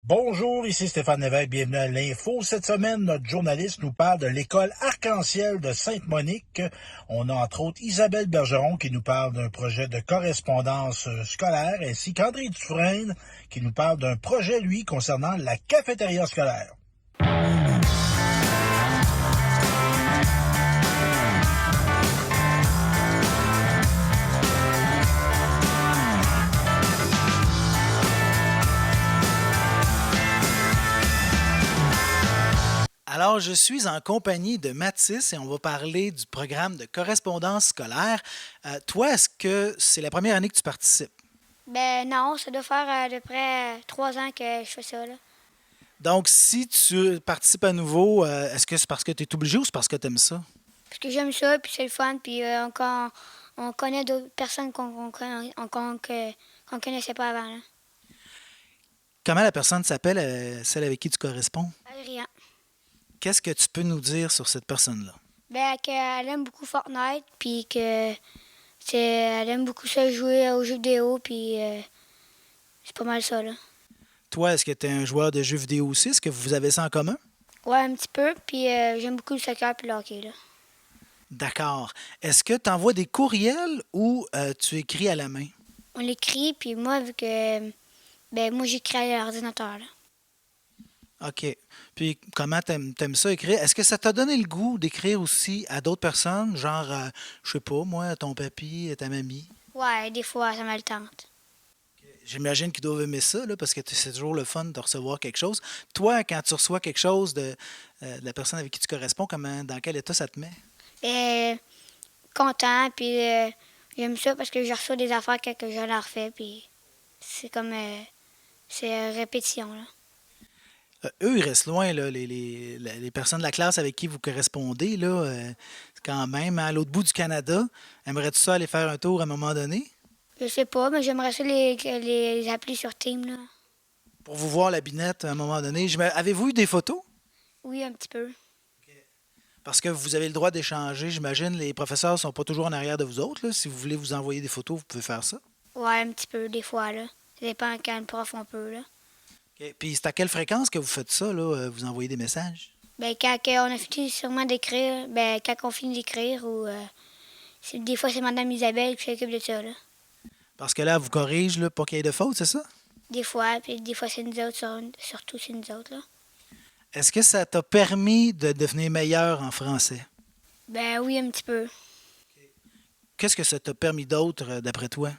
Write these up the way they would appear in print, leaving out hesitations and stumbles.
Bonjour, ici Stéphane Lévesque, bienvenue à l'Info. Cette semaine, notre journaliste nous parle de l'école Arc-en-Ciel de Sainte-Monique. On a entre autres Isabelle Bergeron qui nous parle d'un projet de correspondance scolaire, ainsi qu'André Dufresne qui nous parle d'un projet, lui, concernant la cafétéria scolaire. Alors, je suis en compagnie de Mathis et on va parler du programme de correspondance scolaire. Toi, est-ce que c'est la première année que tu participes? Ben non, ça doit faire à peu près 3 ans que je fais ça, là. Donc, si tu participes à nouveau, est-ce que c'est parce que tu es obligé ou c'est parce que tu aimes ça? Parce que j'aime ça, puis c'est le fun, puis on connaît d'autres personnes qu'on connaissait pas avant, là. Comment la personne s'appelle, celle avec qui tu corresponds? Adrien. Qu'est-ce que tu peux nous dire sur cette personne-là? Ben, qu'elle aime beaucoup Fortnite, puis elle aime beaucoup ça jouer aux jeux vidéo, puis c'est pas mal ça, là. Toi, est-ce que tu es un joueur de jeux vidéo aussi? Est-ce que vous avez ça en commun? Ouais, un petit peu, puis j'aime beaucoup le soccer puis le hockey, là. D'accord. Est-ce que tu envoies des courriels ou tu écris à la main? On l'écrit, puis moi, ben, moi, j'écris à l'ordinateur, là. OK. Puis comment t'aimes ça écrire? Est-ce que ça t'a donné le goût d'écrire aussi à d'autres personnes, genre, je sais pas, moi, à ton papy, à ta mamie? Ouais, des fois, ça me le tente. J'imagine qu'ils doivent aimer ça, là, parce que c'est toujours le fun de recevoir quelque chose. Toi, quand tu reçois quelque chose de la personne avec qui tu corresponds, dans quel état ça te met? Et content, puis j'aime ça parce que je reçois des affaires que je leur fais, puis c'est comme, c'est répétition, là. Eux, ils restent loin, là, les personnes de la classe avec qui vous correspondez, là, quand même, à l'autre bout du Canada. Aimerais-tu ça aller faire un tour à un moment donné? Je sais pas, mais j'aimerais ça les appeler sur Team, là. Pour vous voir la binette à un moment donné. Avez-vous eu des photos? Oui, un petit peu. Parce que vous avez le droit d'échanger, j'imagine. Les professeurs ne sont pas toujours en arrière de vous autres, là. Si vous voulez vous envoyer des photos, vous pouvez faire ça. Ouais, un petit peu, des fois, là. Ça dépend quand le prof on peut, là. OK. Puis c'est à quelle fréquence que vous faites ça, là, vous envoyez des messages? Ben, quand on a fini sûrement d'écrire, ben, quand on finit d'écrire, ou des fois, c'est Madame Isabelle qui s'occupe de ça, là. Parce que là, elle vous corrige, là, pas qu'il y ait de faute, c'est ça? Des fois, puis des fois, c'est nous autres, surtout c'est nous autres, là. Est-ce que ça t'a permis de devenir meilleur en français? Ben oui, un petit peu. Qu'est-ce que ça t'a permis d'autre, d'après toi?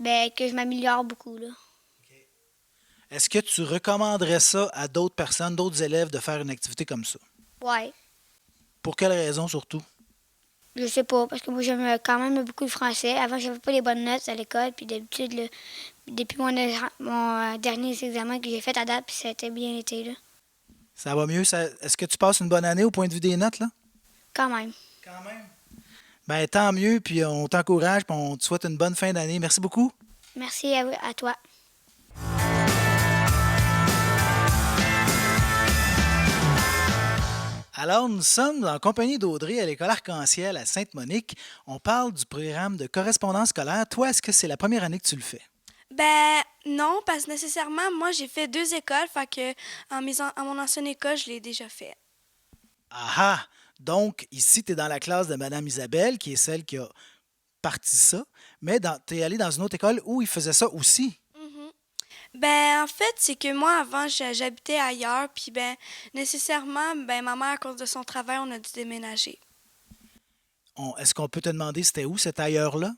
Ben, que je m'améliore beaucoup, là. Est-ce que tu recommanderais ça à d'autres personnes, d'autres élèves, de faire une activité comme ça? Ouais. Pour quelle raison surtout? Je sais pas, parce que moi, j'aime quand même beaucoup le français. Avant, j'avais pas les bonnes notes à l'école, puis d'habitude, là, depuis mon dernier examen que j'ai fait à date, puis ça a été bien été, là. Ça va mieux? Est-ce que tu passes une bonne année au point de vue des notes, là? Quand même. Quand même. Ben, tant mieux, puis on t'encourage, puis on te souhaite une bonne fin d'année. Merci beaucoup. Merci à toi. Alors, nous sommes en compagnie d'Audrey à l'école Arc-en-Ciel à Sainte-Monique. On parle du programme de correspondance scolaire. Toi, est-ce que c'est la première année que tu le fais? Ben non, parce que nécessairement, moi j'ai fait 2 écoles, fait que à mon ancienne école, je l'ai déjà fait. Ah ah! Donc, ici, tu es dans la classe de Mme Isabelle, qui est celle qui a parti ça, mais tu es allé dans une autre école où ils faisaient ça aussi. Mhm. Ben en fait, c'est que moi avant, j'habitais ailleurs, puis ben nécessairement, ben ma mère à cause de son travail, on a dû déménager. Est-ce qu'on peut te demander c'était où cet ailleurs-là?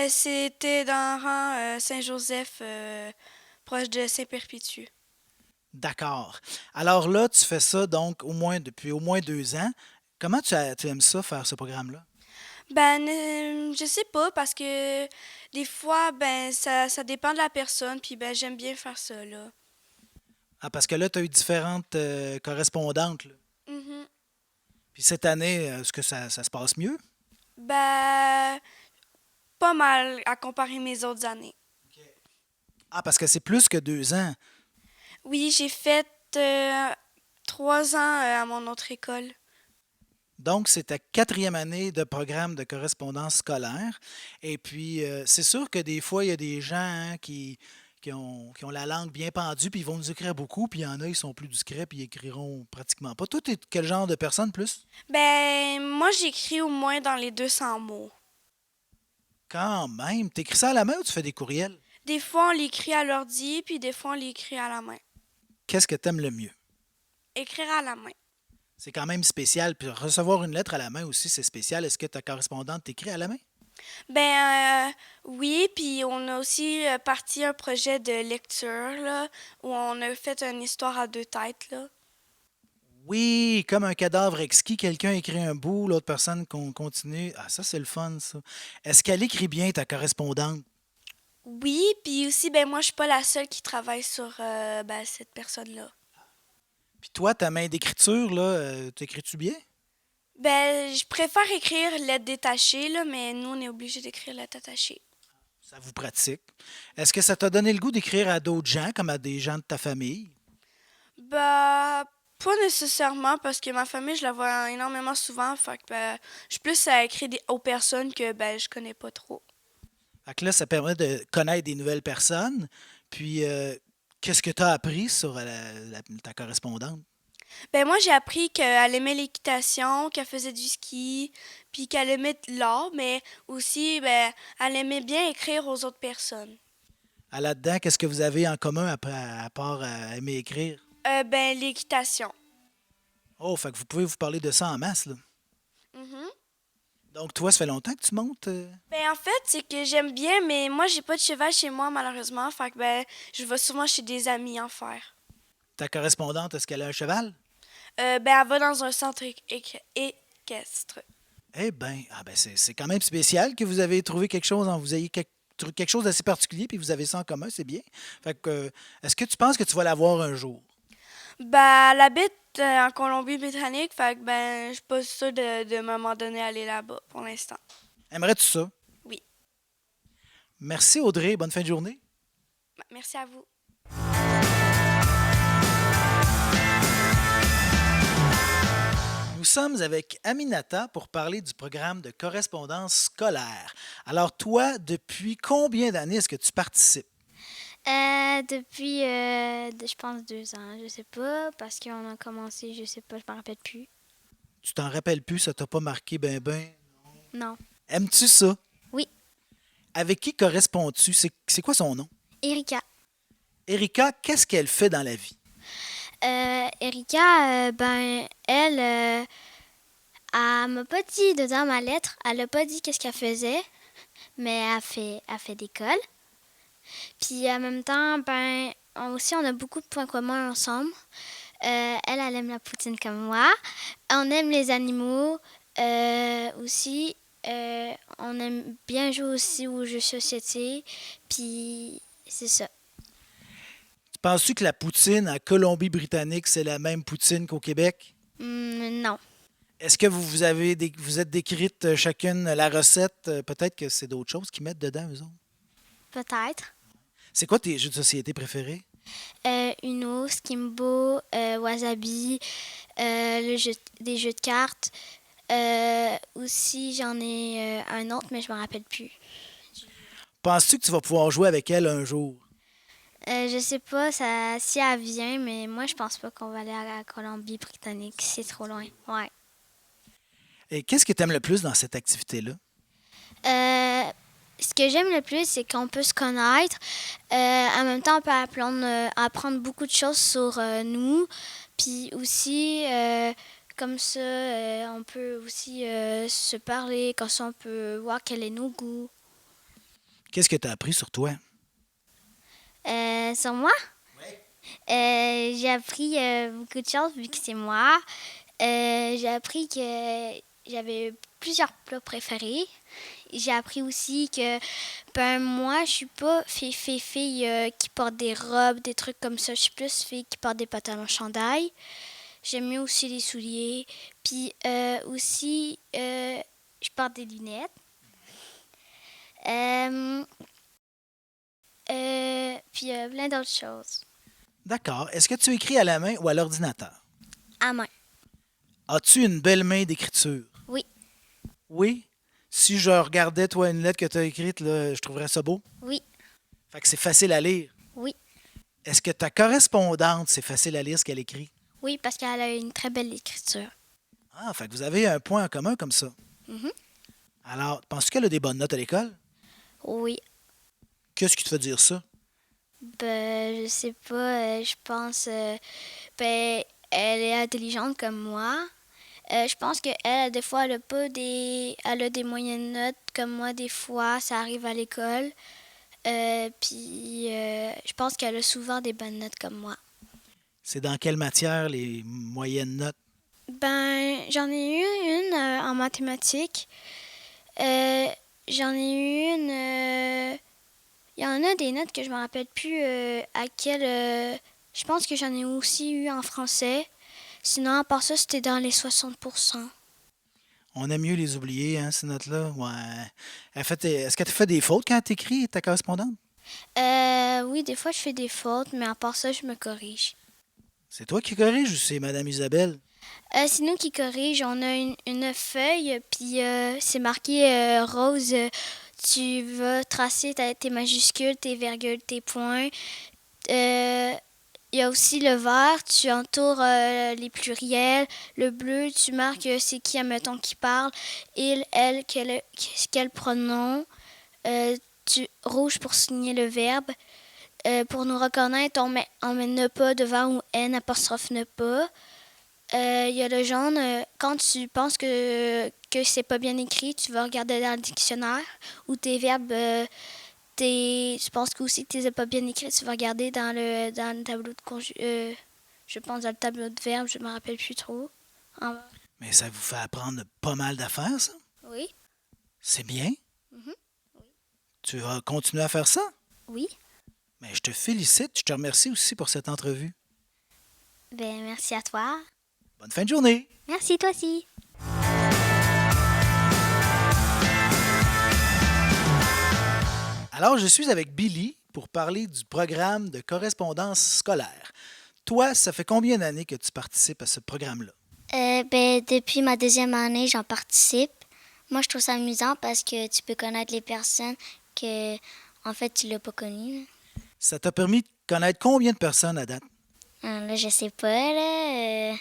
C'était dans le rang Saint-Joseph, proche de Saint-Perpétue. D'accord. Alors là, tu fais ça donc depuis au moins 2 ans. Comment tu aimes ça, faire ce programme-là? Ben, je sais pas, parce que des fois, ben, ça dépend de la personne, puis ben, j'aime bien faire ça, là. Ah, parce que là, tu as eu différentes correspondantes, là. Mhm. Puis cette année, est-ce que ça se passe mieux? Ben, pas mal à comparer mes autres années. Ah, parce que c'est plus que 2 ans. Oui, j'ai fait 3 ans à mon autre école. Donc, c'est ta quatrième année de programme de correspondance scolaire. Et puis, c'est sûr que des fois, il y a des gens hein, qui ont la langue bien pendue, puis ils vont nous écrire beaucoup, puis il y en a, ils sont plus discrets, puis ils écriront pratiquement pas. Toi, t'es quel genre de personne plus? Ben, moi, j'écris au moins dans les 200 mots. Quand même. T'écris ça à la main ou tu fais des courriels? Des fois, on l'écrit à l'ordi, puis des fois, on l'écrit à la main. Qu'est-ce que t'aimes le mieux? Écrire à la main. C'est quand même spécial. Puis recevoir une lettre à la main aussi, c'est spécial. Est-ce que ta correspondante t'écrit à la main? Ben, oui, puis on a aussi parti un projet de lecture, là, où on a fait une histoire à deux têtes, là. Oui, comme un cadavre exquis, quelqu'un écrit un bout, l'autre personne continue. Ah, ça, c'est le fun, ça. Est-ce qu'elle écrit bien, ta correspondante? Oui, puis aussi, ben moi, je suis pas la seule qui travaille sur ben, cette personne-là. Puis toi, ta main d'écriture, là, t'écris-tu bien? Ben, je préfère écrire lettre détachée, là, mais nous, on est obligé d'écrire lettre attachée. Ça vous pratique. Est-ce que ça t'a donné le goût d'écrire à d'autres gens, comme à des gens de ta famille? Ben, pas nécessairement, parce que ma famille, je la vois énormément souvent, fait que ben, je suis plus à écrire aux personnes que ben, je connais pas trop. Fait que là, ça permet de connaître des nouvelles personnes. Puis, qu'est-ce que tu as appris sur ta correspondante? Ben moi, j'ai appris qu'elle aimait l'équitation, qu'elle faisait du ski, puis qu'elle aimait l'art, mais aussi, ben, elle aimait bien écrire aux autres personnes. Là-dedans, qu'est-ce que vous avez en commun à part aimer écrire? Ben, l'équitation. Oh, fait que vous pouvez vous parler de ça en masse, là. Mhm. Donc, toi, ça fait longtemps que tu montes? Ben, en fait, c'est que j'aime bien, mais moi, j'ai pas de cheval chez moi, malheureusement, fait que ben, je vais souvent chez des amis en faire. Ta correspondante, est-ce qu'elle a un cheval? Ben, elle va dans un centre équestre. Eh bien, c'est quand même spécial que vous avez trouvé quelque chose, vous ayez quelque chose d'assez particulier, puis vous avez ça en commun, c'est bien. Fait que, est-ce que tu penses que tu vas l'avoir un jour? Ben, elle habite en Colombie-Britannique, fait que ben, je suis pas sûre de un moment donné aller là-bas pour l'instant. Aimerais-tu ça? Oui. Merci Audrey, bonne fin de journée. Ben, merci à vous. Nous sommes avec Aminata pour parler du programme de correspondance scolaire. Alors toi, depuis combien d'années est-ce que tu participes? Depuis, je pense 2 ans, je sais pas, parce qu'on a commencé, je sais pas, je m'en rappelle plus. Tu t'en rappelles plus, ça t'a pas marqué ben? Non. Aimes-tu ça? Oui. Avec qui corresponds-tu? C'est quoi son nom? Erika. Erika, qu'est-ce qu'elle fait dans la vie? Erika, ben, elle m'a pas dit dedans ma lettre, elle a pas dit qu'est-ce qu'elle faisait, mais elle fait d'école. Puis en même temps, ben, on a beaucoup de points communs ensemble. Elle aime la poutine comme moi. On aime les animaux aussi. On aime bien jouer aussi aux jeux de société. Puis c'est ça. Penses-tu que la poutine à Colombie-Britannique, c'est la même poutine qu'au Québec? Non. Est-ce que vous êtes décrites chacune la recette? Peut-être que c'est d'autres choses qu'ils mettent dedans, eux autres. Peut-être. C'est quoi tes jeux de société préférés? Uno, Skimbo, Wasabi, des jeux de cartes. Aussi, j'en ai un autre, mais je me rappelle plus. Penses-tu que tu vas pouvoir jouer avec elle un jour? Je sais pas si elle vient, mais moi, je pense pas qu'on va aller à la Colombie-Britannique. C'est trop loin. Ouais. Et qu'est-ce que tu aimes le plus dans cette activité-là? Ce que j'aime le plus, c'est qu'on peut se connaître. En même temps, on peut apprendre beaucoup de choses sur nous. Puis aussi, comme ça, on peut aussi se parler. Comme ça, on peut voir quel est nos goûts. Qu'est-ce que tu as appris sur toi? Sur moi? Oui. J'ai appris beaucoup de choses vu que c'est moi. J'ai appris que j'avais plusieurs plats préférés. J'ai appris aussi que moi, je suis pas fille qui porte des robes, des trucs comme ça. Je suis plus fille qui porte des pantalons chandail. J'aime mieux aussi les souliers. Puis aussi, je porte des lunettes. Puis plein d'autres choses. D'accord. Est-ce que tu écris à la main ou à l'ordinateur? À main. As-tu une belle main d'écriture? Oui. Oui? Si je regardais, toi, une lettre que tu as écrite, là, je trouverais ça beau? Oui. Fait que c'est facile à lire. Oui. Est-ce que ta correspondante, c'est facile à lire ce qu'elle écrit? Oui, parce qu'elle a une très belle écriture. Ah, fait que vous avez un point en commun comme ça. Mhm. Alors, penses-tu qu'elle a des bonnes notes à l'école? Oui. Qu'est-ce qui te fait dire ça? Ben, je sais pas, je pense, ben, elle est intelligente comme moi. Je pense qu'elle, des fois, elle a des moyennes notes comme moi, des fois, ça arrive à l'école. Puis, je pense qu'elle a souvent des bonnes notes comme moi. C'est dans quelle matière les moyennes notes? Ben, j'en ai eu une en mathématiques. Euh, J'en ai eu une. Il y en a des notes que je me rappelle plus à quelle. Je pense que j'en ai aussi eu en français. Sinon, à part ça, c'était dans les 60%. On aime mieux les oublier, hein, ces notes-là. Ouais. Est-ce que tu fais des fautes quand tu écris ta correspondante? Oui, des fois, je fais des fautes, mais à part ça, je me corrige. C'est toi qui corriges ou c'est Madame Isabelle? C'est nous qui corrige. On a une feuille, puis c'est marqué rose. Tu vas tracer tes majuscules, tes virgules, tes points. Euh, Il y a aussi le vert, tu entoures les pluriels. Le bleu, tu marques c'est qui, admettons, qui parle. Il, elle, quel pronom. Rouge pour signer le verbe. Pour nous reconnaître, on met ne pas devant ou n apostrophe ne pas. Il y a le jaune, quand tu penses que c'est pas bien écrit, tu vas regarder dans le dictionnaire ou tes verbes, tu penses que aussi que tu les as pas bien écrits, tu vas regarder dans le tableau de je pense dans le tableau de verbes, je me rappelle plus trop. En- Mais ça vous fait apprendre pas mal d'affaires, ça? Oui, C'est bien. Mhm. Tu vas continuer à faire ça? oui. Mais je te félicite. Je te remercie aussi pour cette entrevue. Ben merci à toi. Bonne fin de journée. Merci toi aussi. Alors, je suis avec Billy pour parler du programme de correspondance scolaire. Toi, ça fait combien d'années que tu participes à ce programme-là? Ben, depuis ma deuxième année, j'en participe. Moi, je trouve ça amusant parce que tu peux connaître les personnes que, en fait, tu l'as pas connues. Ça t'a permis de connaître combien de personnes à date? Là, je sais pas, là,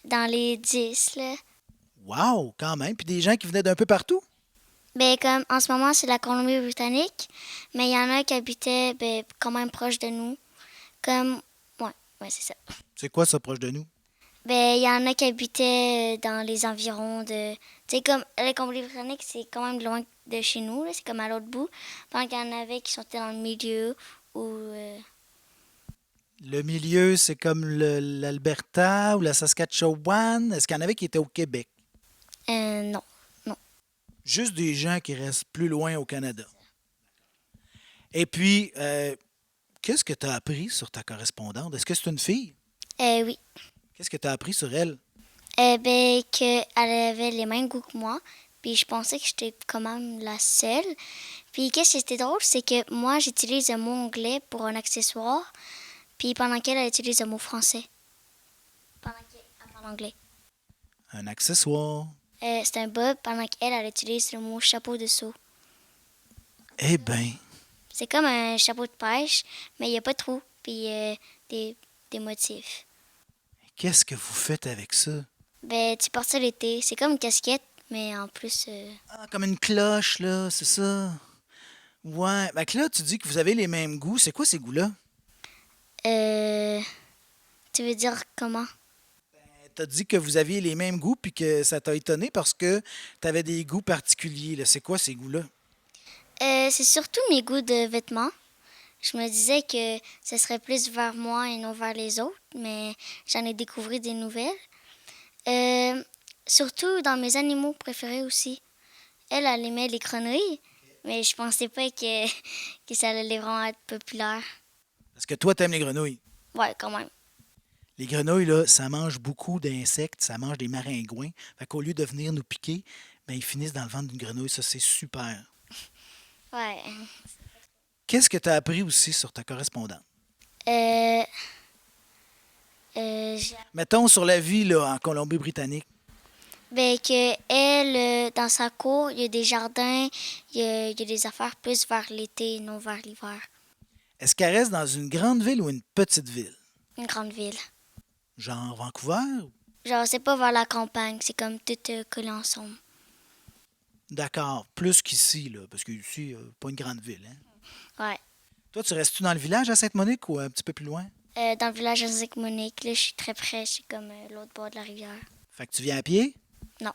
dans les 10, là. Wow, quand même. Puis des gens qui venaient d'un peu partout? Ben, comme en ce moment, c'est la Colombie-Britannique, mais il y en a qui habitaient, ben, quand même proche de nous. Comme, ouais, c'est ça. C'est quoi ça, proche de nous? Ben, il y en a qui habitaient dans les environs de... Tu sais, comme la Colombie-Britannique, c'est quand même loin de chez nous, là, c'est comme à l'autre bout. Pendant qu'il y en avait qui sont dans le milieu ou... Le milieu, c'est comme l'Alberta ou la Saskatchewan. Est-ce qu'il y en avait qui étaient au Québec? non. Juste des gens qui restent plus loin au Canada. Et puis, qu'est-ce que tu as appris sur ta correspondante? Est-ce que c'est une fille? Oui. Qu'est-ce que tu as appris sur elle? Ben, qu'elle avait les mêmes goûts que moi. Puis je pensais que j'étais quand même la seule. Puis qu'est-ce qui était drôle, c'est que moi, j'utilise un mot anglais pour un accessoire. Puis pendant qu'elle utilise un mot français. Pendant qu'elle parle anglais. Un accessoire. C'est un bob pendant qu'elle utilise le mot chapeau de seau. Eh bien, C'est comme un chapeau de pêche, mais il n'y a pas de trou. Puis des motifs. qu'est-ce que vous faites avec ça? Ben, tu portes ça l'été. C'est comme une casquette, mais en plus... Ah, comme une cloche, là, c'est ça? Ouais. Fait que là, tu dis que vous avez les mêmes goûts. C'est quoi ces goûts-là? Tu veux dire comment? Tu as dit que vous aviez les mêmes goûts puis que ça t'a étonné parce que tu avais des goûts particuliers, là. C'est quoi ces goûts-là? C'est surtout mes goûts de vêtements. Je me disais que ce serait plus vers moi et non vers les autres, mais j'en ai découvert des nouvelles. Surtout dans mes animaux préférés aussi. Elle aimait les grenouilles, mais je pensais pas que ça allait vraiment être populaire. Parce que toi, t'aimes les grenouilles. Ouais, quand même. Les grenouilles, là, ça mange beaucoup d'insectes, ça mange des maringouins. Fait qu'au lieu de venir nous piquer, ben, ils finissent dans le ventre d'une grenouille. Ça, c'est super. Ouais. Qu'est-ce que tu as appris aussi sur ta correspondante? Mettons sur la vie là, en Colombie-Britannique. Ben, que elle, dans sa cour, il y a des jardins, il y a des affaires plus vers l'été, non vers l'hiver. Est-ce qu'elle reste dans une grande ville ou une petite ville? Une grande ville. Genre Vancouver? Genre, c'est pas vers la campagne, c'est comme tout collé ensemble. D'accord, plus qu'ici, là, parce qu'ici, pas une grande ville, hein? Ouais. Toi, tu restes-tu dans le village à Sainte-Monique ou un petit peu plus loin? Dans le village de Saint-Monique, là, je suis très près, je suis comme l'autre bord de la rivière. Fait que tu viens à pied? Non.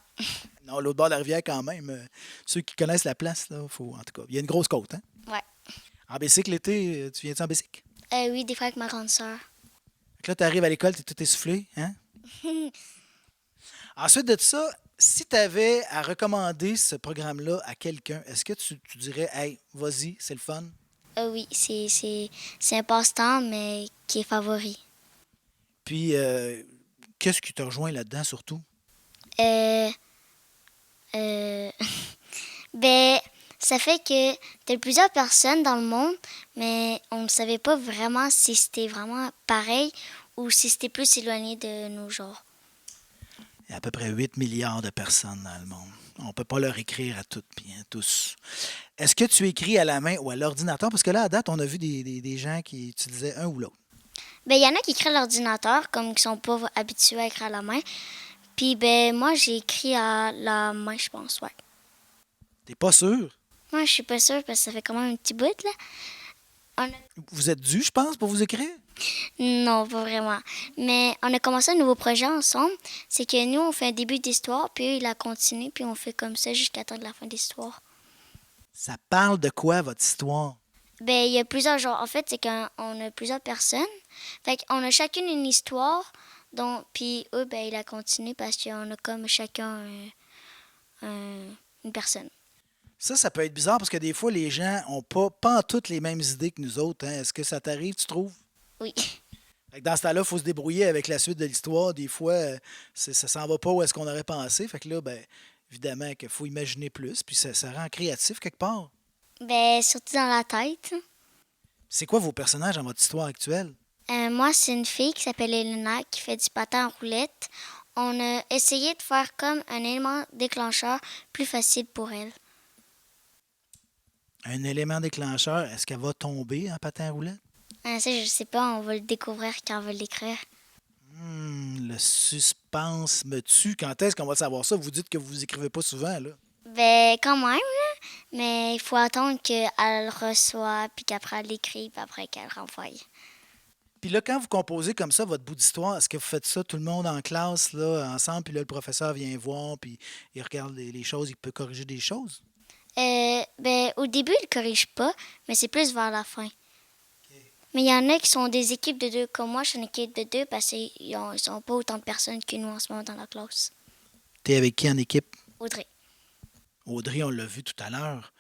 Non, l'autre bord de la rivière quand même. Ceux qui connaissent la place, là, faut, en tout cas, il y a une grosse côte, hein? Ouais. En bicycle l'été, tu viens-tu en bicycle? Oui, des fois avec ma grande sœur. Fait que là, tu arrives à l'école, tu es tout essoufflé, hein? Ensuite de ça, si tu avais à recommander ce programme-là à quelqu'un, est-ce que tu dirais, hey, vas-y, c'est le fun? Oui, c'est un passe-temps, mais qui est favori. Puis, qu'est-ce qui te rejoint là-dedans surtout? Euh, euh, ben, ça fait que t'as plusieurs personnes dans le monde, mais on ne savait pas vraiment si c'était vraiment pareil ou si c'était plus éloigné de nos genres. Il y a à peu près 8 milliards de personnes dans le monde. On ne peut pas leur écrire à toutes et à tous. Est-ce que tu écris à la main ou à l'ordinateur? Parce que là, à date, on a vu des gens qui utilisaient un ou l'autre. Ben, il y en a qui écrivent à l'ordinateur, comme qui sont pas habitués à écrire à la main. Puis, ben, moi, j'ai écrit à la main, je pense, ouais. T'es pas sûr? Moi, je suis pas sûre parce que ça fait quand même un petit bout, là. Vous êtes dû, je pense, pour vous écrire? Non, pas vraiment. Mais on a commencé un nouveau projet ensemble. C'est que nous, on fait un début d'histoire, puis eux, ils la continuent, puis on fait comme ça jusqu'à temps de la fin de l'histoire. Ça parle de quoi, votre histoire? Ben, il y a plusieurs genres. En fait, c'est qu'on a plusieurs personnes. Fait qu'on a chacune une histoire, donc, puis eux, ben, ils la continuent parce qu'on a comme chacun une personne. Ça peut être bizarre parce que des fois, les gens n'ont pas en toutes les mêmes idées que nous autres. Hein. Est-ce que ça t'arrive, tu trouves? Oui. Fait que dans ce temps-là, il faut se débrouiller avec la suite de l'histoire. Des fois, ça s'en va pas où est-ce qu'on aurait pensé. Fait que là, ben, évidemment qu'il faut imaginer plus, puis ça rend créatif quelque part. Ben, surtout dans la tête. C'est quoi vos personnages dans votre histoire actuelle? Moi, c'est une fille qui s'appelle Elena qui fait du patin en roulette. On a essayé de faire comme un élément déclencheur plus facile pour elle. Un élément déclencheur, est-ce qu'elle va tomber en patin à roulette? Ça, je sais pas, on va le découvrir quand on va l'écrire. Le suspense me tue. Quand est-ce qu'on va savoir ça? Vous dites que vous écrivez pas souvent, là. Ben, quand même, là. Mais il faut attendre qu'elle reçoive, puis qu'après elle l'écrit, puis après qu'elle renvoie. Puis là, quand vous composez comme ça votre bout d'histoire, est-ce que vous faites ça tout le monde en classe, là, ensemble, puis là, le professeur vient voir, puis il regarde les choses, il peut corriger des choses? Ben, au début, il ne corrige pas, mais c'est plus vers la fin. Mais il y en a qui sont des équipes de deux, comme moi, je suis une équipe de deux parce qu'ils ne sont pas autant de personnes que nous en ce moment dans la classe. T'es avec qui en équipe? Audrey. Audrey, on l'a vu tout à l'heure.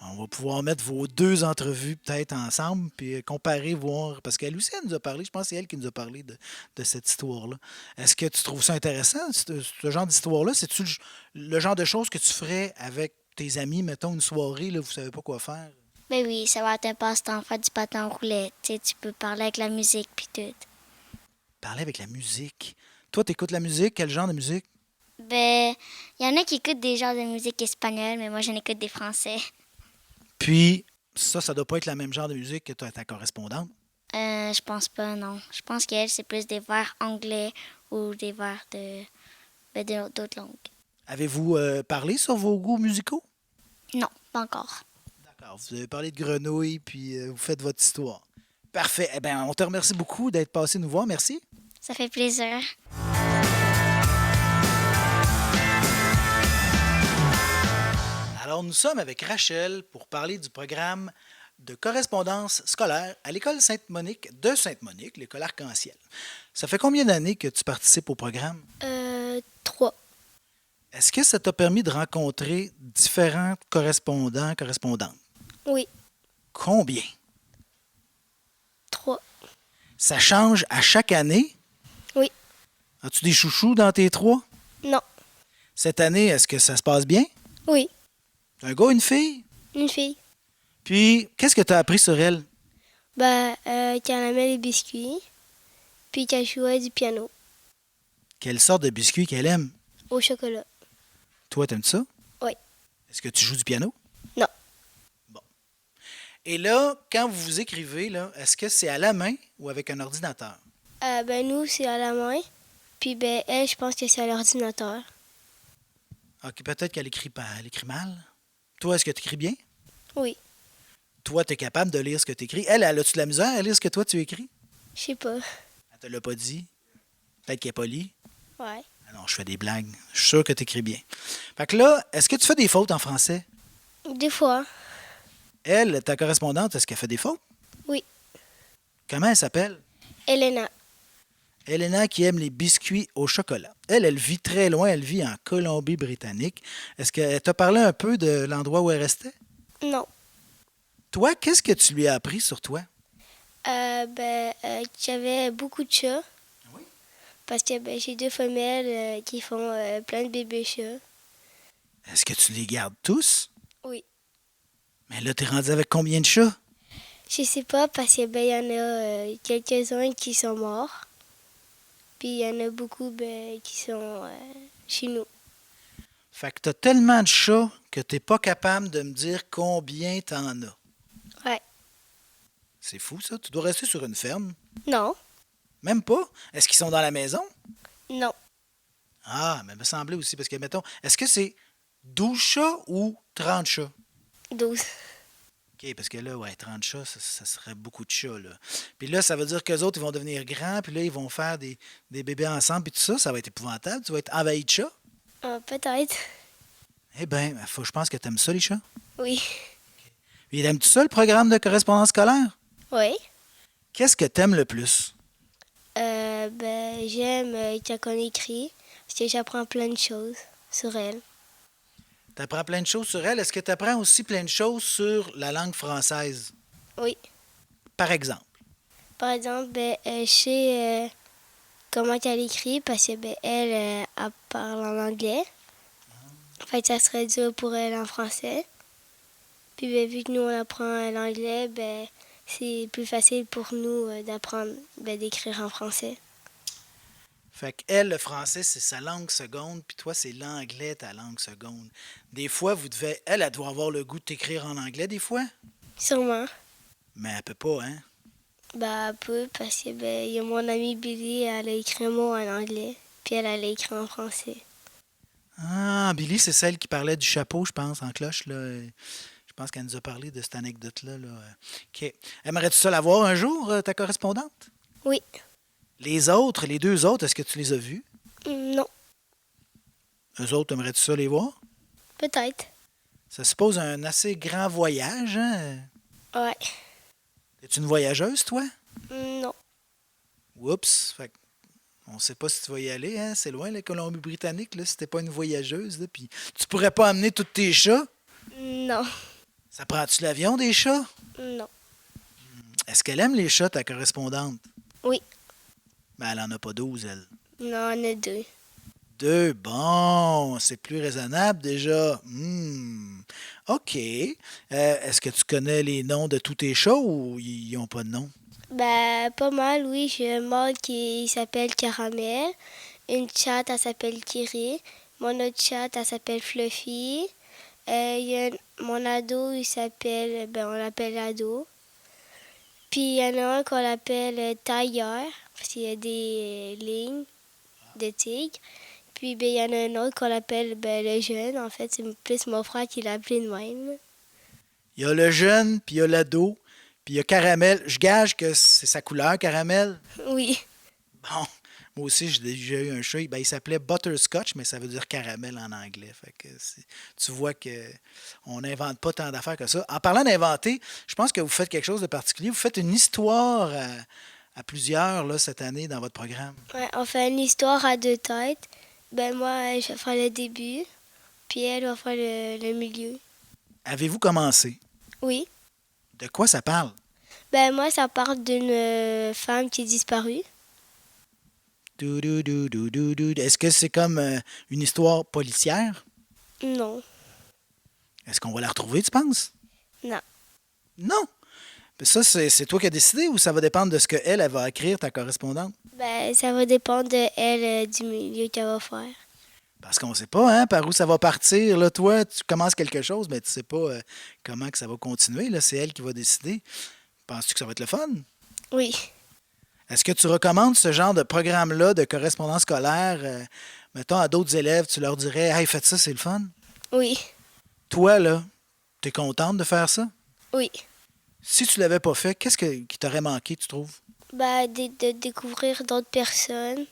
On va pouvoir mettre vos deux entrevues peut-être ensemble, puis comparer, voir. Parce qu'elle aussi, elle nous a parlé, je pense que c'est elle qui nous a parlé de cette histoire-là. Est-ce que tu trouves ça intéressant, ce genre d'histoire-là? C'est-tu le genre de choses que tu ferais avec tes amis, mettons, une soirée, là, vous savez pas quoi faire? Ben oui, ça va être un passe-temps, faire du patin en roulette. Tu sais, tu peux parler avec la musique, puis tout. Parler avec la musique. Toi, t'écoutes la musique? Quel genre de musique? Ben, il y en a qui écoutent des genres de musique espagnole, mais moi, j'en écoute des français. Puis, ça doit pas être le même genre de musique que ta correspondante. Je pense pas, non. Je pense qu'elle, c'est plus des vers anglais ou des vers d'autres langues. Avez-vous parlé sur vos goûts musicaux? Non, pas encore. D'accord. Vous avez parlé de grenouilles, puis vous faites votre histoire. Parfait. Eh bien, on te remercie beaucoup d'être passé nous voir. Merci. Ça fait plaisir. Alors, nous sommes avec Rachel pour parler du programme de correspondance scolaire à l'école Sainte-Monique de Sainte-Monique, l'école Arc-en-Ciel. Ça fait combien d'années que tu participes au programme? 3. Est-ce que ça t'a permis de rencontrer différents correspondants, correspondantes? Oui, Combien? 3. Ça change à chaque année? Oui. As-tu des chouchous dans tes 3? Non. Cette année, est-ce que ça se passe bien? Oui, Un gars, une fille? une fille. Puis, qu'est-ce que tu as appris sur elle? Bah, qu'elle aimait les biscuits, puis qu'elle jouait du piano Quelle sorte de biscuit qu'elle aime? au chocolat. Toi, t'aimes ça? Oui. Est-ce que tu joues du piano? Non. Bon. Et là, quand vous vous écrivez, là, est-ce que c'est à la main ou avec un ordinateur? Nous, c'est à la main. Puis, elle, je pense que c'est à l'ordinateur. OK, peut-être qu'elle écrit pas, elle écrit mal. Toi, est-ce que tu écris bien? Oui. Toi, tu es capable de lire ce que tu écris. Elle a-tu de la misère à lire ce que toi, tu écris? Je sais pas. Elle te l'a pas dit. Peut-être qu'elle est polie. Ouais. Ah non, je fais des blagues. Je suis sûr que tu écris bien. Fait que là, est-ce que tu fais des fautes en français? Des fois. Elle, ta correspondante, est-ce qu'elle fait des fautes? Oui. Comment elle s'appelle? Elena. Elena qui aime les biscuits au chocolat. Elle vit très loin, elle vit en Colombie-Britannique. Est-ce qu'elle t'a parlé un peu de l'endroit où elle restait? Non. Toi, qu'est-ce que tu lui as appris sur toi? Qu'il y avait beaucoup de chats. Oui. Parce que j'ai 2 femelles qui font plein de bébés chats. Est-ce que tu les gardes tous? Oui. Mais là, t'es rendu avec combien de chats? Je sais pas parce que il y en a quelques-uns qui sont morts. Puis il y en a beaucoup qui sont chez nous. Fait que t'as tellement de chats que t'es pas capable de me dire combien t'en as. Ouais. C'est fou, ça. Tu dois rester sur une ferme. Non. Même pas. Est-ce qu'ils sont dans la maison? Non. Ah, mais me semblait aussi, parce que, mettons, est-ce que c'est 12 chats ou 30 chats? 12. OK, parce que là, ouais, 30 chats, ça serait beaucoup de chats, là. Puis là, ça veut dire qu'eux autres, ils vont devenir grands, puis là, ils vont faire des bébés ensemble, puis tout ça, ça va être épouvantable. Tu vas être envahi de chats. Peut-être. Eh bien, je pense que t'aimes ça, les chats. Oui. Puis aimes-tu ça, le programme de correspondance scolaire? Oui. Qu'est-ce que t'aimes le plus? J'aime quand on écrit parce que j'apprends plein de choses sur elle. T'apprends plein de choses sur elle. Est-ce que t'apprends aussi plein de choses sur la langue française? Oui. Par exemple. Par exemple, je sais comment elle écrit parce que elle parle en anglais. En fait, ça serait dur pour elle en français. Puis vu que nous, on apprend l'anglais, c'est plus facile pour nous d'apprendre, d'écrire en français. Fait qu'elle, le français, c'est sa langue seconde, puis toi, c'est l'anglais, ta langue seconde. Des fois, elle doit avoir le goût de t'écrire en anglais, des fois. Sûrement. Mais elle peut pas, hein? Un peu, parce que il y a mon amie Billy, elle a écrit un mot en anglais, puis elle a écrit en français. Ah, Billy, c'est celle qui parlait du chapeau, je pense, en cloche, là. Je pense qu'elle nous a parlé de cette anecdote-là, là. OK. Aimerais-tu ça la voir un jour, ta correspondante? Oui. Les autres, les 2 autres, est-ce que tu les as vus? Non. Eux autres, aimerais-tu ça les voir? Peut-être. Ça suppose un assez grand voyage, hein? Ouais. Es-tu une voyageuse, toi? Non. Oups. Fait on sait pas si tu vas y aller, hein? C'est loin, la Colombie-Britannique, là, si t'es pas une voyageuse, là. Puis tu pourrais pas amener tous tes chats? Non. Ça prend-tu l'avion, des chats? Non. Est-ce qu'elle aime les chats, ta correspondante? Oui. Ben, elle en a pas 12, elle. Non, on a 2. 2, bon, c'est plus raisonnable déjà. OK. Est-ce que tu connais les noms de tous tes chats ou ils n'ont pas de nom? Pas mal, oui. J'ai un mâle qui s'appelle Caramel. Une chatte, elle s'appelle Kiri. Mon autre chatte, elle s'appelle Fluffy. Mon ado, il s'appelle, on l'appelle ado. Puis il y en a un qu'on l'appelle tailleur, parce qu'il y a des lignes de tigre. Puis il y en a un autre qu'on l'appelle le jeune. En fait, c'est plus mon frère qui l'a appelé de même. Il y a le jeune, puis il y a l'ado, puis il y a Caramel. Je gage que c'est sa couleur, Caramel. Oui. Bon, moi aussi, j'ai eu un chat. Ben, il s'appelait Butterscotch, mais ça veut dire caramel en anglais. Fait que tu vois qu'on n'invente pas tant d'affaires que ça. En parlant d'inventer, je pense que vous faites quelque chose de particulier. Vous faites une histoire à plusieurs là, cette année dans votre programme. Ouais, on fait une histoire à 2 têtes. Moi, je vais faire le début, puis elle va faire le milieu. Avez-vous commencé? Oui. De quoi ça parle? Moi, ça parle d'une femme qui est disparue. Est-ce que c'est comme une histoire policière? Non. Est-ce qu'on va la retrouver, tu penses? Non. Non! Ça, c'est toi qui as décidé ou ça va dépendre de ce qu'elle va écrire, ta correspondante? Ça va dépendre de elle, du milieu qu'elle va faire. Parce qu'on ne sait pas hein, par où ça va partir. Là, toi, tu commences quelque chose, mais tu ne sais pas comment que ça va continuer. Là, c'est elle qui va décider. Penses-tu que ça va être le fun? Oui. Est-ce que tu recommandes ce genre de programme-là de correspondance scolaire, mettons, à d'autres élèves, tu leur dirais « Hey, faites ça, c'est le fun ». Oui. Toi, là, tu es contente de faire ça? Oui. Si tu l'avais pas fait, qu'est-ce qui t'aurait manqué, tu trouves? De découvrir d'autres personnes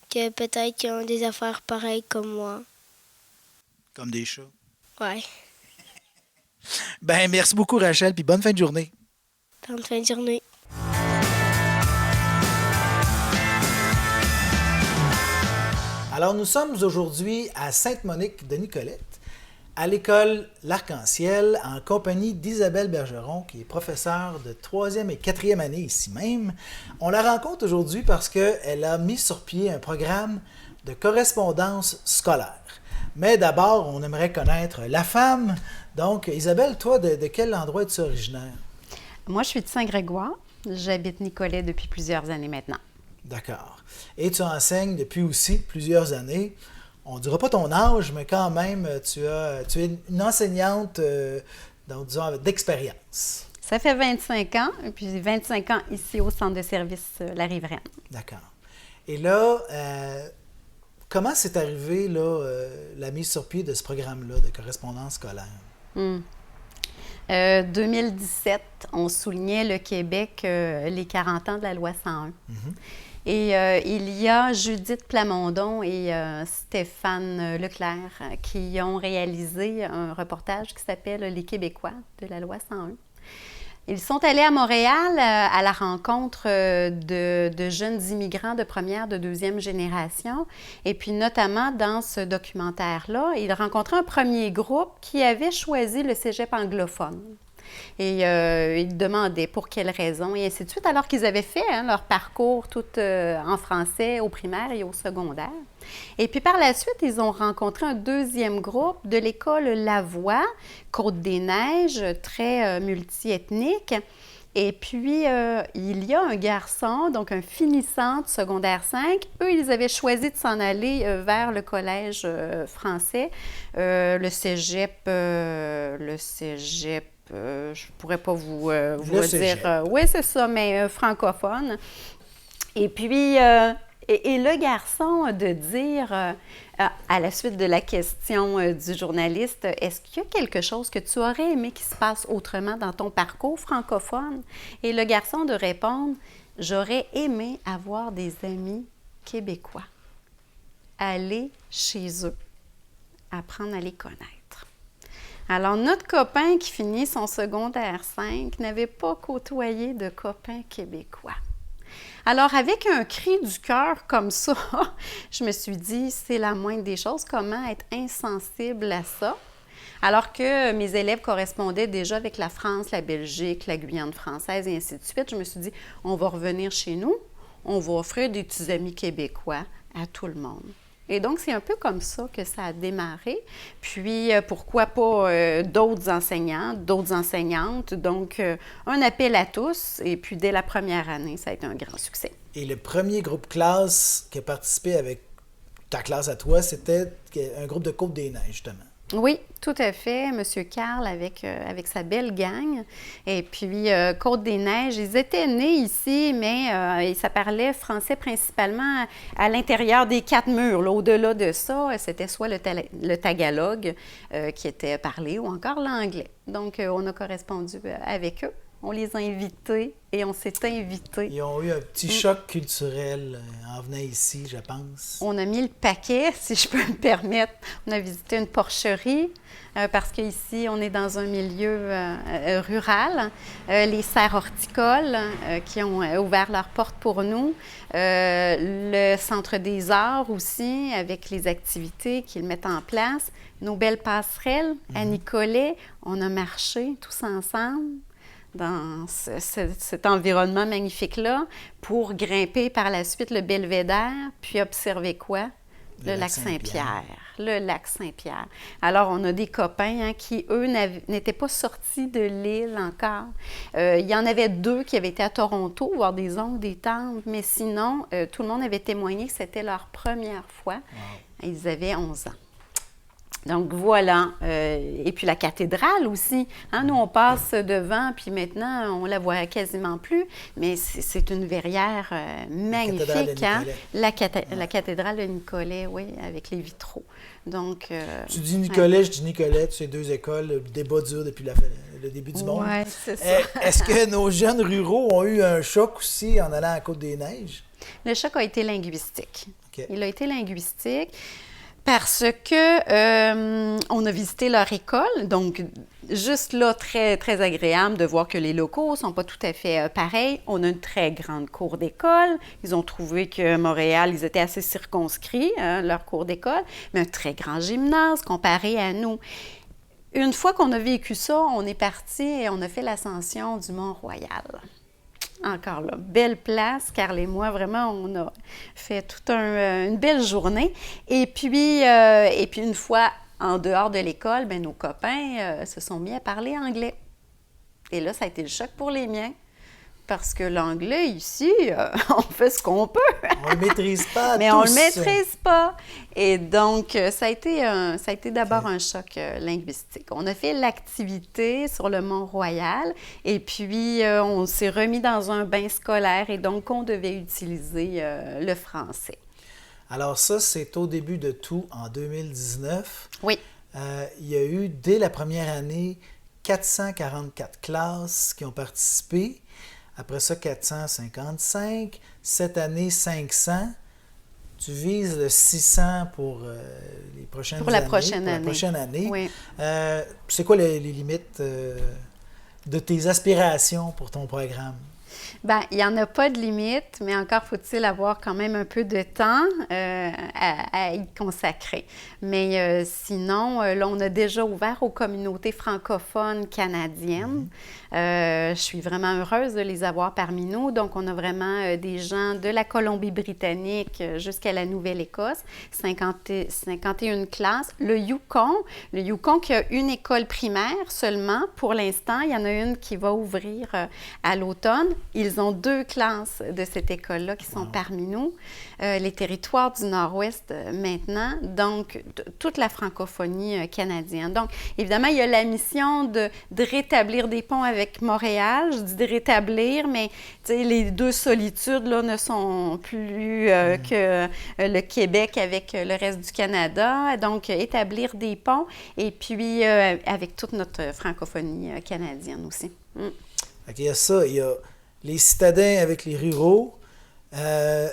que peut-être qui ont des affaires pareilles comme moi. Comme des chats. Ouais. Ben, merci beaucoup, Rachel, puis bonne fin de journée. Bonne fin de journée. Alors, nous sommes aujourd'hui à Sainte-Monique-de-Nicolette, à l'école L'Arc-en-Ciel, en compagnie d'Isabelle Bergeron, qui est professeure de 3e et 4e année ici même. On la rencontre aujourd'hui parce qu'elle a mis sur pied un programme de correspondance scolaire. Mais d'abord, on aimerait connaître la femme. Donc, Isabelle, toi, de quel endroit es-tu originaire? Moi, je suis de Saint-Grégoire. J'habite Nicolet depuis plusieurs années maintenant. D'accord. Et tu enseignes depuis aussi plusieurs années. On ne dira pas ton âge, mais quand même, tu es une enseignante donc, disons, d'expérience. Ça fait 25 ans, et puis 25 ans ici au centre de service La Riveraine. D'accord. Et là, comment c'est arrivé là, la mise sur pied de ce programme-là de correspondance scolaire? 2017, on soulignait le Québec les 40 ans de la loi 101. Et il y a Judith Plamondon et Stéphane Leclerc qui ont réalisé un reportage qui s'appelle « Les Québécois de la loi 101 ». Ils sont allés à Montréal à la rencontre de jeunes immigrants de première, de deuxième génération. Et puis, notamment, dans ce documentaire-là, ils rencontraient un premier groupe qui avait choisi le cégep anglophone. Et ils demandaient pour quelles raisons, et ainsi de suite, alors qu'ils avaient fait leur parcours tout en français au primaire et au secondaire. Et puis par la suite, ils ont rencontré un deuxième groupe de l'école Lavoie, Côte-des-Neiges, très multiethnique. Et puis, il y a un garçon, donc un finissant de secondaire 5. Eux, ils avaient choisi de s'en aller vers le collège français, le cégep, je ne pourrais pas vous le dire. Oui, c'est ça, mais francophone. Et puis, et le garçon de dire, à la suite de la question du journaliste, est-ce qu'il y a quelque chose que tu aurais aimé qui se passe autrement dans ton parcours francophone? Et le garçon de répondre, j'aurais aimé avoir des amis québécois, aller chez eux, apprendre à les connaître. Alors, notre copain qui finit son secondaire 5 n'avait pas côtoyé de copains québécois. Alors, avec un cri du cœur comme ça, je me suis dit, c'est la moindre des choses, comment être insensible à ça? Alors que mes élèves correspondaient déjà avec la France, la Belgique, la Guyane française et ainsi de suite, je me suis dit, on va revenir chez nous, on va offrir des petits amis québécois à tout le monde. Et donc, c'est un peu comme ça que ça a démarré. Puis, pourquoi pas d'autres enseignants, d'autres enseignantes. Donc, un appel à tous. Et puis, dès la première année, ça a été un grand succès. Et le premier groupe classe qui a participé avec ta classe à toi, c'était un groupe de Côte-des-Neiges, justement. Oui, tout à fait. Monsieur Carl avec sa belle gang. Et puis, Côte-des-Neiges, ils étaient nés ici, mais ça parlait français principalement à l'intérieur des 4 murs. Là, au-delà de ça, c'était soit le tagalog qui était parlé ou encore l'anglais. Donc, on a correspondu avec eux. On les a invités et on s'est invités. Ils ont eu un petit choc culturel en venant ici, je pense. On a mis le paquet, si je peux me permettre. On a visité une porcherie parce qu'ici, on est dans un milieu rural. Les serres horticoles qui ont ouvert leurs portes pour nous. Le Centre des arts aussi, avec les activités qu'ils mettent en place. Nos belles passerelles à Nicolet. On a marché tous ensemble dans cet environnement magnifique-là, pour grimper par la suite le belvédère, puis observer quoi? Le lac Saint-Pierre. Le lac Saint-Pierre. Alors, on a des copains qui, eux, n'étaient pas sortis de l'île encore. Il y en avait 2 qui avaient été à Toronto, voir des oncles, des tantes, mais sinon, tout le monde avait témoigné que c'était leur première fois. Wow. Ils avaient 11 ans. Donc voilà. Et puis la cathédrale aussi. Hein, nous, on passe devant, puis maintenant, on la voit quasiment plus. Mais c'est une verrière magnifique. La cathédrale de Nicolet, oui, avec les vitraux. Donc, tu dis Nicolet, je dis Nicolet, c'est deux écoles, le débat dure depuis le début du monde. Oui, c'est ça. Est-ce que nos jeunes ruraux ont eu un choc aussi en allant à Côte-des-Neiges? Le choc a été linguistique. Okay. Il a été linguistique. Parce que on a visité leur école, donc juste là, très, très agréable de voir que les locaux ne sont pas tout à fait pareils. On a une très grande cour d'école. Ils ont trouvé que Montréal, ils étaient assez circonscrits, leur cour d'école, mais un très grand gymnase comparé à nous. Une fois qu'on a vécu ça, on est parti et on a fait l'ascension du Mont-Royal. Encore là, belle place, Carl et moi, vraiment, on a fait toute une belle journée. Et puis une fois en dehors de l'école, nos copains se sont mis à parler anglais. Et là, ça a été le choc pour les miens. Parce que l'anglais, ici, on fait ce qu'on peut. On le maîtrise pas mais tous. on le maîtrise pas. Et donc, ça a été d'abord un choc linguistique. On a fait l'activité sur le Mont-Royal et puis on s'est remis dans un bain scolaire et donc on devait utiliser le français. Alors ça, c'est au début de tout, en 2019. Oui. Il y a eu, dès la première année, 444 classes qui ont participé. Après ça, 455. Cette année, 500. Tu vises le 600 pour les prochaines années. Pour la prochaine année. Pour la prochaine année. Oui. C'est quoi les limites de tes aspirations pour ton programme? Bien, il n'y en a pas de limite, mais encore faut-il avoir quand même un peu de temps à y consacrer. Mais sinon, là, on a déjà ouvert aux communautés francophones canadiennes. Je suis vraiment heureuse de les avoir parmi nous. Donc, on a vraiment des gens de la Colombie-Britannique jusqu'à la Nouvelle-Écosse, 51 classes. Le Yukon qui a une école primaire seulement pour l'instant. Il y en a une qui va ouvrir à l'automne. Ils ont 2 classes de cette école-là qui sont parmi nous. Les territoires du Nord-Ouest maintenant, donc toute la francophonie canadienne. Donc, évidemment, il y a la mission de rétablir des ponts avec Montréal. Je dis de rétablir, mais les deux solitudes là, ne sont plus que le Québec avec le reste du Canada. Donc, établir des ponts et puis avec toute notre francophonie canadienne aussi. Il y a ça, il y a les citadins avec les ruraux,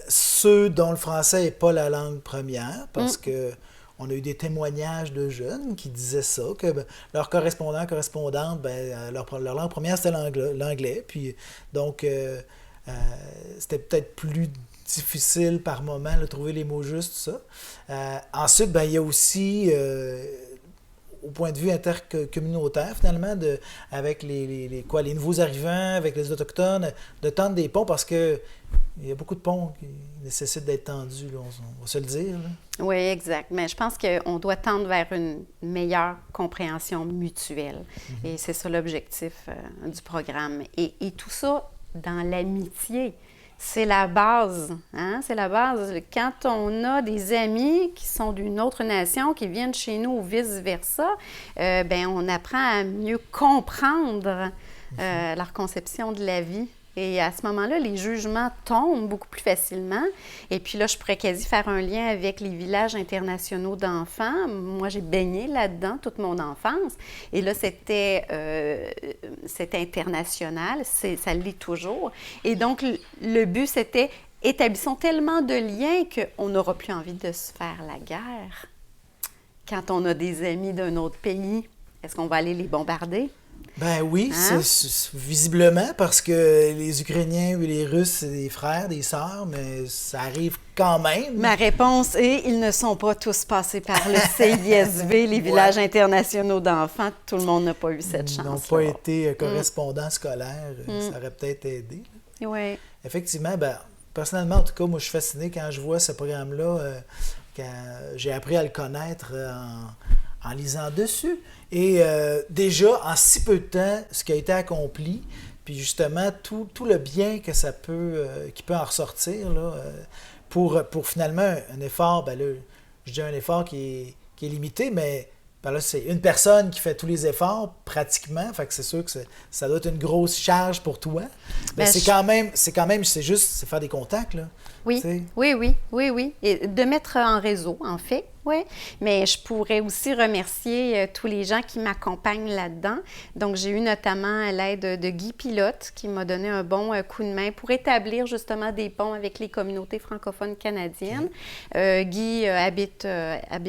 ceux dont le français n'est pas la langue première, parce que on a eu des témoignages de jeunes qui disaient ça, que leurs correspondants, correspondantes, leur langue première, c'était l'anglais. Puis, donc, c'était peut-être plus difficile par moment de trouver les mots justes, tout ça. Ensuite, il y a aussi... au point de vue intercommunautaire, finalement, avec les nouveaux arrivants, avec les Autochtones, de tendre des ponts parce que il y a beaucoup de ponts qui nécessitent d'être tendus, là, on va se le dire. Là. Oui, exact. Mais je pense qu'on doit tendre vers une meilleure compréhension mutuelle. Et c'est ça l'objectif du programme. Et tout ça dans l'amitié. C'est la base, hein? C'est la base. Quand on a des amis qui sont d'une autre nation, qui viennent chez nous ou vice-versa, on apprend à mieux comprendre leur conception de la vie. Et à ce moment-là, les jugements tombent beaucoup plus facilement. Et puis là, je pourrais quasi faire un lien avec les villages internationaux d'enfants. Moi, j'ai baigné là-dedans toute mon enfance. Et là, c'était international. Ça l'est toujours. Et donc, le but, c'était établissons tellement de liens qu'on n'aura plus envie de se faire la guerre. Quand on a des amis d'un autre pays, est-ce qu'on va aller les bombarder? Ben oui, visiblement, parce que les Ukrainiens et les Russes, c'est des frères, des sœurs, mais ça arrive quand même. Ma réponse est, ils ne sont pas tous passés par le CISV, les villages internationaux d'enfants. Tout le monde n'a pas eu cette chance. Ils n'ont pas été correspondants scolaires. Ça aurait peut-être aidé. Oui. Effectivement, personnellement, en tout cas, moi, je suis fasciné quand je vois ce programme-là, quand j'ai appris à le connaître en lisant dessus. Et déjà, en si peu de temps, ce qui a été accompli, puis justement, tout le bien que ça peut, qui peut en ressortir, là, pour finalement un effort, là, je dis un effort qui est limité, mais ben là, c'est une personne qui fait tous les efforts pratiquement. Fait que c'est sûr que ça doit être une grosse charge pour toi. Mais c'est quand même, c'est faire des contacts, là. Oui, oui. Et de mettre en réseau, en fait, oui. Mais je pourrais aussi remercier tous les gens qui m'accompagnent là-dedans. Donc, j'ai eu notamment l'aide de Guy Pilote qui m'a donné un bon coup de main pour établir justement des ponts avec les communautés francophones canadiennes. Guy habite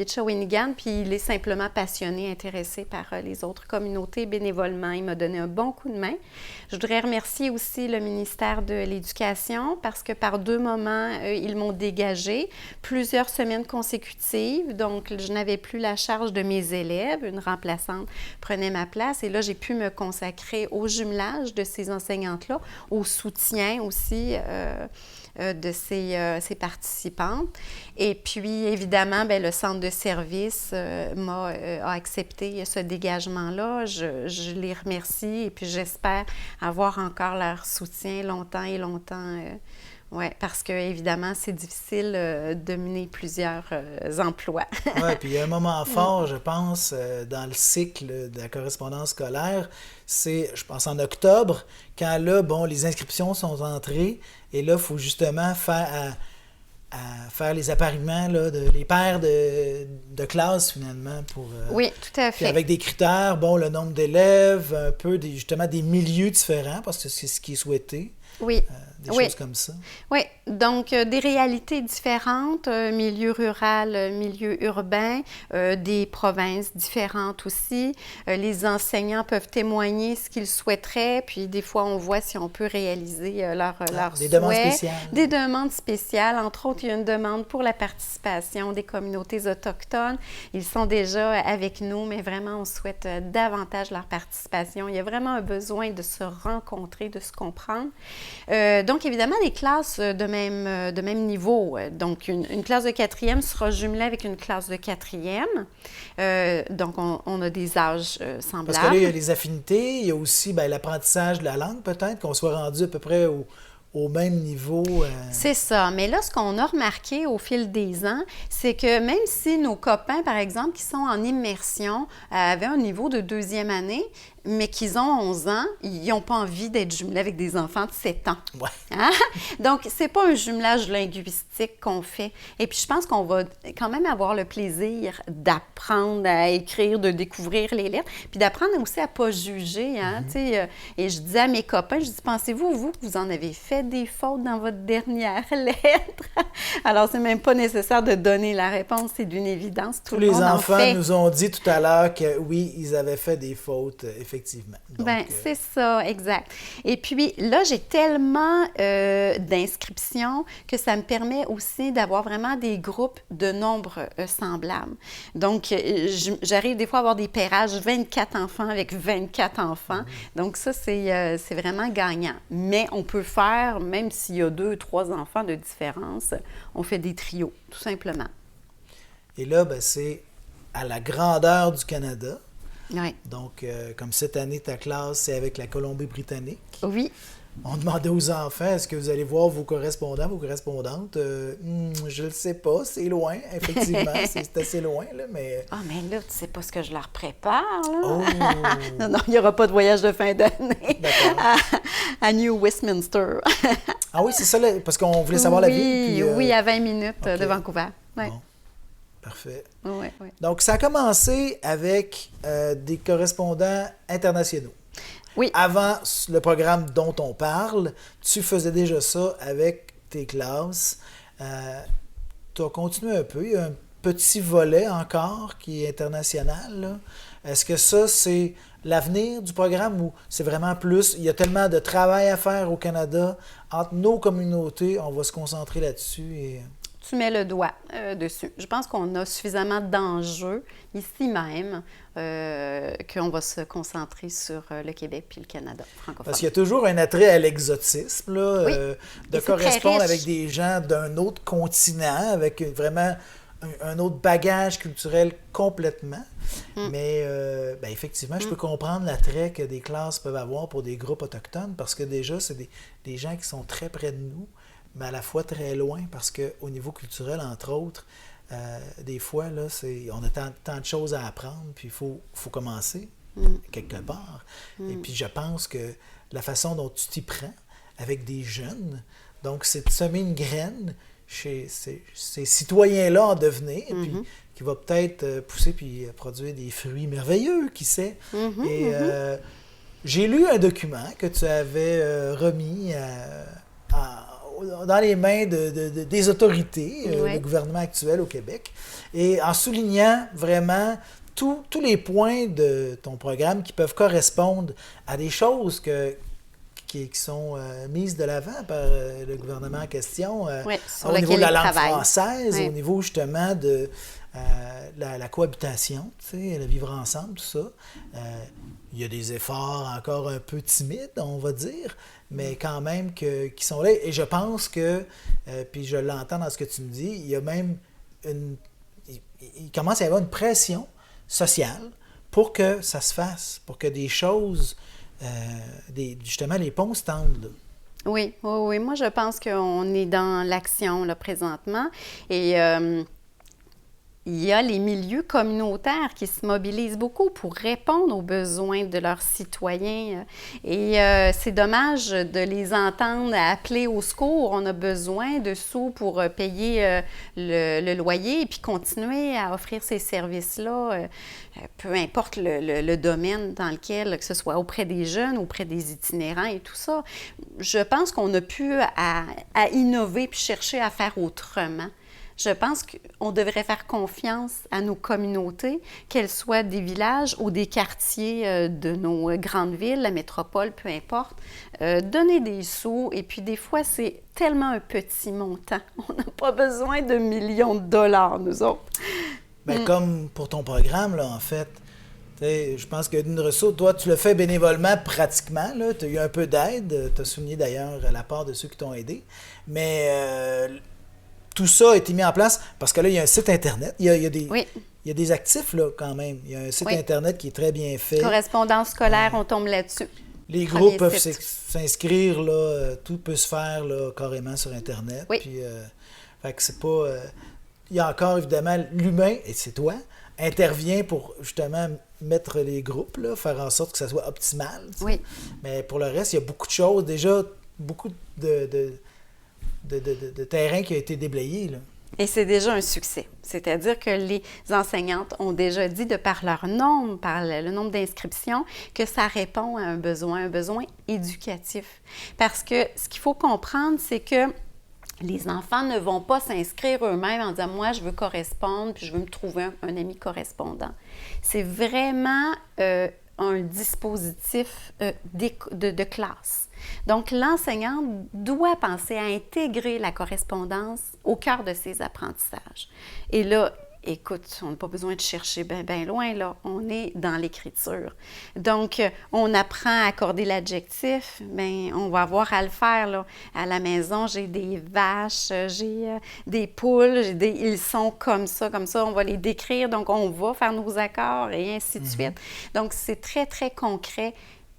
Shawinigan, puis il est simplement passionné, intéressé par les autres communautés bénévolement. Il m'a donné un bon coup de main. Je voudrais remercier aussi le ministère de l'Éducation parce que par 2 moments, ils m'ont dégagé plusieurs semaines consécutives. Donc, je n'avais plus la charge de mes élèves. Une remplaçante prenait ma place. Et là, j'ai pu me consacrer au jumelage de ces enseignantes-là, au soutien aussi de ces participantes. Et puis, évidemment, bien, le centre de service a accepté ce dégagement-là. Je les remercie et puis j'espère avoir encore leur soutien longtemps et longtemps. Oui, parce que évidemment, c'est difficile de mener plusieurs emplois. Oui, puis il y a un moment fort, je pense, dans le cycle de la correspondance scolaire, c'est, je pense, en octobre, quand là, bon, les inscriptions sont entrées, et là, il faut justement faire les appariements, là, les paires de classe, finalement, pour... oui, tout à fait. Avec des critères, bon, le nombre d'élèves, un peu, justement, des milieux différents, parce que c'est ce qui est souhaité. Oui. Des choses comme ça. Oui, donc des réalités différentes, milieu rural, milieu urbain, des provinces différentes aussi. Les enseignants peuvent témoigner ce qu'ils souhaiteraient, puis des fois, on voit si on peut réaliser leurs des souhaits. Demandes spéciales. Des demandes spéciales. Entre autres, il y a une demande pour la participation des communautés autochtones. Ils sont déjà avec nous, mais vraiment, on souhaite davantage leur participation. Il y a vraiment un besoin de se rencontrer, de se comprendre. Donc, évidemment, des classes de même niveau. Donc, une classe de 4e sera jumelée avec une classe de 4e. Donc, on a des âges semblables. Parce que là, il y a les affinités, il y a aussi l'apprentissage de la langue, peut-être, qu'on soit rendu à peu près au même niveau. C'est ça. Mais là, ce qu'on a remarqué au fil des ans, c'est que même si nos copains, par exemple, qui sont en immersion, avaient un niveau de 2e année, mais qu'ils ont 11 ans, ils n'ont pas envie d'être jumelés avec des enfants de 7 ans. Ouais. Hein? Donc, c'est pas un jumelage linguistique qu'on fait. Et puis, je pense qu'on va quand même avoir le plaisir d'apprendre à écrire, de découvrir les lettres, puis d'apprendre aussi à ne pas juger. Hein? Mm-hmm. Et je disais à mes copains, je dis, pensez-vous, vous, que vous en avez fait des fautes dans votre dernière lettre? Alors, c'est même pas nécessaire de donner la réponse, c'est d'une évidence. Tous les enfants nous ont dit tout à l'heure que oui, ils avaient fait des fautes, effectivement. Donc, c'est ça, exact. Et puis là, j'ai tellement d'inscriptions que ça me permet aussi d'avoir vraiment des groupes de nombres semblables. Donc, j'arrive des fois à avoir des pairages 24 enfants avec 24 enfants. Donc, ça, c'est vraiment gagnant. Mais on peut faire, même s'il y a 2 ou 3 enfants de différence, on fait des trios, tout simplement. Et là, c'est à la grandeur du Canada. Oui. Donc, comme cette année, ta classe, c'est avec la Colombie-Britannique. Oui. On demandait aux enfants, est-ce que vous allez voir vos correspondants, vos correspondantes? Je ne le sais pas, c'est loin, effectivement, c'est assez loin, là, mais... Ah, mais là, tu sais pas ce que je leur prépare, là. Oh! Non, il n'y aura pas de voyage de fin d'année à New Westminster. Ah oui, c'est ça, là, parce qu'on voulait savoir la ville. Puis, oui, à 20 minutes de Vancouver. Ouais. Bon. Parfait. Oui. Donc, ça a commencé avec des correspondants internationaux. Oui. Avant le programme dont on parle, tu faisais déjà ça avec tes classes. Tu as continué un peu. Il y a un petit volet encore qui est international, là. Est-ce que ça, c'est l'avenir du programme ou c'est vraiment plus... Il y a tellement de travail à faire au Canada. Entre nos communautés, on va se concentrer là-dessus et... Tu mets le doigt dessus. Je pense qu'on a suffisamment d'enjeux ici même qu'on va se concentrer sur le Québec puis le Canada francophone. Parce qu'il y a toujours un attrait à l'exotisme, là, oui. De correspondre avec des gens d'un autre continent, avec vraiment un autre bagage culturel complètement. Mais effectivement, je peux comprendre l'attrait que des classes peuvent avoir pour des groupes autochtones parce que déjà, c'est des gens qui sont très près de nous, mais à la fois très loin parce qu'au niveau culturel, entre autres, des fois, là, on a tant de choses à apprendre, puis il faut commencer quelque part. Et puis je pense que la façon dont tu t'y prends avec des jeunes, donc c'est de semer une graine chez ces citoyens-là en devenir, puis qui va peut-être pousser puis produire des fruits merveilleux, qui sait. Et j'ai lu un document que tu avais remis dans les mains des autorités, le gouvernement actuel au Québec, et en soulignant vraiment tous les points de ton programme qui peuvent correspondre à des choses qui sont mises de l'avant par le gouvernement en question, au niveau de la langue française, au niveau justement de la cohabitation, le vivre ensemble, tout ça. Il y a des efforts encore un peu timides, on va dire, mais quand même qui sont là. Et je pense que, puis je l'entends dans ce que tu me dis, il y a même il commence à y avoir une pression sociale pour que ça se fasse, pour que des choses, justement, les ponts se tendent. Là. Oui. Moi, je pense qu'on est dans l'action là, présentement. Et il y a les milieux communautaires qui se mobilisent beaucoup pour répondre aux besoins de leurs citoyens. Et c'est dommage de les entendre appeler au secours. On a besoin de sous pour payer le loyer et puis continuer à offrir ces services-là, peu importe le domaine dans lequel, que ce soit auprès des jeunes, auprès des itinérants et tout ça. Je pense qu'on a pu à innover puis chercher à faire autrement. Je pense qu'on devrait faire confiance à nos communautés, qu'elles soient des villages ou des quartiers de nos grandes villes, la métropole, peu importe. Donner des sous, et puis des fois, c'est tellement un petit montant. On n'a pas besoin de millions de dollars, nous autres. Bien, comme pour ton programme, là, en fait, je pense que d'une ressource, toi, tu le fais bénévolement pratiquement. Tu as eu un peu d'aide. Tu as souligné d'ailleurs la part de ceux qui t'ont aidé. Mais tout ça a été mis en place parce que là, il y a un site Internet. Il y a des actifs, là, quand même. Il y a un site Internet qui est très bien fait. Correspondance scolaire, on tombe là-dessus. Les groupes peuvent s'inscrire, là. Tout peut se faire, là, carrément sur Internet. Oui. Puis, fait que c'est pas... il y a encore, évidemment, l'humain, et c'est toi, intervient pour, justement, mettre les groupes, là, faire en sorte que ça soit optimal. Oui. Mais pour le reste, il y a beaucoup de choses, déjà, beaucoup de terrain qui a été déblayé, là. Et c'est déjà un succès. C'est-à-dire que les enseignantes ont déjà dit, de par leur nombre, par le nombre d'inscriptions, que ça répond à un besoin éducatif. Parce que ce qu'il faut comprendre, c'est que les enfants ne vont pas s'inscrire eux-mêmes en disant « moi, je veux correspondre, puis je veux me trouver un ami correspondant ». C'est vraiment un dispositif de classe. Donc, l'enseignant doit penser à intégrer la correspondance au cœur de ses apprentissages. Et là, écoute, on n'a pas besoin de chercher bien loin, là. On est dans l'écriture. Donc, on apprend à accorder l'adjectif, bien, on va avoir à le faire, là. À la maison, j'ai des vaches, j'ai des poules, ils sont comme ça, on va les décrire, donc on va faire nos accords et ainsi de suite. Donc, c'est très, très concret.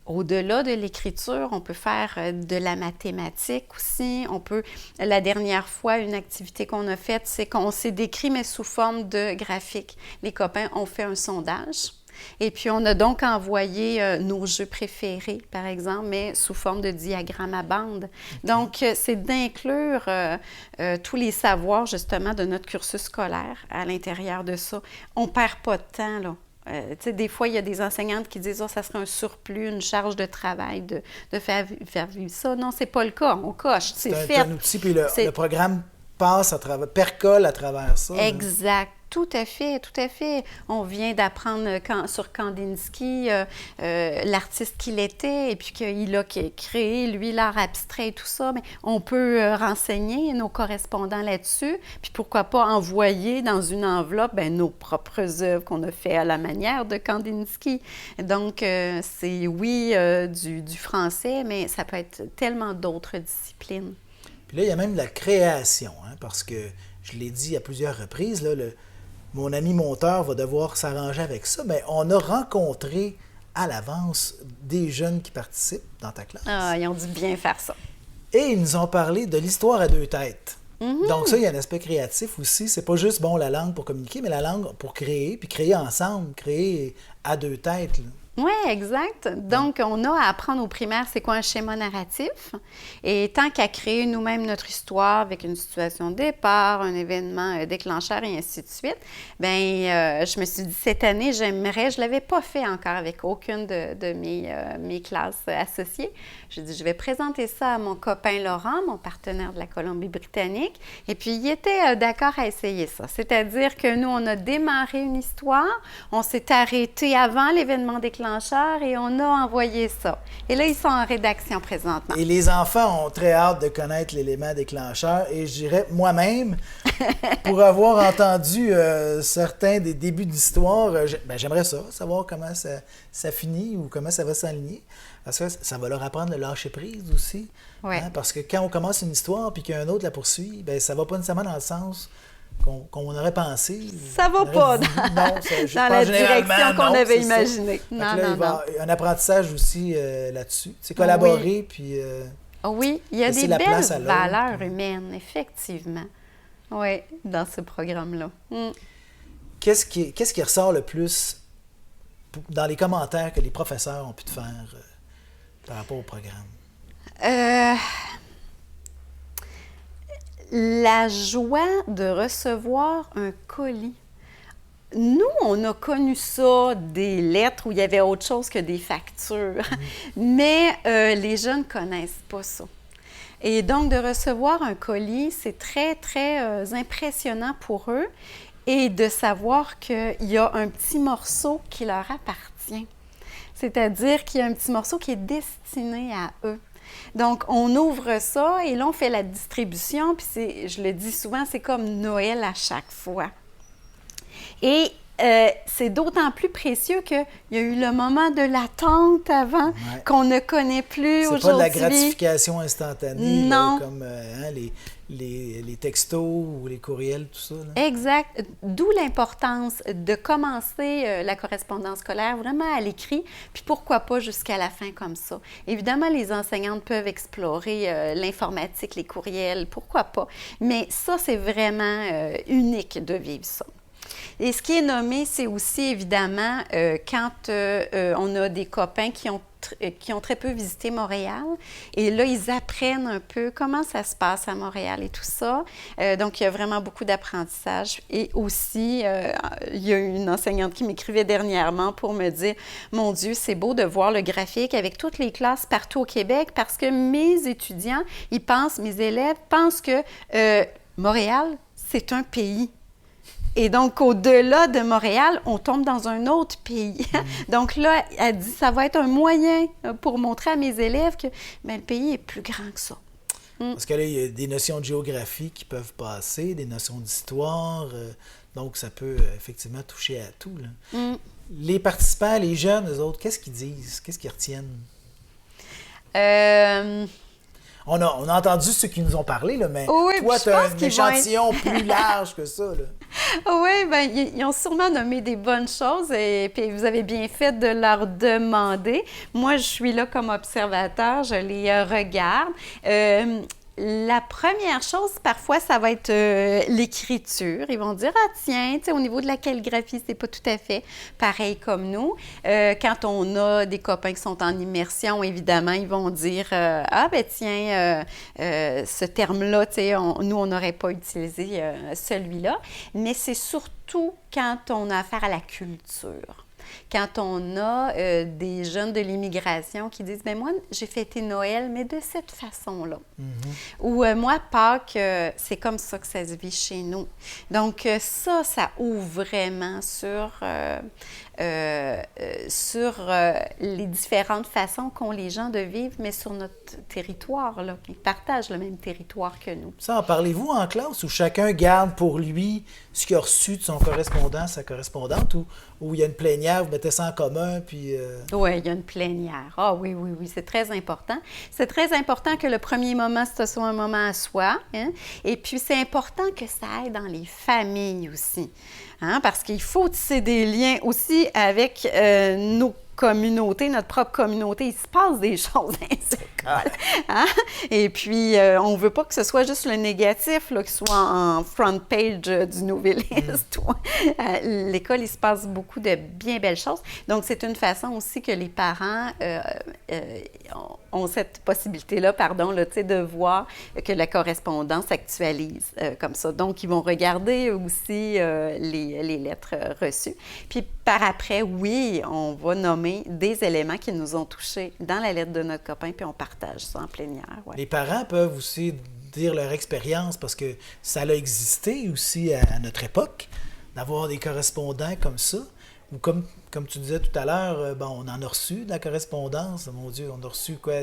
Au-delà de l'écriture, on peut faire de la mathématique aussi. La dernière fois, une activité qu'on a faite, c'est qu'on s'est décrit, mais sous forme de graphique. Les copains ont fait un sondage. Et puis, on a donc envoyé nos jeux préférés, par exemple, mais sous forme de diagramme à bande. Donc, c'est d'inclure tous les savoirs, justement, de notre cursus scolaire à l'intérieur de ça. On ne perd pas de temps, là. Des fois, il y a des enseignantes qui disent « ça serait un surplus, une charge de travail de faire vivre ça ». Non, c'est pas le cas. On coche, c'est fait. C'est un outil, puis le programme percole à travers ça. Exact. Tout à fait. On vient d'apprendre sur Kandinsky, l'artiste qu'il était, et puis qu'il a créé, lui, l'art abstrait et tout ça. Mais on peut renseigner nos correspondants là-dessus, puis pourquoi pas envoyer dans une enveloppe nos propres œuvres qu'on a fait à la manière de Kandinsky. Donc, c'est du français, mais ça peut être tellement d'autres disciplines. Puis là, il y a même la création, parce que, je l'ai dit à plusieurs reprises, là, mon ami monteur va devoir s'arranger avec ça, mais on a rencontré à l'avance des jeunes qui participent dans ta classe. Ah, ils ont dû bien faire ça. Et ils nous ont parlé de l'histoire à deux têtes. Donc ça, il y a un aspect créatif aussi. C'est pas juste, la langue pour communiquer, mais la langue pour créer, puis créer ensemble, créer à deux têtes, là. Oui, exact. Donc, on a à apprendre aux primaires c'est quoi un schéma narratif. Et tant qu'à créer nous-mêmes notre histoire avec une situation de départ, un événement déclencheur et ainsi de suite, je me suis dit cette année, je l'avais pas fait encore avec aucune de mes classes associées. J'ai dit, je vais présenter ça à mon copain Laurent, mon partenaire de la Colombie-Britannique. Et puis, il était d'accord à essayer ça. C'est-à-dire que nous, on a démarré une histoire, on s'est arrêté avant l'événement déclencheur et on a envoyé ça. Et là, ils sont en rédaction présentement. Et les enfants ont très hâte de connaître l'élément déclencheur. Et je dirais, moi-même, pour avoir entendu certains des débuts d'histoire, j'aimerais ça, savoir comment ça finit ou comment ça va s'aligner. Parce que ça va leur apprendre le lâcher-prise aussi. Ouais. Hein? Parce que quand on commence une histoire puis qu'un autre la poursuit, ça ne va pas nécessairement dans le sens qu'on aurait pensé. Ça va pas dans la direction qu'on avait imaginée. Il va y avoir un apprentissage aussi là-dessus. C'est collaborer, puis... oui, il y a des belles valeurs humaines, effectivement. Oui, dans ce programme-là. Qu'est-ce qui ressort le plus dans les commentaires que les professeurs ont pu te faire par rapport au programme? La joie de recevoir un colis. Nous, on a connu ça, des lettres où il y avait autre chose que des factures, mais les jeunes ne connaissent pas ça. Et donc, de recevoir un colis, c'est très, très impressionnant pour eux et de savoir qu'il y a un petit morceau qui leur appartient. C'est-à-dire qu'il y a un petit morceau qui est destiné à eux. Donc, on ouvre ça et là, on fait la distribution. Puis, je le dis souvent, c'est comme Noël à chaque fois. Et c'est d'autant plus précieux qu'il y a eu le moment de l'attente avant qu'on ne connaît plus aujourd'hui. C'est pas de la gratification instantanée, non. Là, comme les textos ou les courriels, tout ça. Là. Exact. D'où l'importance de commencer la correspondance scolaire vraiment à l'écrit, puis pourquoi pas jusqu'à la fin comme ça. Évidemment, les enseignantes peuvent explorer l'informatique, les courriels, pourquoi pas. Mais ça, c'est vraiment unique de vivre ça. Et ce qui est nommé, c'est aussi évidemment quand on a des copains qui ont très peu visité Montréal. Et là, ils apprennent un peu comment ça se passe à Montréal et tout ça. Donc, il y a vraiment beaucoup d'apprentissage. Et aussi, il y a une enseignante qui m'écrivait dernièrement pour me dire « Mon Dieu, c'est beau de voir le graphique avec toutes les classes partout au Québec parce que mes étudiants, mes élèves pensent que Montréal, c'est un pays. » Et donc, au-delà de Montréal, on tombe dans un autre pays. Donc là, elle dit, ça va être un moyen pour montrer à mes élèves que le pays est plus grand que ça. Parce que là, il y a des notions de géographie qui peuvent passer, des notions d'histoire. Donc, ça peut effectivement toucher à tout. Là. Les participants, les jeunes, eux autres, qu'est-ce qu'ils disent? Qu'est-ce qu'ils retiennent? On a entendu ceux qui nous ont parlé, là, mais oui, toi, tu as un échantillon plus large que ça. Là. Oui, ils ont sûrement nommé des bonnes choses et puis vous avez bien fait de leur demander. Moi, je suis là comme observateur, je les regarde. La première chose, parfois, ça va être l'écriture. Ils vont dire, ah tiens, au niveau de la calligraphie, c'est pas tout à fait pareil comme nous. Quand on a des copains qui sont en immersion, évidemment, ils vont dire, ce terme-là, nous, on n'aurait pas utilisé celui-là. Mais c'est surtout quand on a affaire à la culture. Quand on a des jeunes de l'immigration qui disent « Bien, moi, j'ai fêté Noël, mais de cette façon-là. Ou moi, Pâques, c'est comme ça que ça se vit chez nous. » Donc, ça ouvre vraiment sur les différentes façons qu'ont les gens de vivre, mais sur notre territoire, là. Ils partagent le même territoire que nous. Ça, en parlez-vous en classe où chacun garde pour lui ce qu'il a reçu de son correspondant, sa correspondante, ou il y a une plénière, vous mettez ça en commun, puis... Oui, il y a une plénière. Ah oui, c'est très important. C'est très important que le premier moment, ce soit un moment à soi. Hein? Et puis, c'est important que ça aille dans les familles aussi. Hein? Parce qu'il faut tisser des liens aussi avec nos communauté, notre propre communauté, il se passe des choses dans les écoles. Hein? Et puis, on ne veut pas que ce soit juste le négatif, là, qu'il soit en front page du Nouvelliste. L'école, il se passe beaucoup de bien belles choses. Donc, c'est une façon aussi que les parents ont cette possibilité-là, là, de voir que la correspondance s'actualise comme ça. Donc, ils vont regarder aussi les lettres reçues. Puis, par après, oui, on va nommer des éléments qui nous ont touchés dans la lettre de notre copain, puis on partage ça en plénière. Ouais. Les parents peuvent aussi dire leur expérience, parce que ça a existé aussi à notre époque, d'avoir des correspondants comme ça. Ou comme tu disais tout à l'heure, on en a reçu de la correspondance. Mon Dieu, on a reçu quoi?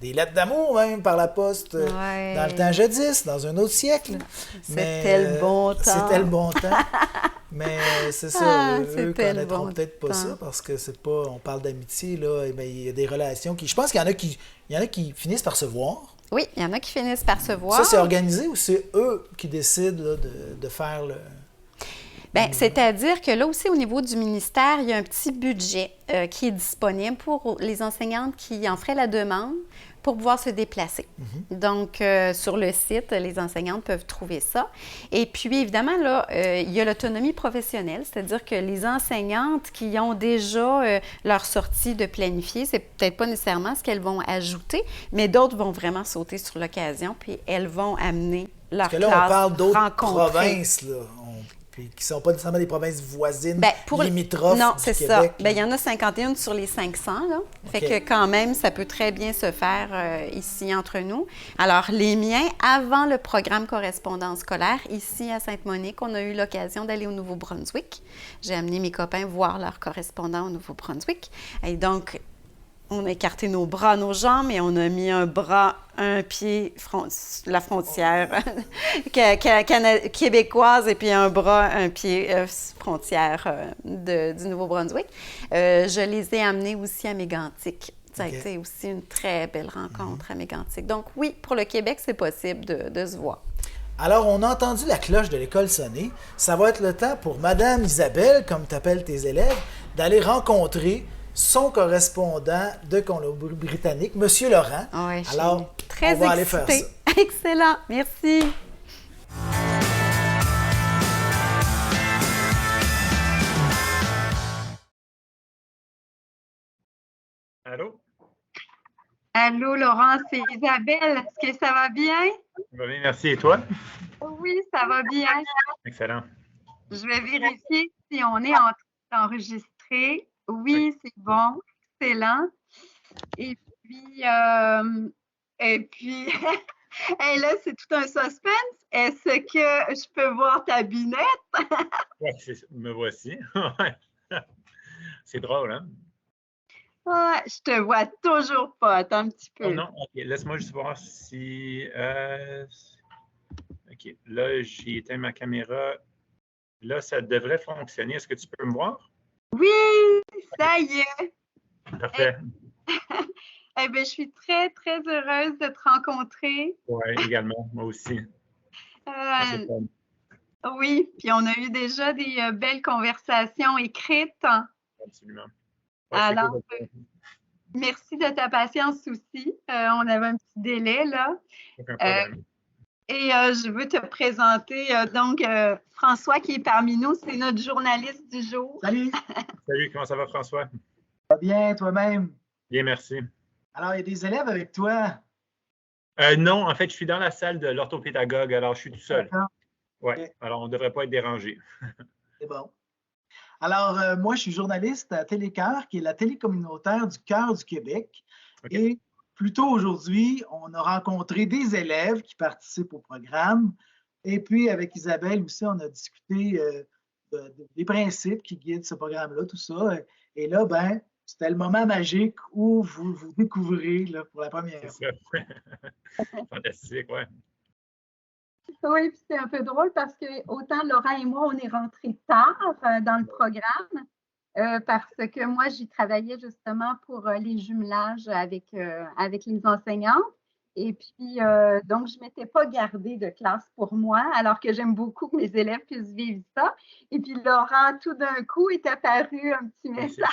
Des lettres d'amour même par la poste dans le temps jadis, dans un autre siècle. C'était le bon temps. C'était le bon temps. Mais c'est ça, eux connaîtront bon peut-être pas ça, parce que c'est pas, on parle d'amitié, là, et il y a des relations qui... Je pense qu'il y en a qui finissent par se voir. Oui, il y en a qui finissent par se voir. Ça, c'est organisé ou c'est eux qui décident là, de faire le... Bien, c'est-à-dire que là aussi, au niveau du ministère, il y a un petit budget qui est disponible pour les enseignantes qui en feraient la demande pour pouvoir se déplacer. Donc, sur le site, les enseignantes peuvent trouver ça. Et puis, évidemment, là, il y a l'autonomie professionnelle, c'est-à-dire que les enseignantes qui ont déjà leur sortie de planifier, c'est peut-être pas nécessairement ce qu'elles vont ajouter, mais d'autres vont vraiment sauter sur l'occasion, puis elles vont amener leur classe. Parce que là, on parle d'autres rencontrée. provinces, là. Qui ne sont pas nécessairement des provinces voisines, limitrophes non, du c'est Québec. ça. Bien, il y en a 51 sur les 500, là. Fait que quand même, ça peut très bien se faire ici entre nous. Alors, les miens, avant le programme correspondance scolaire, ici à Sainte-Monique, on a eu l'occasion d'aller au Nouveau-Brunswick. J'ai amené mes copains voir leurs correspondants au Nouveau-Brunswick. Et donc, on a écarté nos bras, nos jambes, et on a mis un bras, un pied, la frontière québécoise, et puis un bras, un pied, frontière du Nouveau-Brunswick. Je les ai amenés aussi à Mégantic. Ça a été aussi une très belle rencontre à Mégantic. Donc oui, pour le Québec, c'est possible de se voir. Alors, on a entendu la cloche de l'école sonner. Ça va être le temps pour Madame Isabelle, comme t'appelles tes élèves, d'aller rencontrer son correspondant de Colombie-Britannique, M. Laurent. Oui, alors, très on va aller faire ça. Excellent, merci. Allô? Allô, Laurent, c'est Isabelle. Est-ce que ça va bien? Ça va bien, merci. Et toi? Oui, ça va bien. Excellent. Je vais vérifier si on est en train d'enregistrer. Oui, c'est bon. Excellent. Et puis, hey, là, c'est tout un suspense. Est-ce que je peux voir ta binette? Oui, me voici. C'est drôle, hein? Ouais, je te vois toujours pas. Attends un petit peu. Oh non, OK. Laisse-moi juste voir si... OK. Là, j'ai éteint ma caméra. Là, ça devrait fonctionner. Est-ce que tu peux me voir? Oui, ça y est. Parfait. Eh bien, je suis très, très heureuse de te rencontrer. Oui, également. Moi aussi. Oui, puis on a eu déjà des belles conversations écrites. Absolument. Ouais, alors, cool. merci de ta patience aussi. On avait un petit délai, là. Aucun problème. Et je veux te présenter, donc, François qui est parmi nous, c'est notre journaliste du jour. Salut! Salut, comment ça va, François? Ça va bien, toi-même? Bien, merci. Alors, il y a des élèves avec toi? Non, en fait, je suis dans la salle de l'orthopédagogue, alors je suis tout seul. Oui, Okay. Alors on ne devrait pas être dérangé. C'est bon. Alors, moi, je suis journaliste à Télécœur, qui est la télé communautaire du cœur du Québec. Okay. Et plus tôt aujourd'hui, on a rencontré des élèves qui participent au programme. Et puis, avec Isabelle aussi, on a discuté des principes qui guident ce programme-là, tout ça. Et là, ben, c'était le moment magique où vous découvrez là, pour la première fois. Fantastique, oui. Oui, puis c'est un peu drôle parce que autant Laurent et moi, on est rentrés tard dans le programme parce que moi, j'y travaillais justement pour les jumelages avec les enseignantes. Et puis, donc, je ne m'étais pas gardée de classe pour moi, alors que j'aime beaucoup que mes élèves puissent vivre ça. Et puis, Laurent, tout d'un coup, est apparu un petit message.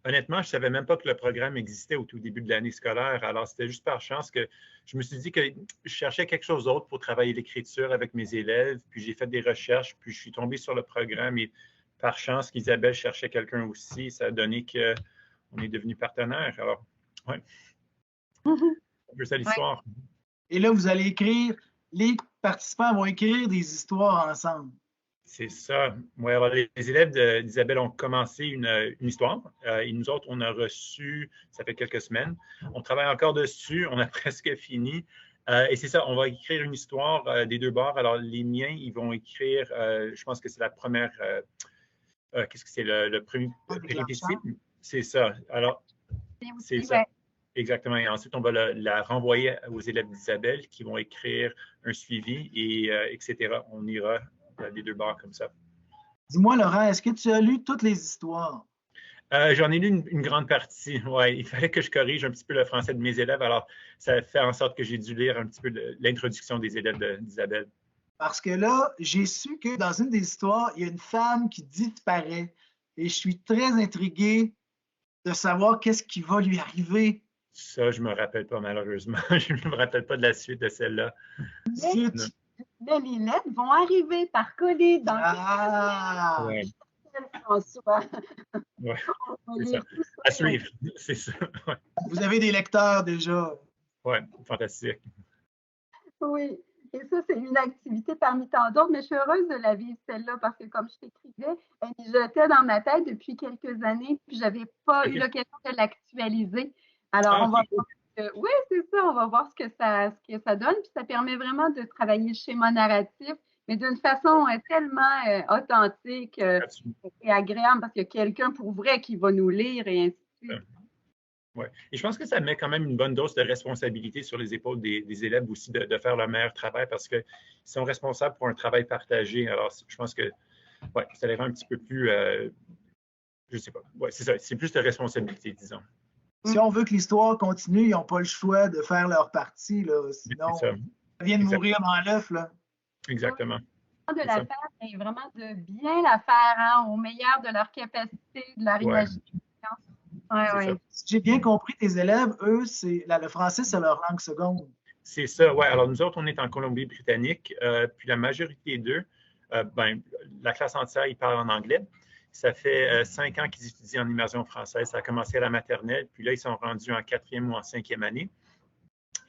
Honnêtement, je ne savais même pas que le programme existait au tout début de l'année scolaire. Alors, c'était juste par chance que je me suis dit que je cherchais quelque chose d'autre pour travailler l'écriture avec mes élèves. Puis j'ai fait des recherches, puis je suis tombé sur le programme. Et par chance qu'Isabelle cherchait quelqu'un aussi, ça a donné qu'on est devenus partenaires. Alors, oui. C'est ça l'histoire. Et là, vous allez les participants vont écrire des histoires ensemble. C'est ça. Ouais, alors les élèves d'Isabelle ont commencé une histoire et nous autres, on a reçu, ça fait quelques semaines, on travaille encore dessus, on a presque fini. Et c'est ça, on va écrire une histoire des deux bords. Alors les miens, ils vont écrire, je pense que c'est la première, qu'est-ce que c'est, le premier péripétie? C'est ça. Alors, c'est ça. Exactement. Et ensuite, on va la renvoyer aux élèves d'Isabelle qui vont écrire un suivi et etc. On ira des deux bords comme ça. Dis-moi, Laurent, est-ce que tu as lu toutes les histoires? J'en ai lu une grande partie. Ouais, il fallait que je corrige un petit peu le français de mes élèves. Alors, ça fait en sorte que j'ai dû lire un petit peu l'introduction des élèves d'Isabelle. Parce que là, j'ai su que dans une des histoires, il y a une femme qui disparaît. Et je suis très intrigué de savoir qu'est-ce qui va lui arriver. Ça, je ne me rappelle pas, malheureusement. Je ne me rappelle pas de la suite de celle-là. Mais les lettres vont arriver par colis dans ouais. François. Ouais, c'est ça. À suivre, c'est ça. Ouais. Vous avez des lecteurs déjà. Oui, fantastique. Oui, et ça, c'est une activité parmi tant d'autres, mais je suis heureuse de la vivre, celle-là, parce que comme je t'écrivais, elle mijotait dans ma tête depuis quelques années, puis je n'avais pas eu l'occasion de l'actualiser. Alors, on va voir. Oui, c'est ça. On va voir ce que ça donne. Puis ça permet vraiment de travailler le schéma narratif, mais d'une façon tellement authentique et agréable parce qu'il y a quelqu'un pour vrai qui va nous lire et ainsi de suite. Oui. Et je pense que ça met quand même une bonne dose de responsabilité sur les épaules des élèves aussi de faire leur meilleur travail parce qu'ils sont responsables pour un travail partagé. Alors, je pense que ça les rend un petit peu plus, je ne sais pas. Oui, c'est ça. C'est plus de responsabilité, disons. Si on veut que l'histoire continue, ils n'ont pas le choix de faire leur partie, là. Sinon, ça vient de mourir dans l'œuf, là. Exactement. De la faire et vraiment de bien la faire au meilleur de leur capacité, de leur imagination. Ouais. Si j'ai bien compris, tes élèves, eux, le français, c'est leur langue seconde. C'est ça, oui. Alors, nous autres, on est en Colombie-Britannique, puis la majorité d'eux, la classe entière, ils parlent en anglais. Ça fait 5 ans qu'ils étudient en immersion française. Ça a commencé à la maternelle, puis là, ils sont rendus en 4e ou en 5e année.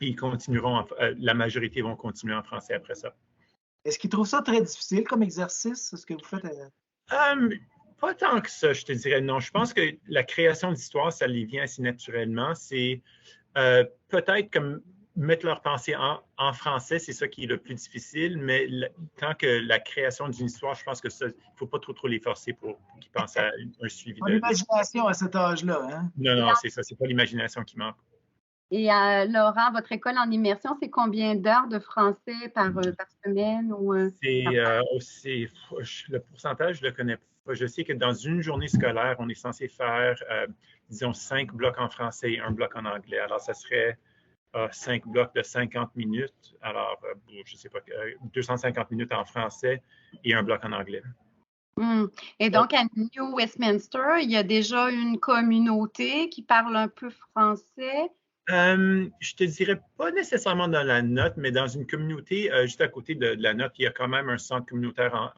Et ils continueront, la majorité vont continuer en français après ça. Est-ce qu'ils trouvent ça très difficile comme exercice, ce que vous faites? Pas tant que ça, je te dirais non. Je pense que la création d'histoire, ça les vient assez naturellement. C'est peut-être comme mettre leur pensée en français, c'est ça qui est le plus difficile, mais tant que la création d'une histoire, je pense que ça, il ne faut pas trop les forcer pour qu'ils pensent à un suivi. L'imagination à cet âge-là, hein? Non, c'est ça, c'est pas l'imagination qui manque. Et Laurent, votre école en immersion, c'est combien d'heures de français par semaine? Le pourcentage, je ne le connais pas. Je sais que dans une journée scolaire, on est censé faire, disons, 5 blocs en français et 1 bloc en anglais. Alors, ça serait 5 blocs de 50 minutes. Alors, je ne sais pas, 250 minutes en français et 1 bloc en anglais. Et donc, à New Westminster, il y a déjà une communauté qui parle un peu français? Je te dirais pas nécessairement dans la note, mais dans une communauté juste à côté de la note, il y a quand même un centre communautaire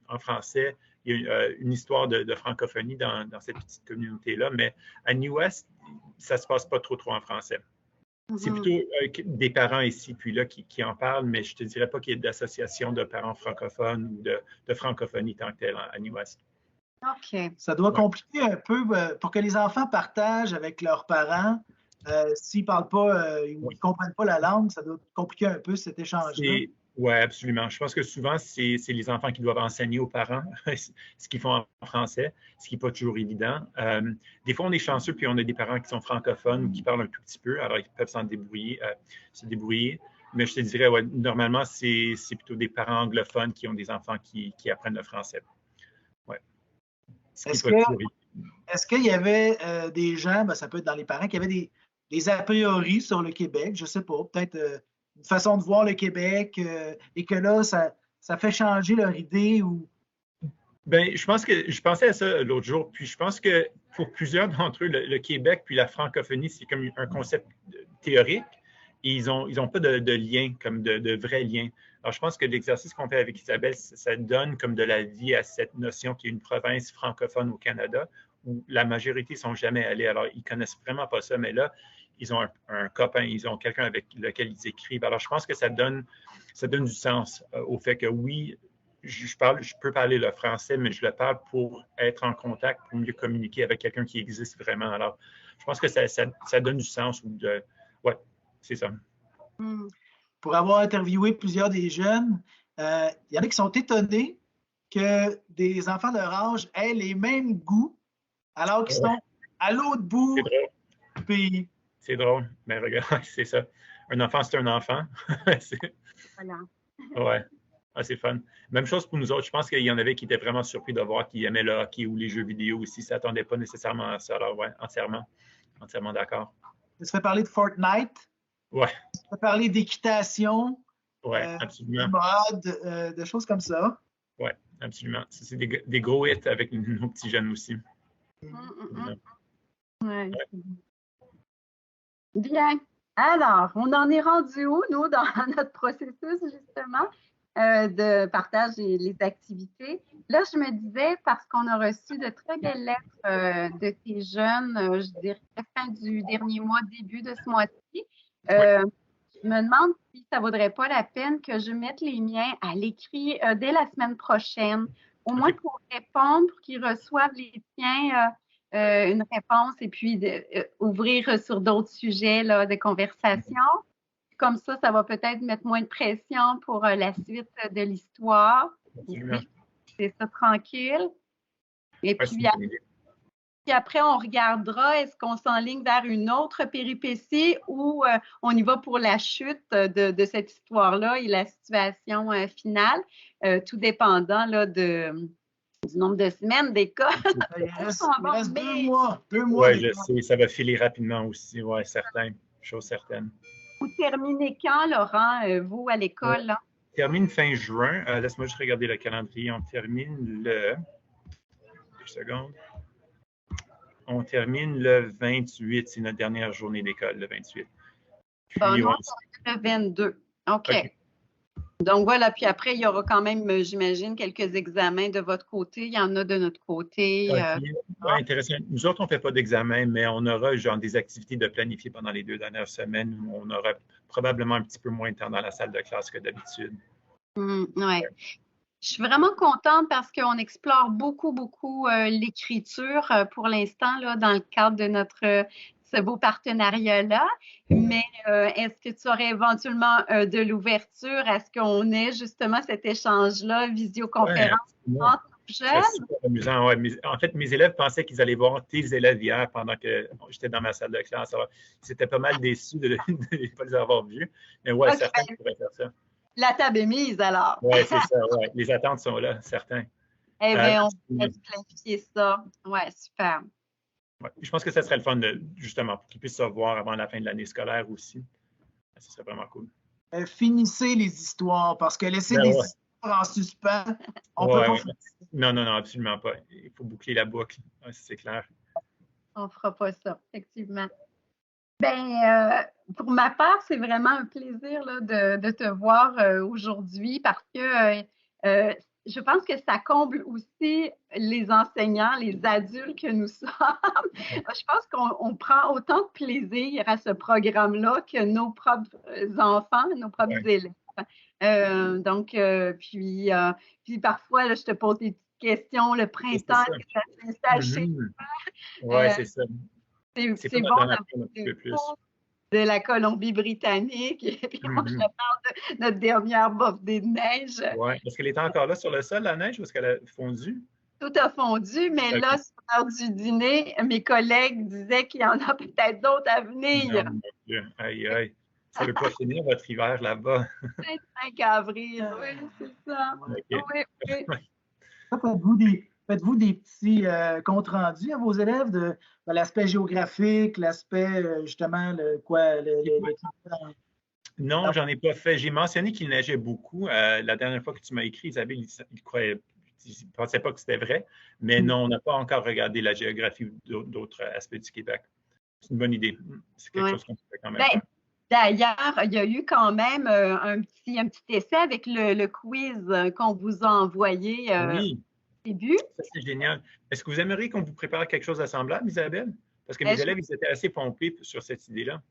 en français. Il y a une histoire de francophonie dans cette petite communauté-là, mais à New West, ça se passe pas trop en français. C'est plutôt des parents ici puis là qui en parlent, mais je te dirais pas qu'il y ait d'association de parents francophones ou de francophonie tant que telle à New West. OK. Ça doit compliquer un peu pour que les enfants partagent avec leurs parents. S'ils ne parlent pas ou ils ne comprennent pas la langue, ça doit compliquer un peu cet échange-là. Oui, absolument. Je pense que souvent, c'est les enfants qui doivent enseigner aux parents ce qu'ils font en français, ce qui n'est pas toujours évident. Des fois, on est chanceux, puis on a des parents qui sont francophones ou qui parlent un tout petit peu, alors ils peuvent se débrouiller. Mais je te dirais, normalement, c'est plutôt des parents anglophones qui ont des enfants qui apprennent le français. Ouais. Est-ce qu'il y avait des gens, ça peut être dans les parents, qui avaient des a priori sur le Québec, je ne sais pas, peut-être une façon de voir le Québec et que là, ça fait changer leur idée ou Ben, je pensais à ça l'autre jour, puis je pense que pour plusieurs d'entre eux, le Québec puis la francophonie, c'est comme un concept théorique. Et ils ont pas de lien, comme de vrais liens. Alors, je pense que l'exercice qu'on fait avec Isabelle, ça donne comme de la vie à cette notion qu'il y a une province francophone au Canada où la majorité ne sont jamais allés. Alors, ils connaissent vraiment pas ça, mais là, ils ont un copain, ils ont quelqu'un avec lequel ils écrivent. Alors, je pense que ça donne du sens au fait que oui, je peux parler le français, mais je le parle pour être en contact, pour mieux communiquer avec quelqu'un qui existe vraiment. Alors, je pense que ça donne du sens. Ouais, c'est ça. Pour avoir interviewé plusieurs des jeunes, il y en a qui sont étonnés que des enfants de leur âge aient les mêmes goûts alors qu'ils sont à l'autre bout du pays. C'est drôle, mais regarde, c'est ça. Un enfant, c'est un enfant. Voilà. Ouais. Ah, c'est fun. Même chose pour nous autres. Je pense qu'il y en avait qui étaient vraiment surpris de voir qu'ils aimaient le hockey ou les jeux vidéo aussi. Ils ne s'attendaient pas nécessairement à ça. Alors, ouais, entièrement d'accord. Ça se fait parler de Fortnite. Ouais. Ça se fait parler d'équitation. Ouais, absolument. De mode, de choses comme ça. Ouais, absolument. C'est des gros hits avec nos petits jeunes aussi. Ouais. Bien. Alors, on en est rendu où, nous, dans notre processus, justement, de partage et les activités? Là, je me disais, parce qu'on a reçu de très belles lettres de tes jeunes, je dirais, fin du dernier mois, début de ce mois-ci, je me demande si ça ne vaudrait pas la peine que je mette les miens à l'écrit dès la semaine prochaine, au moins pour répondre, pour qu'ils reçoivent les tiens une réponse et puis ouvrir sur d'autres sujets là, de conversation. Comme ça va peut-être mettre moins de pression pour la suite de l'histoire. C'est ça tranquille. Et puis après, on regardera, est-ce qu'on s'enligne vers une autre péripétie ou on y va pour la chute de cette histoire-là et la situation finale, tout dépendant là, du nombre de semaines d'école. Il reste 2 mois. 2 mois. Oui, je sais, ça va filer rapidement aussi, oui, certain. Chose certaine. Vous terminez quand, Laurent, vous, à l'école? On termine fin juin. Laisse-moi juste regarder le calendrier. On termine le... 2 secondes. On termine le 28. C'est notre dernière journée d'école, le 28. Puis, bon, non, le 22. OK. Donc voilà, puis après, il y aura quand même, j'imagine, quelques examens de votre côté. Il y en a de notre côté. Intéressant. Nous autres, on ne fait pas d'examen, mais on aura genre des activités de planifier pendant les 2 dernières semaines où on aura probablement un petit peu moins de temps dans la salle de classe que d'habitude. Oui. Je suis vraiment contente parce qu'on explore beaucoup l'écriture pour l'instant là, dans le cadre de ce beau partenariat-là. Mais est-ce que tu aurais éventuellement de l'ouverture à ce qu'on ait justement cet échange-là, visioconférence entre jeunes? C'est super amusant. Ouais. En fait, mes élèves pensaient qu'ils allaient voir tes élèves hier pendant que j'étais dans ma salle de classe. Alors, c'était pas mal déçu de ne pas les avoir vus. Mais ouais, certains pourraient faire ça. La table est mise alors. Oui, c'est ça. Ouais. Les attentes sont là, certains. Eh bien, on peut planifier ça. Oui, super. Ouais. Je pense que ça serait le fun, justement, pour qu'ils puissent se voir avant la fin de l'année scolaire aussi. Ça serait vraiment cool. Finissez les histoires, parce que laisser des histoires en suspens, on peut pas faire ça. Non, absolument pas. Il faut boucler la boucle, c'est clair. On ne fera pas ça, effectivement. Bien, pour ma part, c'est vraiment un plaisir là, de te voir aujourd'hui parce que je pense que ça comble aussi les enseignants, les adultes que nous sommes. Je pense qu'on prend autant de plaisir à ce programme-là que nos propres enfants, nos propres élèves. Puis parfois, là, je te pose des petites questions, le printemps, ça s'installe chez toi. Oui, c'est ça. C'est bon de la Colombie-Britannique. Et puis moi, je parle de notre dernière bordée de neige. Oui. Est-ce qu'elle est encore là sur le sol, la neige, ou est-ce qu'elle a fondu? Tout a fondu, mais là, sur l'heure du dîner, mes collègues disaient qu'il y en a peut-être d'autres à venir. Non, mon Dieu. Aïe. Ça ne veut pas finir votre hiver là-bas. C'est 5 avril, oui, c'est ça. Okay. Oui. Faites-vous des petits comptes rendus à vos élèves de l'aspect géographique, l'aspect justement Non, j'en ai pas fait. J'ai mentionné qu'il neigeait beaucoup. La dernière fois que tu m'as écrit, Isabelle, il ne pensaient pas que c'était vrai. Mais non, on n'a pas encore regardé la géographie ou d'autres aspects du Québec. C'est une bonne idée. C'est quelque chose qu'on peut quand même faire. D'ailleurs, il y a eu quand même un petit essai avec le quiz qu'on vous a envoyé Oui. au début. Ça, c'est génial. Est-ce que vous aimeriez qu'on vous prépare quelque chose de semblable, Isabelle? Parce que mes élèves, ils étaient assez pompés sur cette idée-là.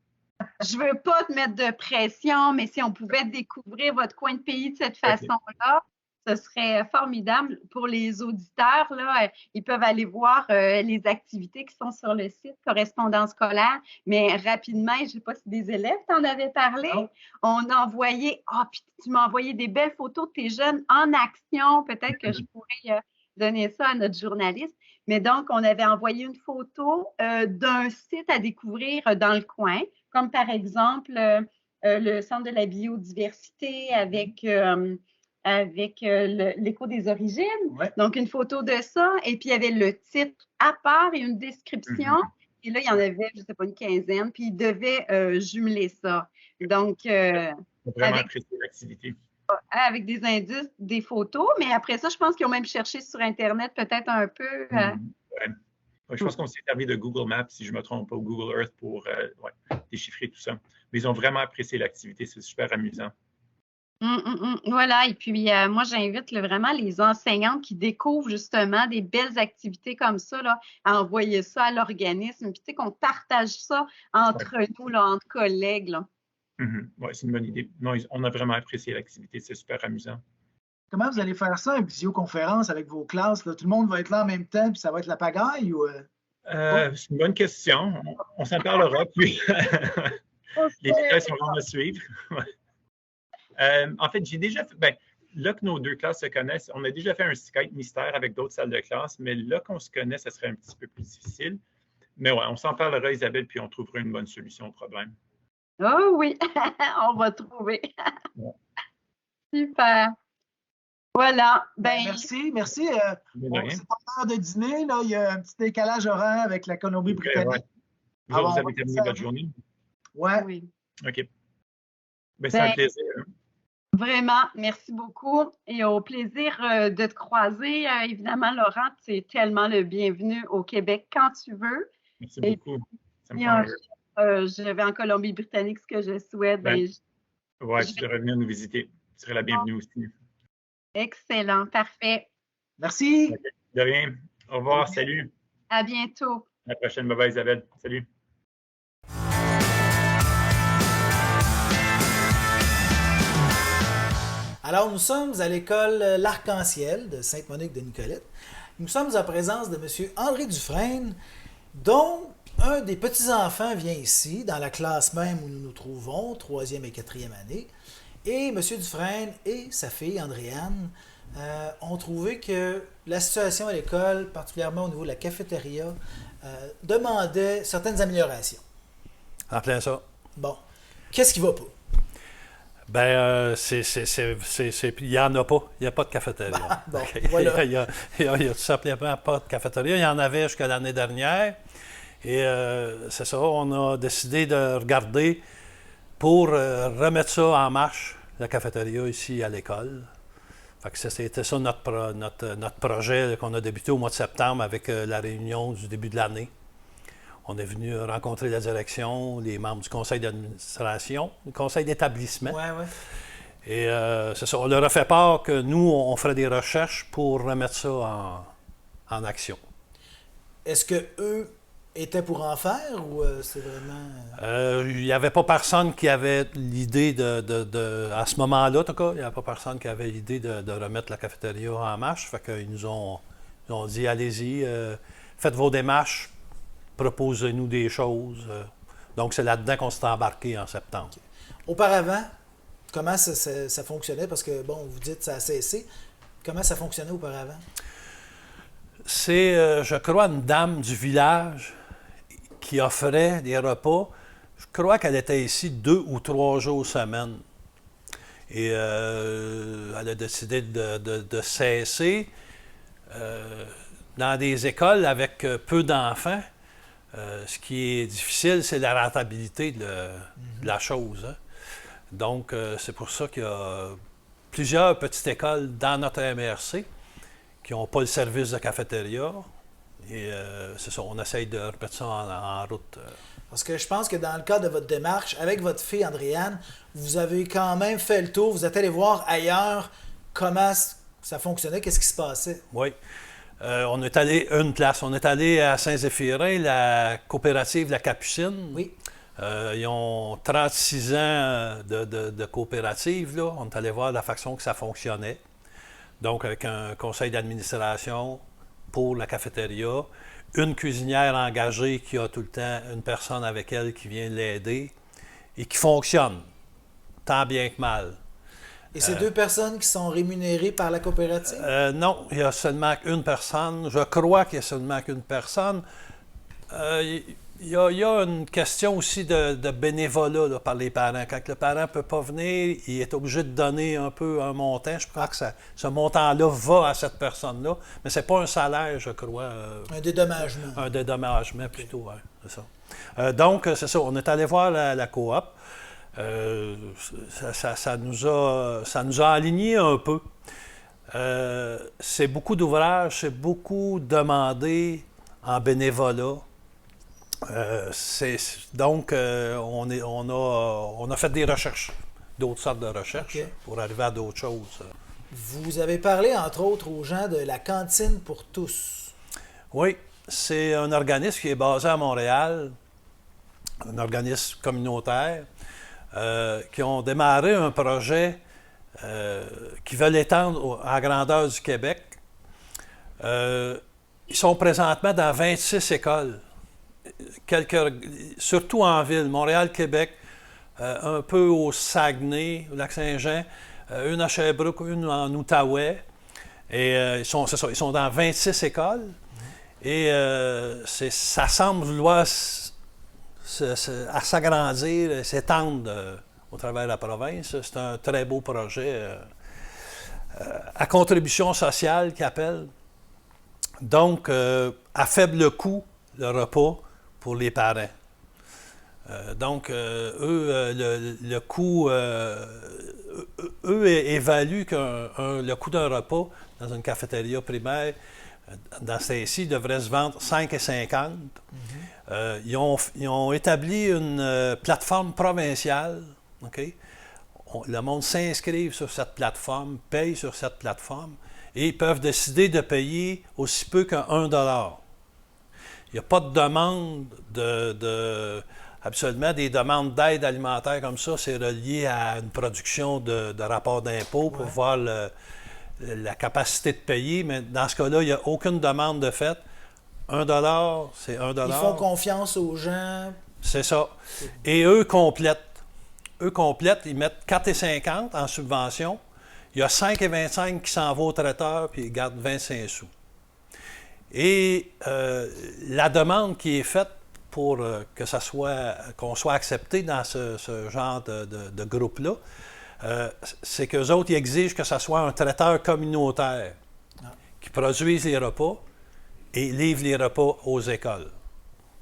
Je ne veux pas te mettre de pression, mais si on pouvait découvrir votre coin de pays de cette façon-là, ce serait formidable. Pour les auditeurs, là, ils peuvent aller voir les activités qui sont sur le site Correspondance scolaire. Mais rapidement, je ne sais pas si des élèves t'en avaient parlé. Non. On a envoyé, puis tu m'as envoyé des belles photos de tes jeunes en action. Peut-être que je pourrais donner ça à notre journaliste. Mais donc, on avait envoyé une photo d'un site à découvrir dans le coin, comme par exemple le Centre de la biodiversité avec l'écho des origines. Ouais. Donc, une photo de ça. Et puis, il y avait le titre à part et une description. Et là, il y en avait, je ne sais pas, une quinzaine. Puis, ils devaient jumeler ça. Donc, Vraiment apprécié l'activité. avec des indices, des photos. Mais après ça, je pense qu'ils ont même cherché sur Internet peut-être un peu. Je pense qu'on s'est servi de Google Maps, si je ne me trompe pas, ou Google Earth pour déchiffrer tout ça. Mais ils ont vraiment apprécié l'activité. C'est super amusant. Voilà. Et puis, moi, j'invite vraiment les enseignantes qui découvrent justement des belles activités comme ça, là, à envoyer ça à l'organisme. Puis, tu sais, qu'on partage ça entre nous, là, entre collègues. Là. Oui, c'est une bonne idée. Non, on a vraiment apprécié l'activité. C'est super amusant. Comment vous allez faire ça, une visioconférence avec vos classes? Là? Tout le monde va être là en même temps, puis ça va être la pagaille? Ou c'est une bonne question. On s'en parlera, puis les détails sont vraiment à suivre. En fait, j'ai déjà fait, là que nos deux classes se connaissent, on a déjà fait un Skype mystère avec d'autres salles de classe, mais là qu'on se connaît, ça serait un petit peu plus difficile. Mais ouais, on s'en parlera, Isabelle, puis on trouvera une bonne solution au problème. Oh oui, on va trouver. Super. Voilà. Merci. C'est ton heure de dîner. Là. Il y a un petit décalage horaire avec la Colombie-Britannique. Vous avez terminé votre journée? Oui. OK. C'est un plaisir. Vraiment, merci beaucoup. Et au plaisir de te croiser. Évidemment, Laurent, tu es tellement le bienvenu au Québec quand tu veux. Merci beaucoup. Ça me je vais en Colombie-Britannique, ce que je souhaite. Tu devrais venir nous visiter. Tu serais la bienvenue aussi. Excellent, parfait. Merci. De rien. Au revoir, salut. À bientôt. À la prochaine. Bye bye, Isabelle. Salut. Alors, nous sommes à l'école L'Arc-en-Ciel de Sainte-Monique-de-Nicolette. Nous sommes en présence de M. André Dufresne, dont un des petits-enfants vient ici, dans la classe même où nous nous trouvons, 3e et 4e année. Et M. Dufresne et sa fille, Andréane, ont trouvé que la situation à l'école, particulièrement au niveau de la cafétéria, demandait certaines améliorations. En plein ça. Bon. Qu'est-ce qui va pas? Il n'y en a pas. Il n'y a pas de cafétéria. Bon, voilà. Il n'y a tout simplement pas de cafétéria. Il y en avait jusqu'à l'année dernière. Et c'est ça, on a décidé de regarder pour remettre ça en marche, la cafétéria ici à l'école. Fait que c'était ça notre projet qu'on a débuté au mois de septembre avec la réunion du début de l'année. On est venu rencontrer la direction, les membres du conseil d'administration, le conseil d'établissement. Ouais. Et c'est ça, on leur a fait part que nous, on ferait des recherches pour remettre ça en action. Est-ce qu'eux étaient pour en faire ou c'est vraiment... Il n'y avait pas personne qui avait l'idée à ce moment-là, en tout cas, il n'y avait pas personne qui avait l'idée de remettre la cafétéria en marche. Fait qu'ils nous ont dit, allez-y, faites vos démarches, proposez-nous des choses. Donc, c'est là-dedans qu'on s'est embarqué en septembre. Okay. Auparavant, comment ça fonctionnait? Parce que, bon, vous dites que ça a cessé. Comment ça fonctionnait auparavant? C'est, je crois, une dame du village qui offrait des repas. Je crois qu'elle était ici 2 ou 3 jours semaine. Et elle a décidé de cesser. Dans des écoles avec peu d'enfants, ce qui est difficile, c'est la rentabilité de la chose. Hein. Donc, c'est pour ça qu'il y a plusieurs petites écoles dans notre MRC qui n'ont pas le service de cafétéria. Et c'est ça, on essaye de remettre ça en route. Parce que je pense que dans le cadre de votre démarche, avec votre fille Andréane, vous avez quand même fait le tour, vous êtes allé voir ailleurs comment ça fonctionnait, qu'est-ce qui se passait. Oui. On est allé une place. On est allé à Saint-Zéphirin, la coopérative La Capucine. Oui. Ils ont 36 ans de coopérative, là. On est allé voir la façon que ça fonctionnait. Donc, avec un conseil d'administration pour la cafétéria, une cuisinière engagée qui a tout le temps une personne avec elle qui vient l'aider et qui fonctionne, tant bien que mal. Et ces 2 personnes qui sont rémunérées par la coopérative? Non, il y a seulement qu'une personne. Je crois qu'il y a seulement qu'une personne. Il y a une question aussi de bénévolat là, par les parents. Quand le parent ne peut pas venir, il est obligé de donner un peu un montant. Je crois que ce montant-là va à cette personne-là, mais ce n'est pas un salaire, je crois. Un dédommagement. Un dédommagement, plutôt, oui, c'est ça. Donc, c'est ça, on est allé voir la coop. Ça nous a alignés un peu. C'est beaucoup d'ouvrages, c'est beaucoup demandé en bénévolat. Donc, on a fait des recherches, d'autres sortes de recherches, pour arriver à d'autres choses. Vous avez parlé, entre autres, aux gens de la cantine pour tous. Oui, c'est un organisme qui est basé à Montréal, un organisme communautaire, qui ont démarré un projet qui veulent étendre à la grandeur du Québec. Ils sont présentement dans 26 écoles. Surtout en ville, Montréal, Québec, un peu au Saguenay, au Lac-Saint-Jean, une à Sherbrooke, une en Outaouais. Et ils sont dans 26 écoles. Et ça semble vouloir à s'agrandir, s'étendre au travers de la province. C'est un très beau projet à contribution sociale qu'ils appellent. Donc, à faible coût, le repas pour les parents. Donc, eux, le coût, eux évaluent que le coût d'un repas dans une cafétéria primaire, dans celle-ci, devrait se vendre 5,50. Ils ont établi une plateforme provinciale. Okay? Le monde s'inscrive sur cette plateforme, paye sur cette plateforme, et ils peuvent décider de payer aussi peu qu'un $1. Il n'y a pas de demande absolument des demandes d'aide alimentaire comme ça, c'est relié à une production de rapport d'impôt pour voir la capacité de payer, mais dans ce cas-là, il n'y a aucune demande de fait. $1, c'est $1. Ils font confiance aux gens. C'est ça. Et eux complètent. Ils mettent 4,50 en subvention. Il y a 5,25 qui s'en va au traiteur, puis ils gardent 25 sous. Et la demande qui est faite pour qu'on soit accepté dans ce genre de groupe-là, c'est qu'eux autres, ils exigent que ce soit un traiteur communautaire qui produise les repas et livre les repas aux écoles.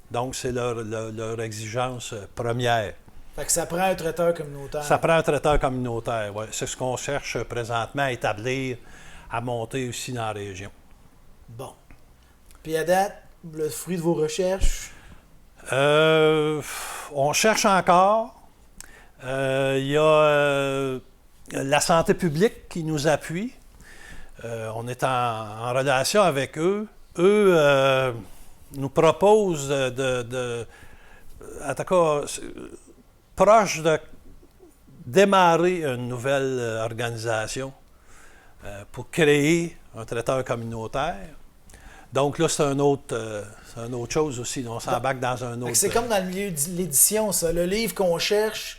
Donc, c'est leur exigence première. Fait que ça prend un traiteur communautaire. Ça prend un traiteur communautaire, oui. C'est ce qu'on cherche présentement à établir, à monter aussi dans la région. Bon. Puis à date, le fruit de vos recherches? On cherche encore. Il y a la santé publique qui nous appuie. On est en relation avec eux. Eux nous proposent en tout cas, proche de démarrer une nouvelle organisation pour créer un traiteur communautaire. Donc là, c'est une autre chose aussi. On s'embarque dans un autre... C'est comme dans le milieu de l'édition, ça. Le livre qu'on cherche,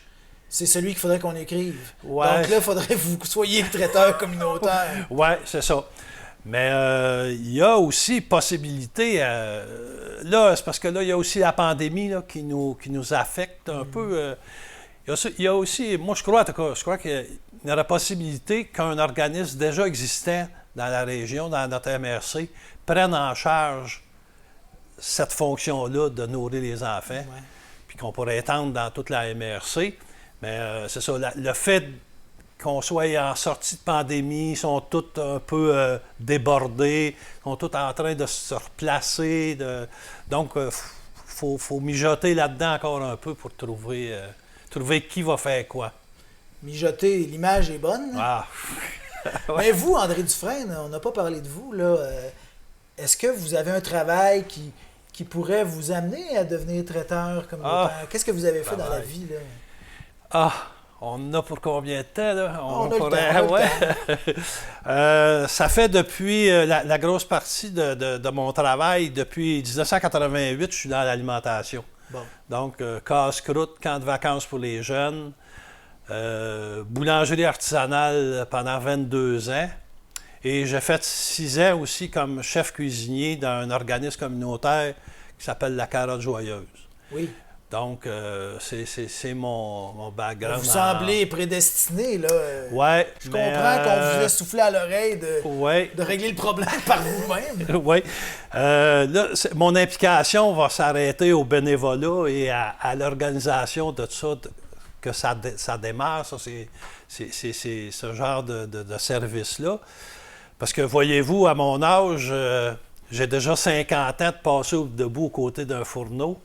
c'est celui qu'il faudrait qu'on écrive. Ouais. Donc là, il faudrait que vous soyez le traiteur communautaire. Oui, c'est ça. Mais il y a aussi possibilité... là, c'est parce que là, il y a aussi la pandémie là, qui nous affecte un peu. Il y a aussi... Moi, je crois qu'il y a la possibilité qu'un organisme déjà existant dans la région, dans notre MRC, prenne en charge cette fonction-là de nourrir les enfants, puis qu'on pourrait étendre dans toute la MRC. Mais c'est ça, le fait qu'on soit en sortie de pandémie, sont tous un peu débordés, sont tous en train de se replacer. Donc, faut mijoter là-dedans encore un peu pour trouver qui va faire quoi. Mijoter, l'image est bonne. Ah. Ouais. Mais vous, André Dufresne, on n'a pas parlé de vous, là. Est-ce que vous avez un travail qui pourrait vous amener à devenir traiteur communautaire? Qu'est-ce que vous avez fait dans la vie, là? On en a pour combien de temps, là? On a le temps. Ça fait depuis la grosse partie de mon travail, depuis 1988, je suis dans l'alimentation. Bon. Donc, casse-croûte, camp de vacances pour les jeunes, boulangerie artisanale pendant 22 ans. Et j'ai fait 6 ans aussi comme chef cuisinier dans un organisme communautaire qui s'appelle La Carotte Joyeuse. Oui. Donc, c'est mon background. Vous semblez prédestiné, là. Oui. Je comprends qu'on vous ait soufflé à l'oreille de régler le problème par vous-même. Oui. Là, mon implication va s'arrêter au bénévolat et à l'organisation de tout ça, que ça démarre. Ça, c'est ce genre de service-là. Parce que, voyez-vous, à mon âge, j'ai déjà 50 ans de passer debout aux côtés d'un fourneau.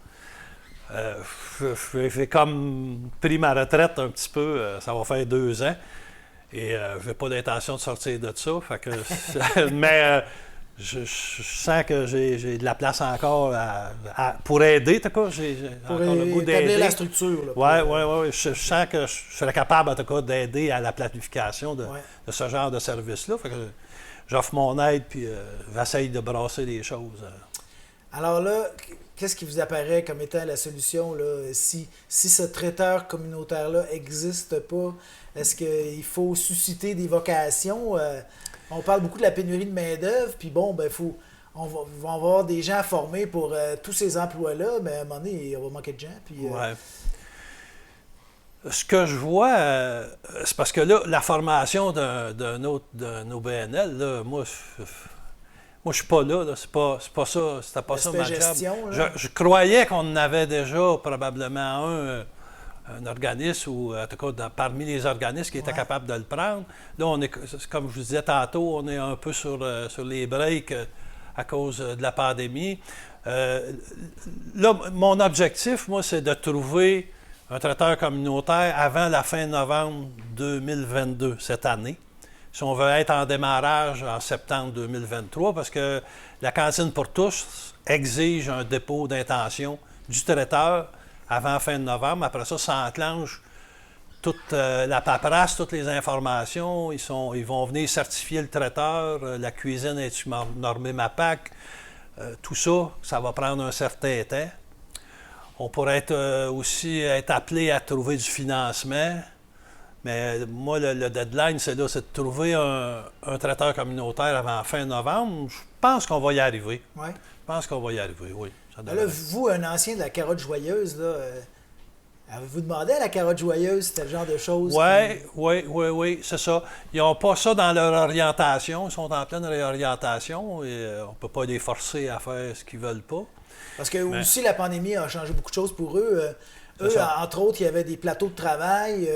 J'ai comme pris ma retraite un petit peu, ça va faire 2 ans, et je n'ai pas d'intention de sortir de ça. Fait que, mais je sens que j'ai de la place encore pour aider, en tout cas. J'ai encore le goût d'aider. Établir la structure. Oui. Je sens que je serais capable, en tout cas, d'aider à la planification de ce genre de service-là. Fait que j'offre mon aide, puis j'essaye de brasser les choses. Alors là, qu'est-ce qui vous apparaît comme étant la solution, là, si ce traiteur communautaire-là n'existe pas? Est-ce qu'il faut susciter des vocations? On parle beaucoup de la pénurie de main-d'œuvre, puis bon, on va avoir des gens formés pour tous ces emplois-là, mais à un moment donné, on va manquer de gens. Ouais. Ce que je vois, c'est parce que là, la formation d'un OBNL, là, moi, je suis pas là, c'est pas ça, c'était pas ça ma gestion, job. Je croyais qu'on en avait déjà probablement un organisme, ou en tout cas parmi les organismes qui étaient capables de le prendre. Là, on est, comme je vous disais tantôt, on est un peu sur les breaks à cause de la pandémie. Là, mon objectif, moi, c'est de trouver un traiteur communautaire avant la fin novembre 2022, cette année. Si on veut être en démarrage en septembre 2023, parce que la cantine pour tous exige un dépôt d'intention du traiteur avant fin de novembre. Après ça, ça enclenche toute la paperasse, toutes les informations. Ils vont venir certifier le traiteur, la cuisine est normée MAPAC. Tout ça, ça va prendre un certain temps. On pourrait aussi être appelé à trouver du financement. Mais moi, le deadline, c'est de trouver un traiteur communautaire avant fin novembre. Je pense qu'on va y arriver. Ouais. Je pense qu'on va y arriver, oui. Là, vous, un ancien de la Carotte Joyeuse, là, avez-vous demandé à la Carotte Joyeuse c'était le genre de choses? Oui, c'est ça. Ils n'ont pas ça dans leur orientation. Ils sont en pleine réorientation et on ne peut pas les forcer à faire ce qu'ils ne veulent pas. Parce que aussi, la pandémie a changé beaucoup de choses pour eux. Eux, entre autres, il y avait des plateaux de travail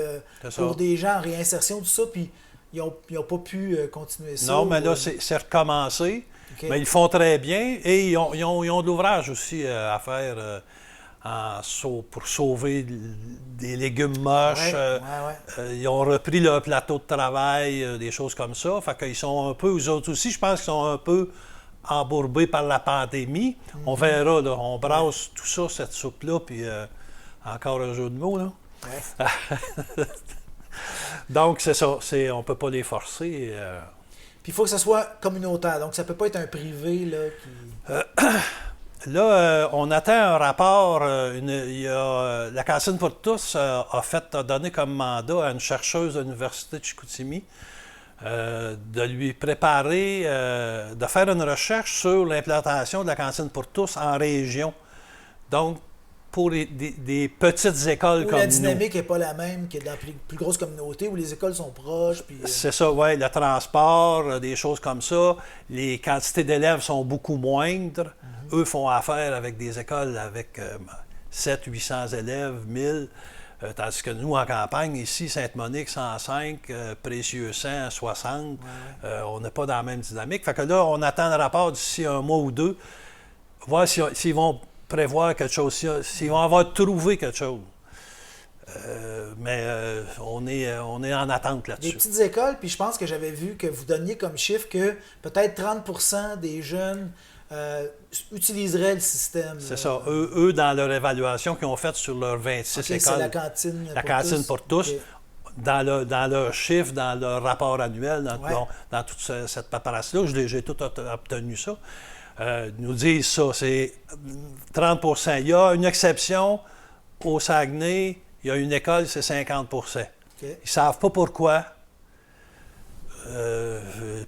pour des gens en réinsertion, tout ça, puis ils n'ont pas pu continuer ça. Non, mais là, c'est recommencé. Okay. Mais ils font très bien et ils ont de l'ouvrage aussi à faire pour sauver des légumes moches. Ils ont repris leur plateau de travail, des choses comme ça. Fait qu'ils sont un peu, eux autres aussi, je pense qu'ils sont un peu embourbés par la pandémie. On verra, là, on brasse tout ça, cette soupe-là, puis encore un jeu de mots, là. Ouais. Donc, c'est ça, on ne peut pas les forcer. Puis il faut que ça soit communautaire, donc ça peut pas être un privé, là, qui... Là, on attend un rapport. La Cantine pour tous a donné comme mandat à une chercheuse de l'Université de Chicoutimi de lui préparer, de faire une recherche sur l'implantation de la Cantine pour tous en région. Donc, pour des petites écoles comme nous. La dynamique n'est pas la même que dans plus grosses communautés où les écoles sont proches. Puis, C'est ça, oui. Le transport, des choses comme ça. Les quantités d'élèves sont beaucoup moindres. Eux font affaire avec des écoles avec 700-800 élèves, 1000. Tandis que nous, en campagne, ici, Sainte-Monique, 105, Précieux 100, 60, on n'est pas dans la même dynamique. Fait que là, on attend le rapport d'ici un mois ou deux, voir s'ils vont prévoir quelque chose, s'ils vont avoir trouvé quelque chose. Mais on est en attente là-dessus. Des petites écoles, puis je pense que j'avais vu que vous donniez comme chiffre que peut-être 30% des jeunes utiliseraient le système. C'est ça. Eux, dans leur évaluation qu'ils ont faite sur leurs 26 écoles, c'est la cantine pour tous. Pour tous. Okay. Dans leur chiffre, dans leur rapport annuel, dans toute cette paperasse-là, j'ai tout obtenu ça. Nous disent ça, c'est 30%. Il y a une exception au Saguenay, il y a une école, c'est 50%. Okay. Ils ne savent pas pourquoi.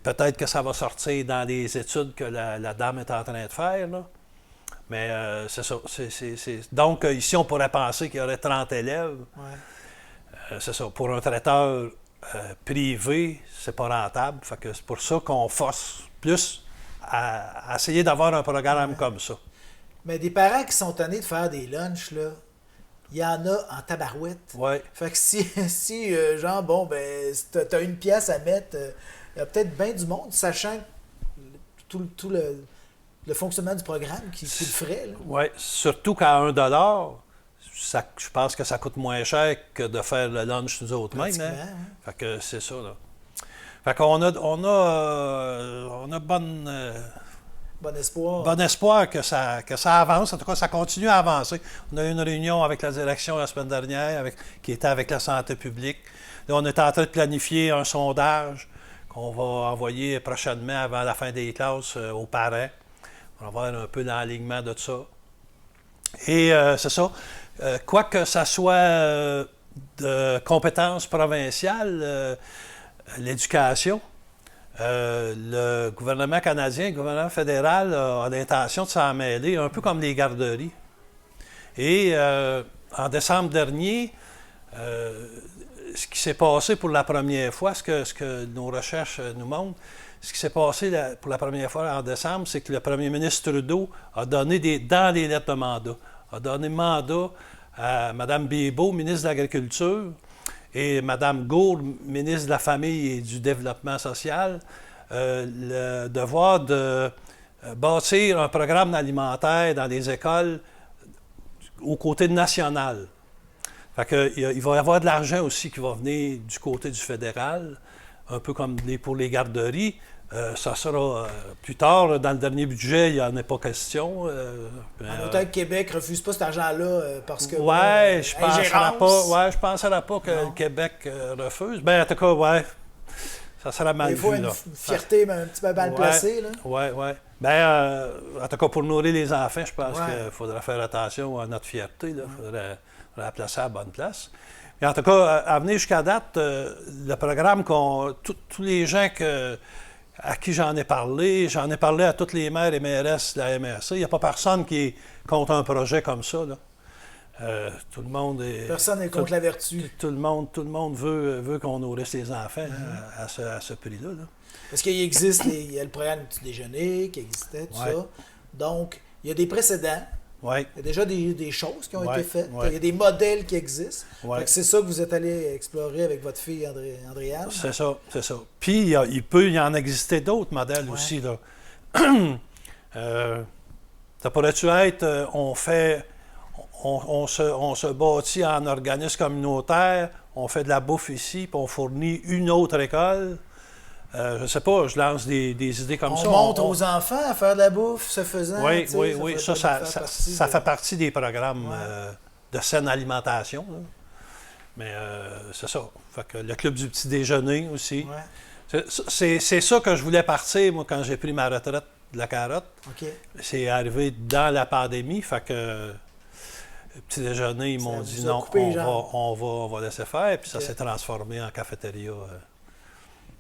Peut-être que ça va sortir dans les études que la dame est en train de faire, là. Mais c'est ça. Donc, ici, on pourrait penser qu'il y aurait 30 élèves. Ouais. C'est ça. Pour un traiteur privé, c'est pas rentable. Fait que c'est pour ça qu'on force plus à essayer d'avoir un programme comme ça. Mais des parents qui sont tannés de faire des lunchs, là, il y en a en tabarouette. Ouais. Fait que si genre, bon, ben, t'as une pièce à mettre, il y a peut-être bien du monde, sachant tout le fonctionnement du programme qui le ferait. Oui, surtout qu'à 1 $, je pense que ça coûte moins cher que de faire le lunch nous autres mêmes. Hein? Fait que c'est ça, là. Fait qu'on a bon espoir. Bon espoir que ça avance. En tout cas, ça continue à avancer. On a eu une réunion avec la direction la semaine dernière qui était avec la santé publique. Là, on est en train de planifier un sondage qu'on va envoyer prochainement avant la fin des classes aux parents. On va voir un peu l'alignement de tout ça. Et c'est ça. Quoi que ça soit de compétence provinciale, l'éducation, le gouvernement canadien, le gouvernement fédéral a l'intention de s'en mêler, un peu comme les garderies. Et en décembre dernier, ce qui s'est passé pour la première fois, ce que nos recherches nous montrent, ce qui s'est passé pour la première fois en décembre, c'est que le premier ministre Trudeau a donné dans les lettres de mandat, a donné mandat à Mme Bibeau, ministre de l'Agriculture, et Mme Gourde, ministre de la Famille et du Développement social, le devoir de bâtir un programme alimentaire dans les écoles au côté national. Fait que, il va y avoir de l'argent aussi qui va venir du côté du fédéral, un peu comme pour les garderies. Ça sera plus tard, dans le dernier budget, il n'y en a pas question. En autant que Québec ne refuse pas cet argent-là parce que... Oui, je ne penserais pas que le Québec refuse. Ben, en tout cas, ouais, ça sera mal vu. Il faut une fierté un petit peu mal placée. Oui. Ben, en tout cas, pour nourrir les enfants, je pense qu'il faudra faire attention à notre fierté. Il faudrait la placer à la bonne place. Et en tout cas, à venir jusqu'à date, le programme tous les gens à qui j'en ai parlé à toutes les maires et mairesses de la MRC. Il n'y a pas personne qui est contre un projet comme ça, là. Tout le monde est... Personne n'est contre la vertu. Tout le monde veut qu'on nourrisse les enfants à ce prix-là. Là. Parce qu'il existe, il y a le programme du petit déjeuner qui existait, tout ça. Donc, il y a des précédents. Ouais. Il y a déjà des choses qui ont été faites. Il y a des modèles qui existent. C'est ça que vous êtes allé explorer avec votre fille Andréane. C'est ça. Puis, il peut y en exister d'autres modèles aussi. Là. Ça pourrait-tu être, on se bâtit en organisme communautaire, on fait de la bouffe ici, puis on fournit une autre école. Je ne sais pas, je lance des idées comme ça. On montre aux enfants à faire de la bouffe, se faisant. Oui. Ça fait partie des programmes de saine alimentation. Là. Mais c'est ça. Fait que le club du petit déjeuner aussi. Ouais. C'est ça que je voulais partir, moi, quand j'ai pris ma retraite de la carotte. Okay. C'est arrivé dans la pandémie. Fait que le petit déjeuner, ils m'ont dit non, on va laisser faire. Puis ça s'est transformé en cafétéria.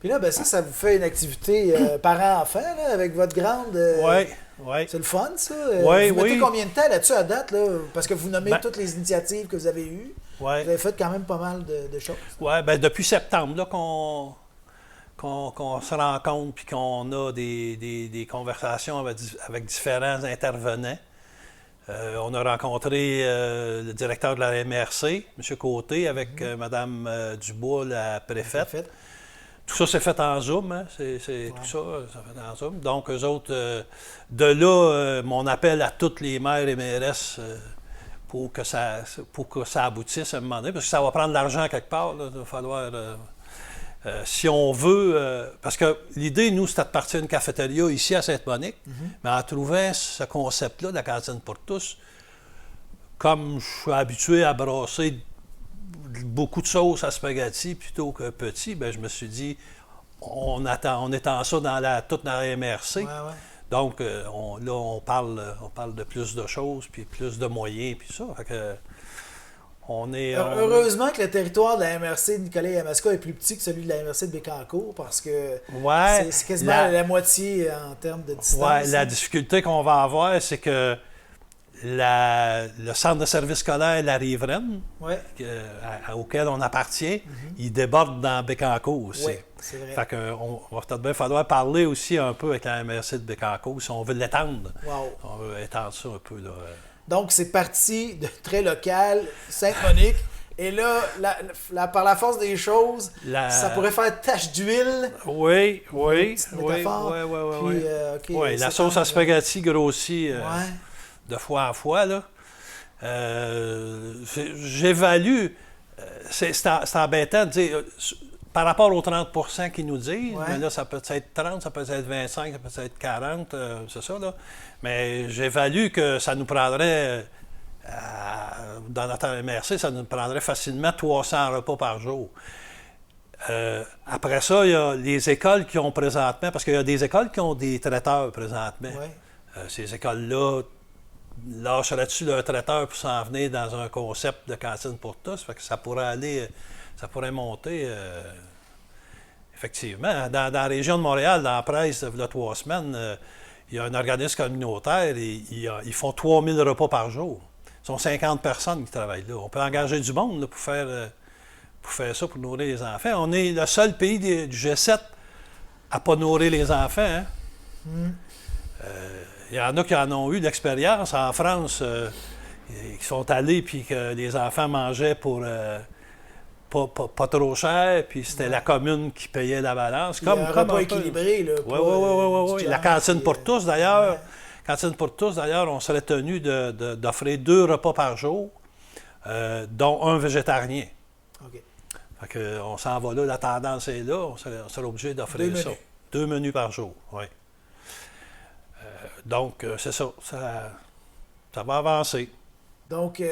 Puis là, ça vous fait une activité parent-enfant avec votre grande. Oui. C'est le fun, ça. Vous mettez combien de temps là-dessus à date, là? Parce que vous nommez toutes les initiatives que vous avez eues. Vous avez fait quand même pas mal de choses. Oui, depuis septembre, là, qu'on se rencontre puis qu'on a des conversations avec différents intervenants. On a rencontré le directeur de la MRC, M. Côté, avec Mme Dubois, la préfète. Tout ça s'est fait en Zoom, hein? Tout ça s'est fait en Zoom. Donc, eux autres, de là, mon appel à toutes les maires et mairesses pour que ça aboutisse à un moment donné, parce que ça va prendre de l'argent quelque part, là, il va falloir... si on veut, parce que l'idée, nous, c'était de partir une cafétéria ici à Sainte-Monique, mais en trouvant ce concept-là de la cantine pour tous, comme je suis habitué à brasser beaucoup de sauce à spaghetti plutôt que petit, bien, je me suis dit, on étend ça toute dans la MRC. Ouais. Donc, on parle de plus de choses, puis plus de moyens, puis ça. Fait que, heureusement que le territoire de la MRC de Nicolet-Yamaska est plus petit que celui de la MRC de Bécancour, parce que c'est quasiment la moitié en termes de distance. Oui, la difficulté qu'on va avoir, c'est que le centre de service scolaire La Riveraine, auquel on appartient, il déborde dans Bécancour aussi. Oui, c'est vrai. Fait qu'on va peut-être bien falloir parler aussi un peu avec la MRC de Bécancour si on veut l'étendre. Wow. On veut étendre ça un peu, là. Donc, c'est parti de très local, Sainte-Monique. Et là, par la force des choses, ça pourrait faire tache d'huile. Oui. La sauce à spaghetti grossit de fois en fois, là. J'évalue, c'est embêtant de dire, par rapport aux 30 % qu'ils nous disent, mais là, ça peut être 30, ça peut être 25, ça peut être 40, c'est ça, là. Mais j'évalue que ça nous prendrait, dans notre MRC, ça nous prendrait facilement 300 repas par jour. Après ça, il y a les écoles qui ont présentement, parce qu'il y a des écoles qui ont des traiteurs présentement. Ces écoles-là lâcheraient-tu leur traiteur pour s'en venir dans un concept de cantine pour tous? Fait que ça pourrait monter, effectivement. Dans la région de Montréal, dans la presse, il y a 3 semaines, il y a un organisme communautaire et ils font 3000 repas par jour. Ce sont 50 personnes qui travaillent là. On peut engager du monde là, pour faire ça, pour nourrir les enfants. On est le seul pays du G7 à ne pas nourrir les enfants. Hein? Il y en a qui en ont eu l'expérience en France, qui sont allés puis que les enfants mangeaient pour pas trop cher, puis c'était la commune qui payait la balance. Comme un repas équilibré. Oui. La cantine pour tous, d'ailleurs. Cantine pour tous, d'ailleurs, on serait tenu d'offrir 2 repas par jour, dont un végétarien. OK. Fait que, on s'en va là, la tendance est là, on serait obligé d'offrir ça. 2 menus par jour, oui. Donc, c'est ça. Ça va avancer. Donc,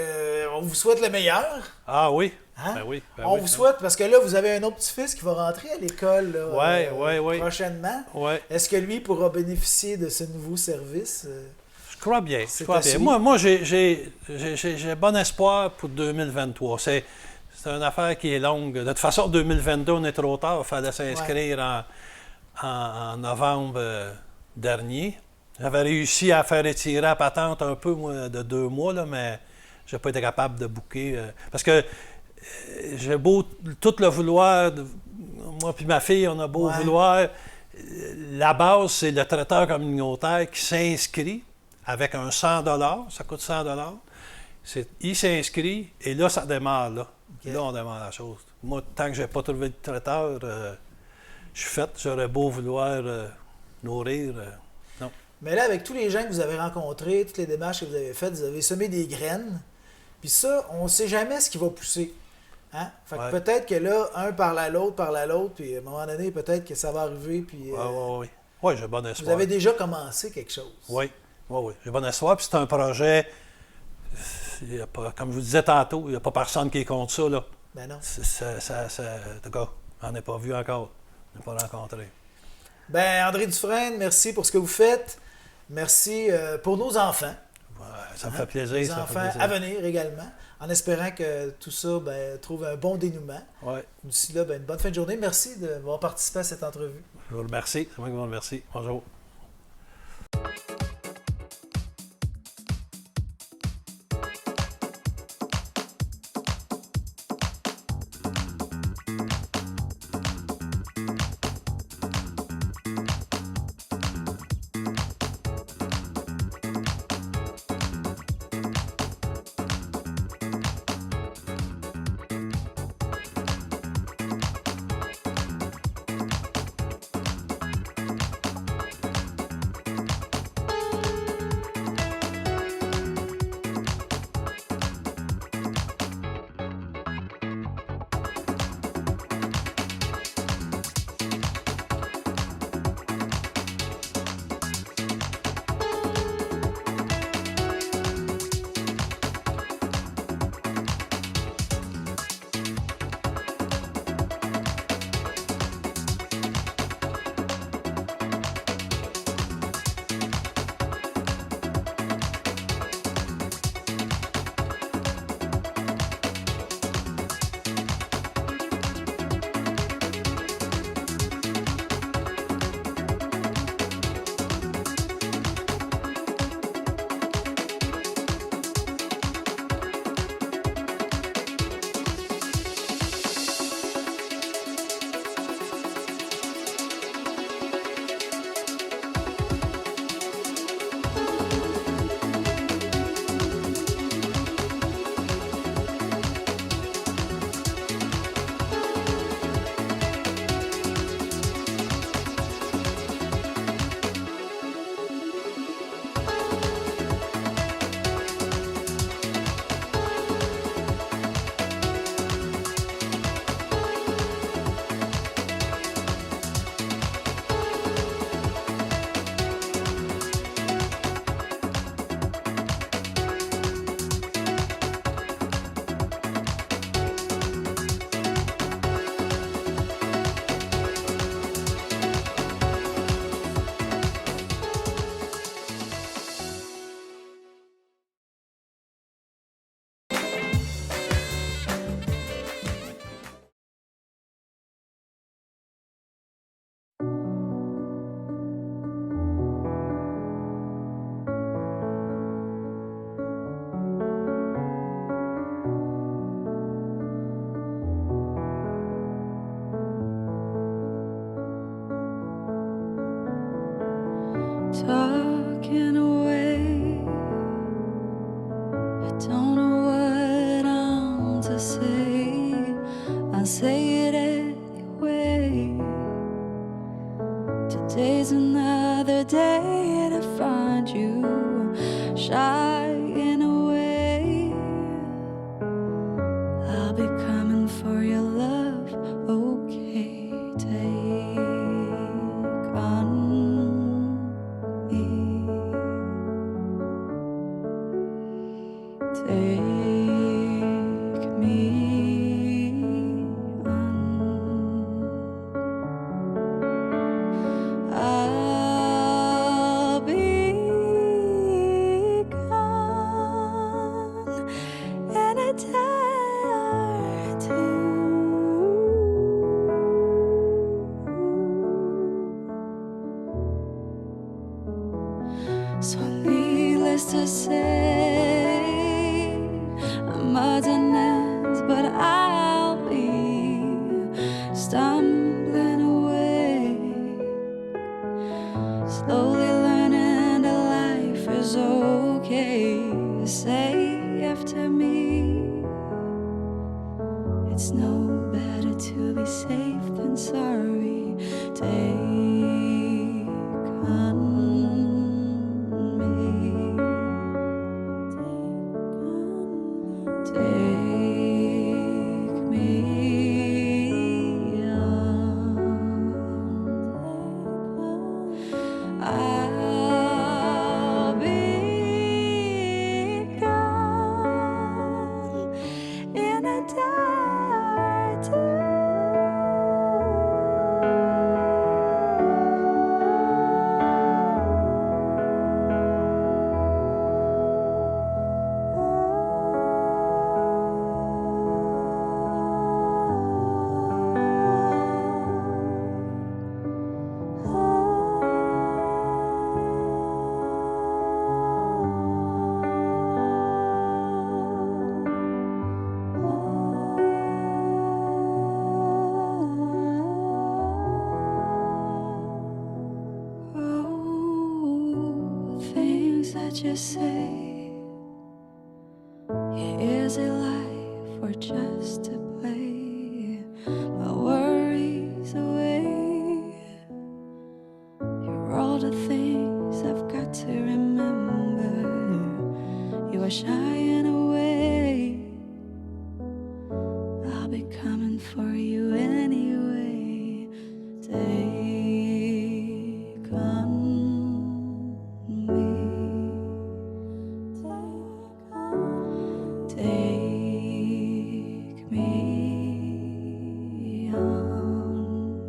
on vous souhaite le meilleur. Ah oui. Hein? Ben oui. On vous souhaite, parce que là, vous avez un autre petit-fils qui va rentrer à l'école prochainement. Ouais. Est-ce que lui pourra bénéficier de ce nouveau service? Je crois bien. Moi, j'ai bon espoir pour 2023. C'est une affaire qui est longue. De toute façon, 2022, on est trop tard. Il fallait s'inscrire en novembre dernier. J'avais réussi à faire étirer la patente un peu, moi, de 2 mois, là, mais je n'ai pas été capable de booker. Parce que j'ai beau tout le vouloir, moi puis ma fille, on a beau vouloir. La base, c'est le traiteur communautaire qui s'inscrit avec un 100 $. Ça coûte 100 $. Il s'inscrit et là, ça démarre. Là, là on démarre la chose. Moi, tant que je n'ai pas trouvé de traiteur, je suis fait. J'aurais beau vouloir nourrir. Non. Mais là, avec tous les gens que vous avez rencontrés, toutes les démarches que vous avez faites, vous avez semé des graines. Puis ça, on ne sait jamais ce qui va pousser. Hein? Fait que peut-être que là, un parle à l'autre, puis à un moment donné, peut-être que ça va arriver. Puis, oui, j'ai bon espoir. Vous avez déjà commencé quelque chose. Oui. J'ai bon espoir. Puis c'est un projet, comme je vous disais tantôt, il n'y a pas personne qui est contre ça. Là. Ben non. En tout cas, on n'en a pas vu encore. On n'a pas rencontré. Ben, André Dufresne, merci pour ce que vous faites. Merci pour nos enfants. Ça me fait plaisir. Les enfants à venir également, en espérant que tout ça trouve un bon dénouement. D'ici là, une bonne fin de journée. Merci d'avoir participé à cette entrevue. Je vous remercie. C'est moi qui vous remercie. Bonjour. talking away. I don't know what I'm to say. I'll say it anyway. Today's another day to find you shying away. I'll be coming for your love, okay? Take on me. Take me on. I'll be gone in a day or two. So needless to say, I'm odds and ends, but I'll be stumbling away, slowly learning that life is okay. Say after me, it's no better to be safe than sorry. Take on me. Take me on. I'll be gone in a day or two. Oh, things that you say. Yeah, is it life or just to play my worries away? You're all the things I've got to remember. You are shying away. I'll be coming for you anyway. Take on me. Take me on.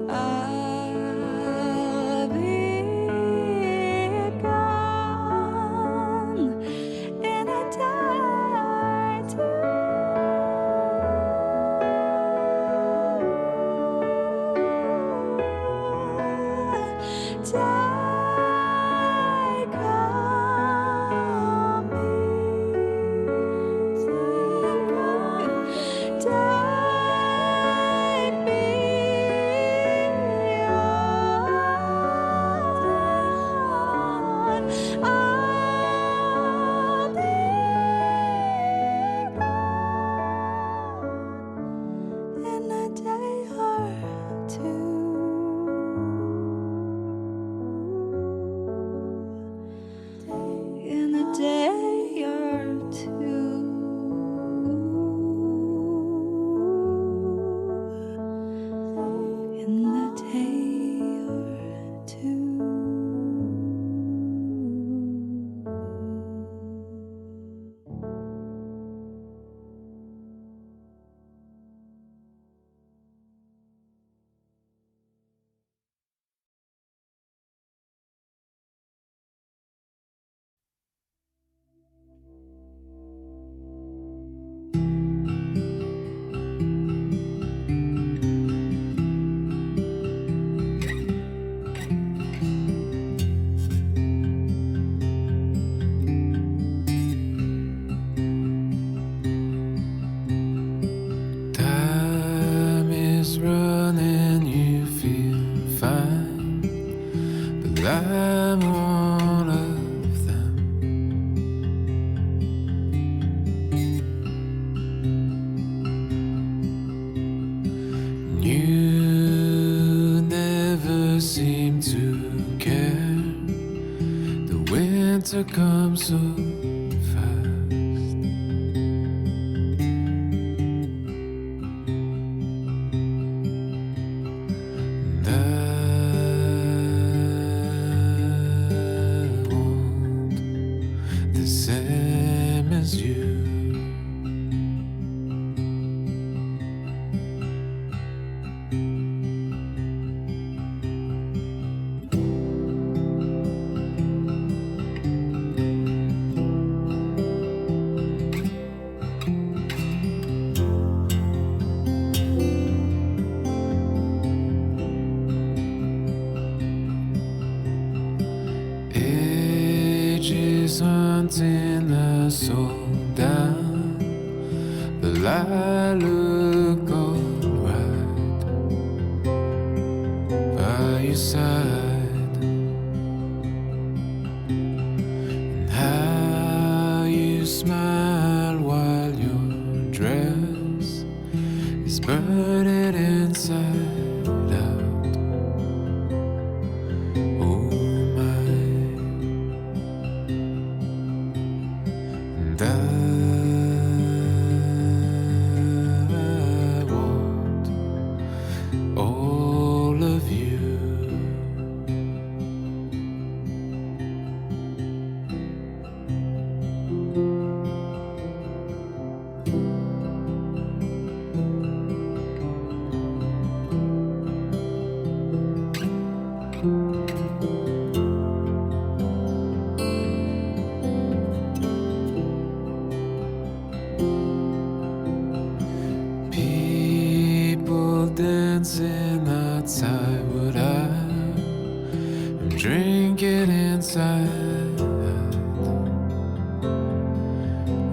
I'll be gone come so fast. And I want the same as you. Ages hunting us soul down, but I look alright by your side. And how you smile while your dress is burning inside out. Oh my. And I want all of you. People dancing outside what I'm drinking inside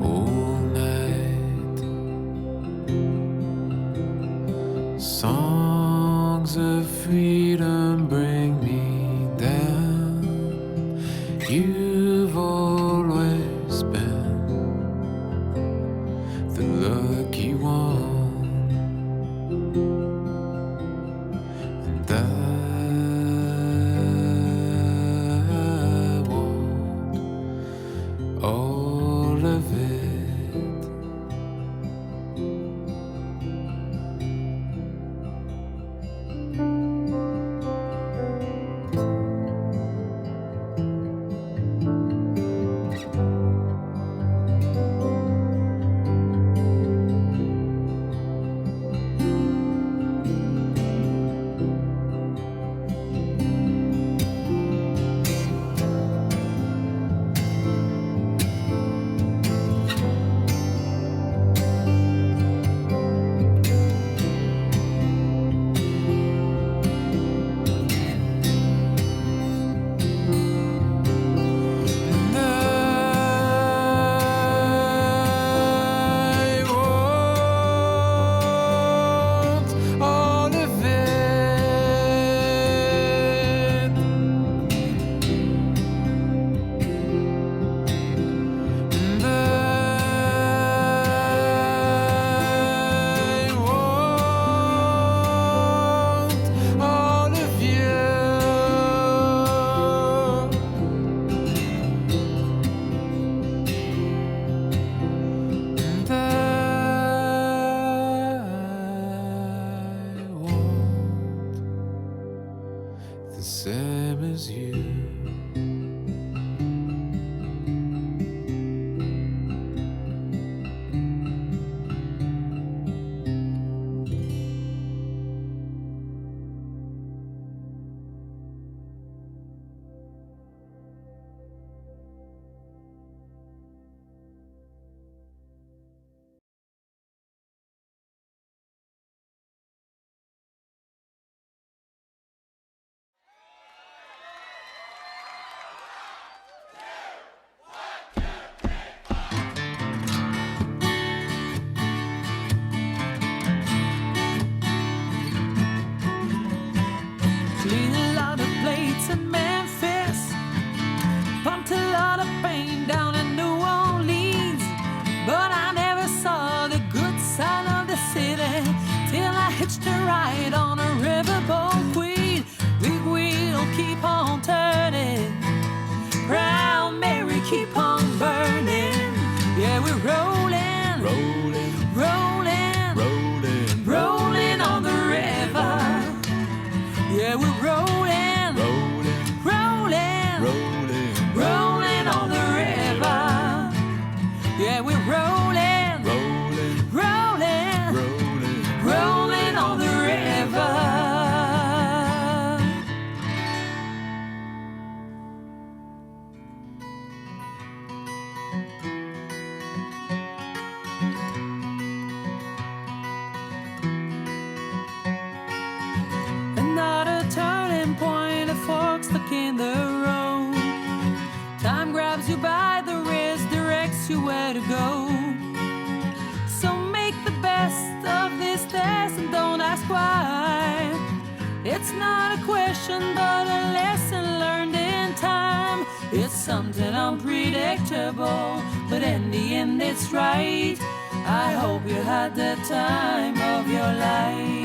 all night. Songs of freedom bring me down. You've always been the lucky one. And I want all of it. And I want all of it. And I want all of you. And I want the same as you. Clean a lot of plates in Memphis, pumped a lot of paint down in New Orleans, but I never saw the good side of the city till I hitched a ride on a riverboat queen. Big wheel keep on turning, Proud Mary keep why. It's not a question, but a lesson learned in time. It's something unpredictable, but in the end it's right. I hope you had the time of your life.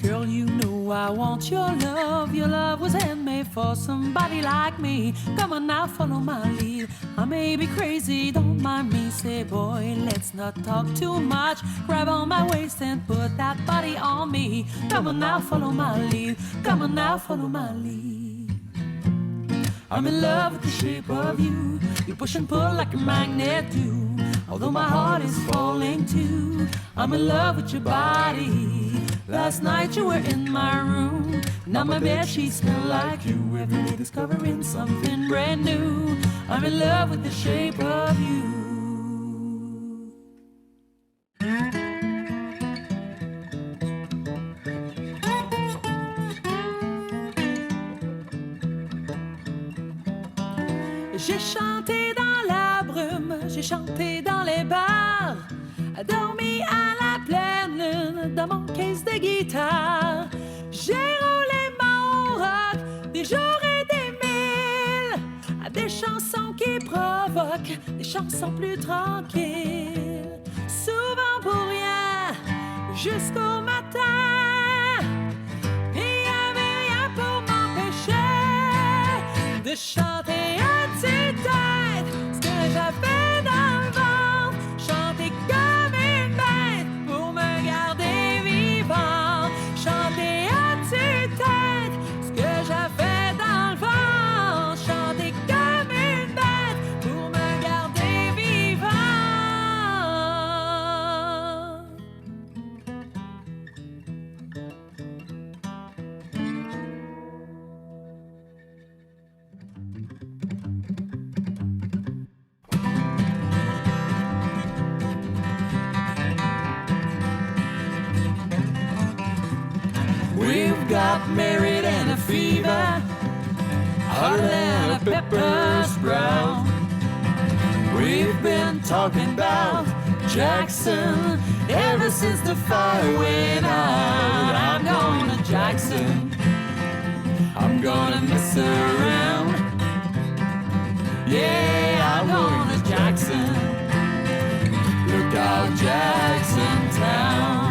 Girl, you know I want your love. Your love was handmade for somebody like me. Come on now, follow my lead. I may be crazy, don't mind me. Say, boy, let's not talk too much. Grab on my waist and put that body on me. Come on now, follow my lead. Come on now, follow my lead. I'm in love with the shape of you. You push and pull like a magnet do. Although my heart is falling too, I'm in love with your body. Last night you were in my room. Now my bedsheets smell like you. Every day discovering something brand new. I'm in love with the shape of you. J'ai chanté dans la brume, j'ai chanté dans les bars, dormi à la pleine lune dans mon case de guitare. J'ai roulé mon rock des jours et des mille à des chansons qui provoquent, des chansons plus tranquilles. Souvent pour rien, jusqu'au matin. Il n'y avait rien pour m'empêcher de chanter à tue-tête ce que j'avais dans le ventre. Chanter comme une bête pour me garder vivant. Chanter à tue-tête ce que j'avais dans le ventre. Chanter comme une bête pour me garder vivant. We've got married and a fever, hotter than a pepper sprout. We've been talking about Jackson ever since the fire went out. I'm going to Jackson, I'm gonna mess around. Yeah, I'm going to Jackson, look out Jackson Town.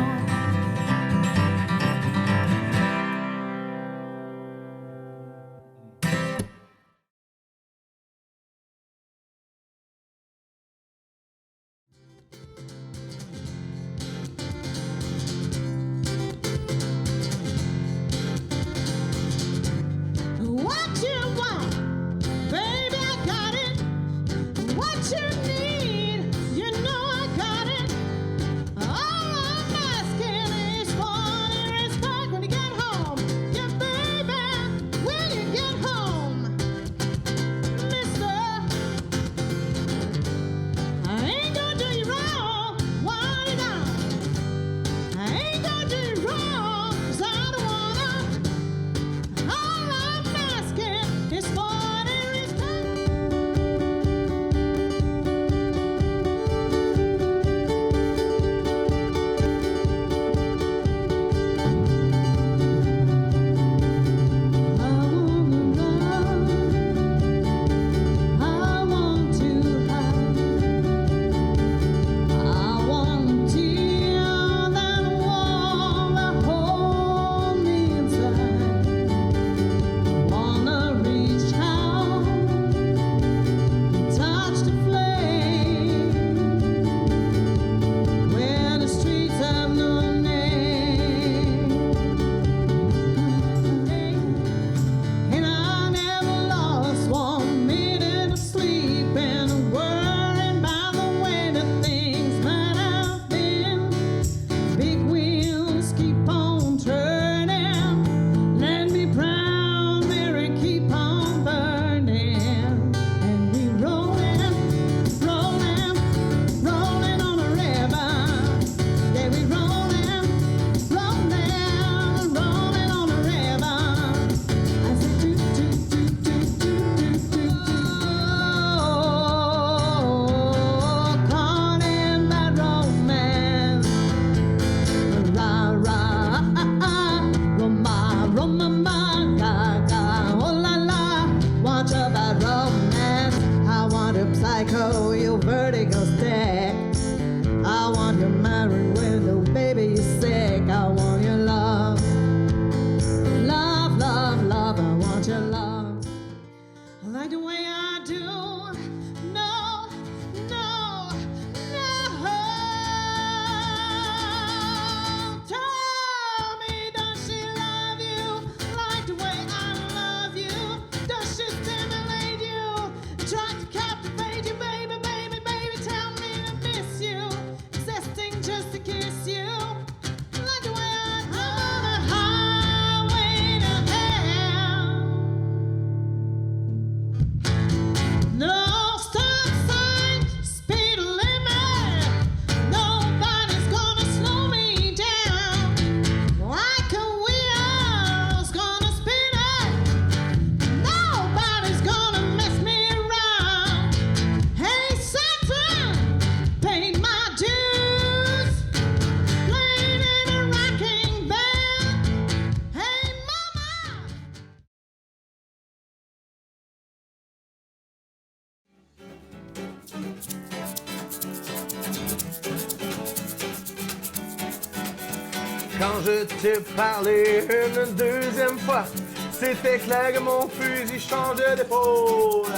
Quand je t'ai parlé une deuxième fois, c'était clair que mon fusil changeait d'épaule.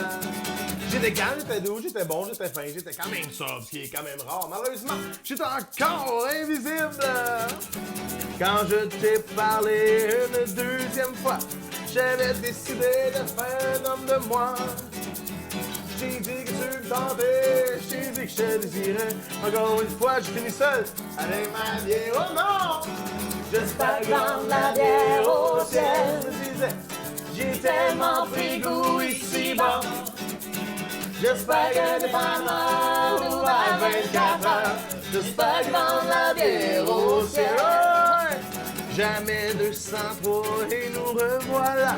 J'étais calme, j'étais doux, j'étais bon, j'étais fin, j'étais quand même sobre, ce qui est quand même rare. Malheureusement, j'étais encore invisible. Quand je t'ai parlé une deuxième fois, j'avais décidé de faire un homme de moi. J'ai dit que tu me tentais, j'ai dit que je te désirais. Encore une fois, je finis seul avec ma bière. Oh non! J'espère que dans la bière au ciel, je me disais, j'ai tellement pris goût ici-bas. J'espère que t'es pas mort ou à 24 heures. J'espère que dans la bière au ciel, oh, jamais 203 et nous revoilà.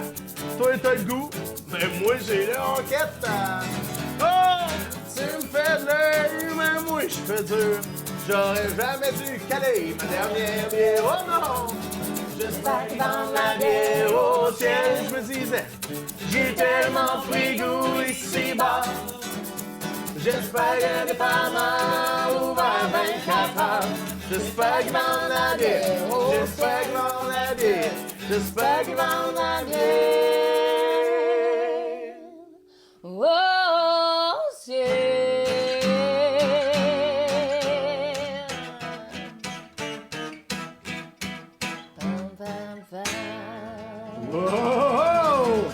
Toi t'as le goût, mais moi j'ai le enquête. Oh, tu me fais de l'œil, mais moi je fais dur. J'aurais jamais dû caler ma dernière bière, oh non. J'espère que dans la bière au ciel, je me disais, j'ai tellement pris goût ici-bas. J'espère que t'es pas mal ouvert 24 heures. J'espère que dans la bière, j'espère que dans la bière, j'espère que dans la bière. Oh, ciel. Pam, pam, pam. Whoa!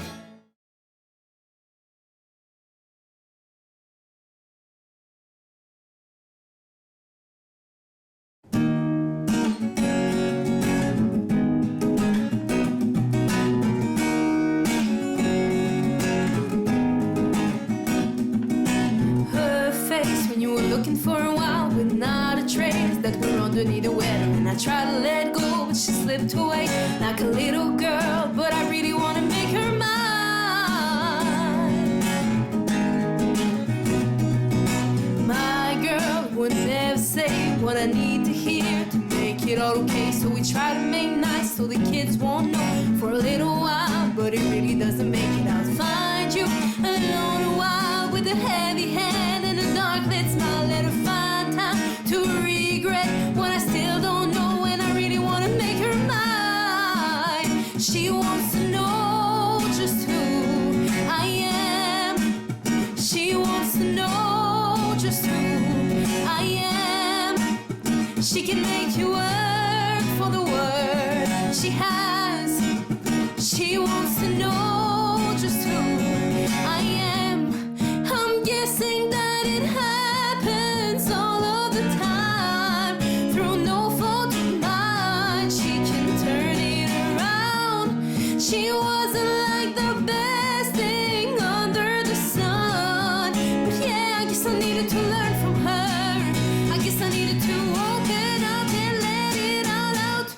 Her face when you were looking for a while with not a trace that were underneath the weather. And I tried to let go, but she slipped away like a little girl. But I really want to make her mine. My girl would never say what I need to hear to make it all okay. So we try to make nice so the kids won't know for a little while, but it really doesn't make it. I'll find you alone a while with a heavy hand and a dark lit smile. Let her find time to regret what I still don't know, and I really want to make her mine. She wants to know just who I am. She wants to know just who I am. She can make you work for the word she has. She wants to know just who I am. I'm guessing that it happens all of the time. Through no fault of mine, she can turn it around. She wasn't like the best thing under the sun. But yeah, I guess I needed to learn from her. I guess I needed to open up and let it all out.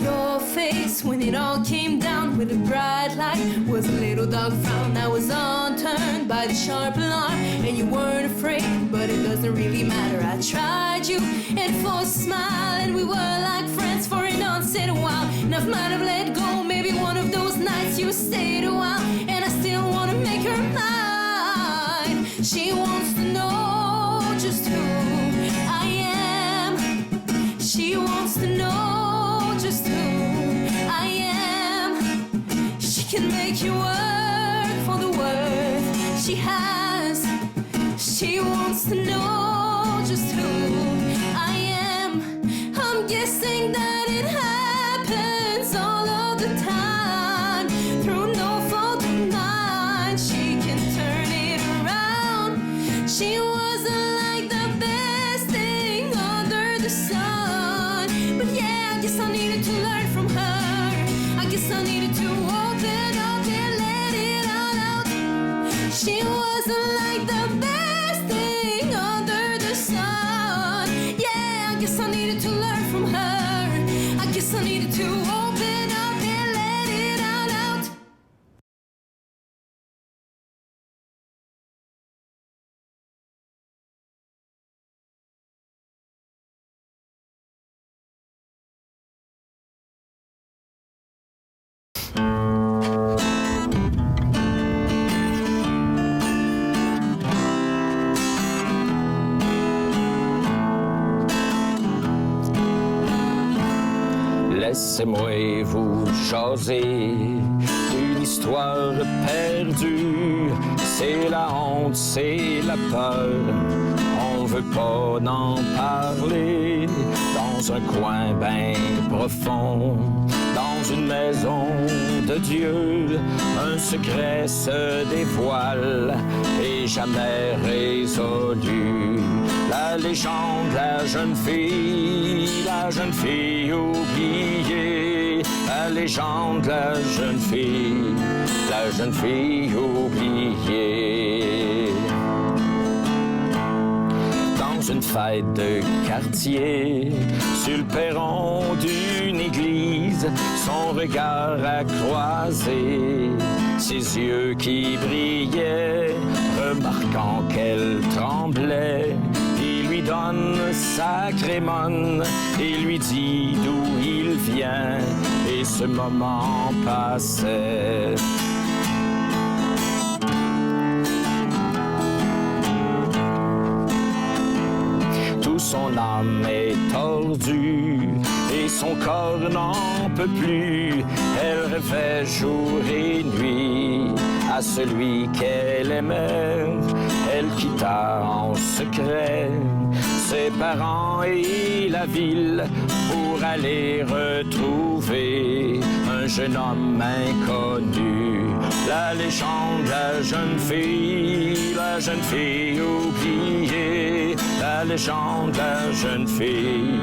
Your face when it all came down with a bright light was a little dog frown. I was unturned by the sharp alarm, and you weren't afraid, but it doesn't really matter. I tried you and forced a smile, and we were like friends for an unsaid a while. And I might have let go, maybe one of those nights you stayed a while, and I still want to make her mine. She wants to know just who I am. She wants to know just who I am. She can make you work for the worth she has. She wants to know just who I am. I'm guessing that it happens all of the time. Through no fault of mine, she can turn it around. She wasn't like the best thing under the sun. But yeah, I guess I needed to learn from her. I guess I needed to open up and let it all out. She wasn't like the best thing under the sun. Yeah, I guess I needed to learn from her. I guess I needed to open up and let it all out. Laissez-moi vous jaser d'une histoire perdue. C'est la honte, c'est la peur, on veut pas en parler. Dans un coin bien profond, dans une maison de Dieu, un secret se dévoile et jamais résolu. La légende, la jeune fille oubliée. La légende, la jeune fille oubliée. Dans une fête de quartier, sur le perron d'une église, son regard a croisé ses yeux qui brillaient, remarquant qu'elle tremblait. Il lui donne sa crémone et lui dit d'où il vient, et ce moment passait. Tout son âme est tordue et son corps n'en peut plus. Elle rêvait jour et nuit à celui qu'elle aimait. Elle quitta en secret ses parents et la ville pour aller retrouver un jeune homme inconnu. La légende, la jeune fille oubliée. La légende, la jeune fille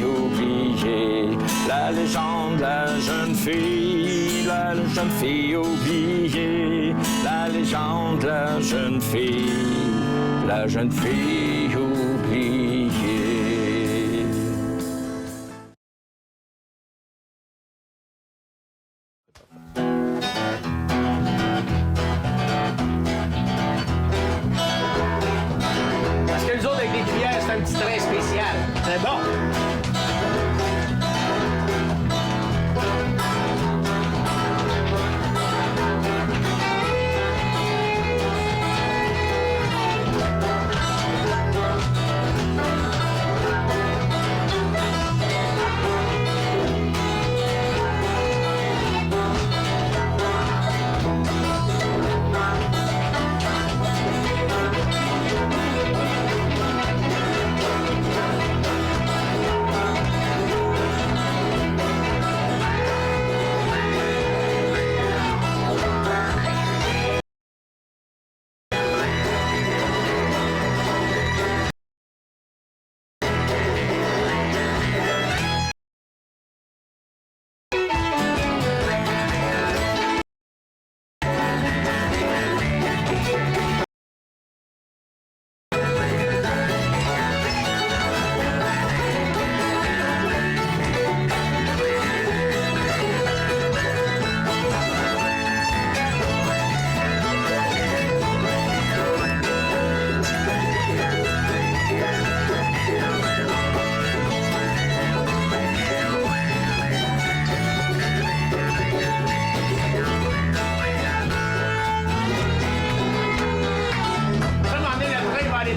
oubliée. La légende, la jeune fille oubliée. La légende, la jeune fille oubliée. Parce que nous autres, avec les cuillères, c'est un petit train spécial. C'est bon.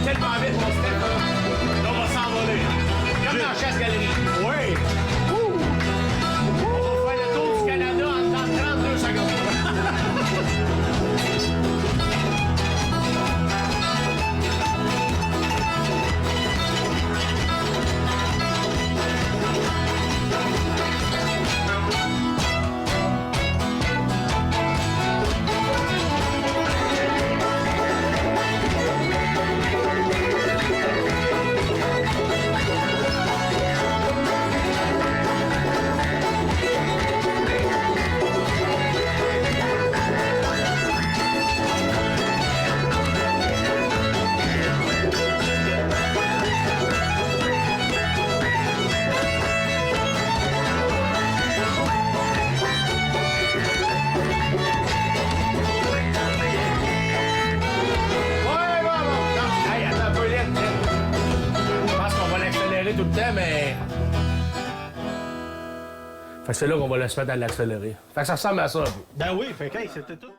Tellement vite, mon step, là. Là, on va s'envoler. Comme dans la chasse-galerie. Oui. On va faire le tour du Canada en 32 secondes. Tout le temps, mais... Fait que c'est là qu'on va le se mettre à l'accélérer. Fait que ça ressemble à ça un peu. Ben oui, fait que hey, c'était tout.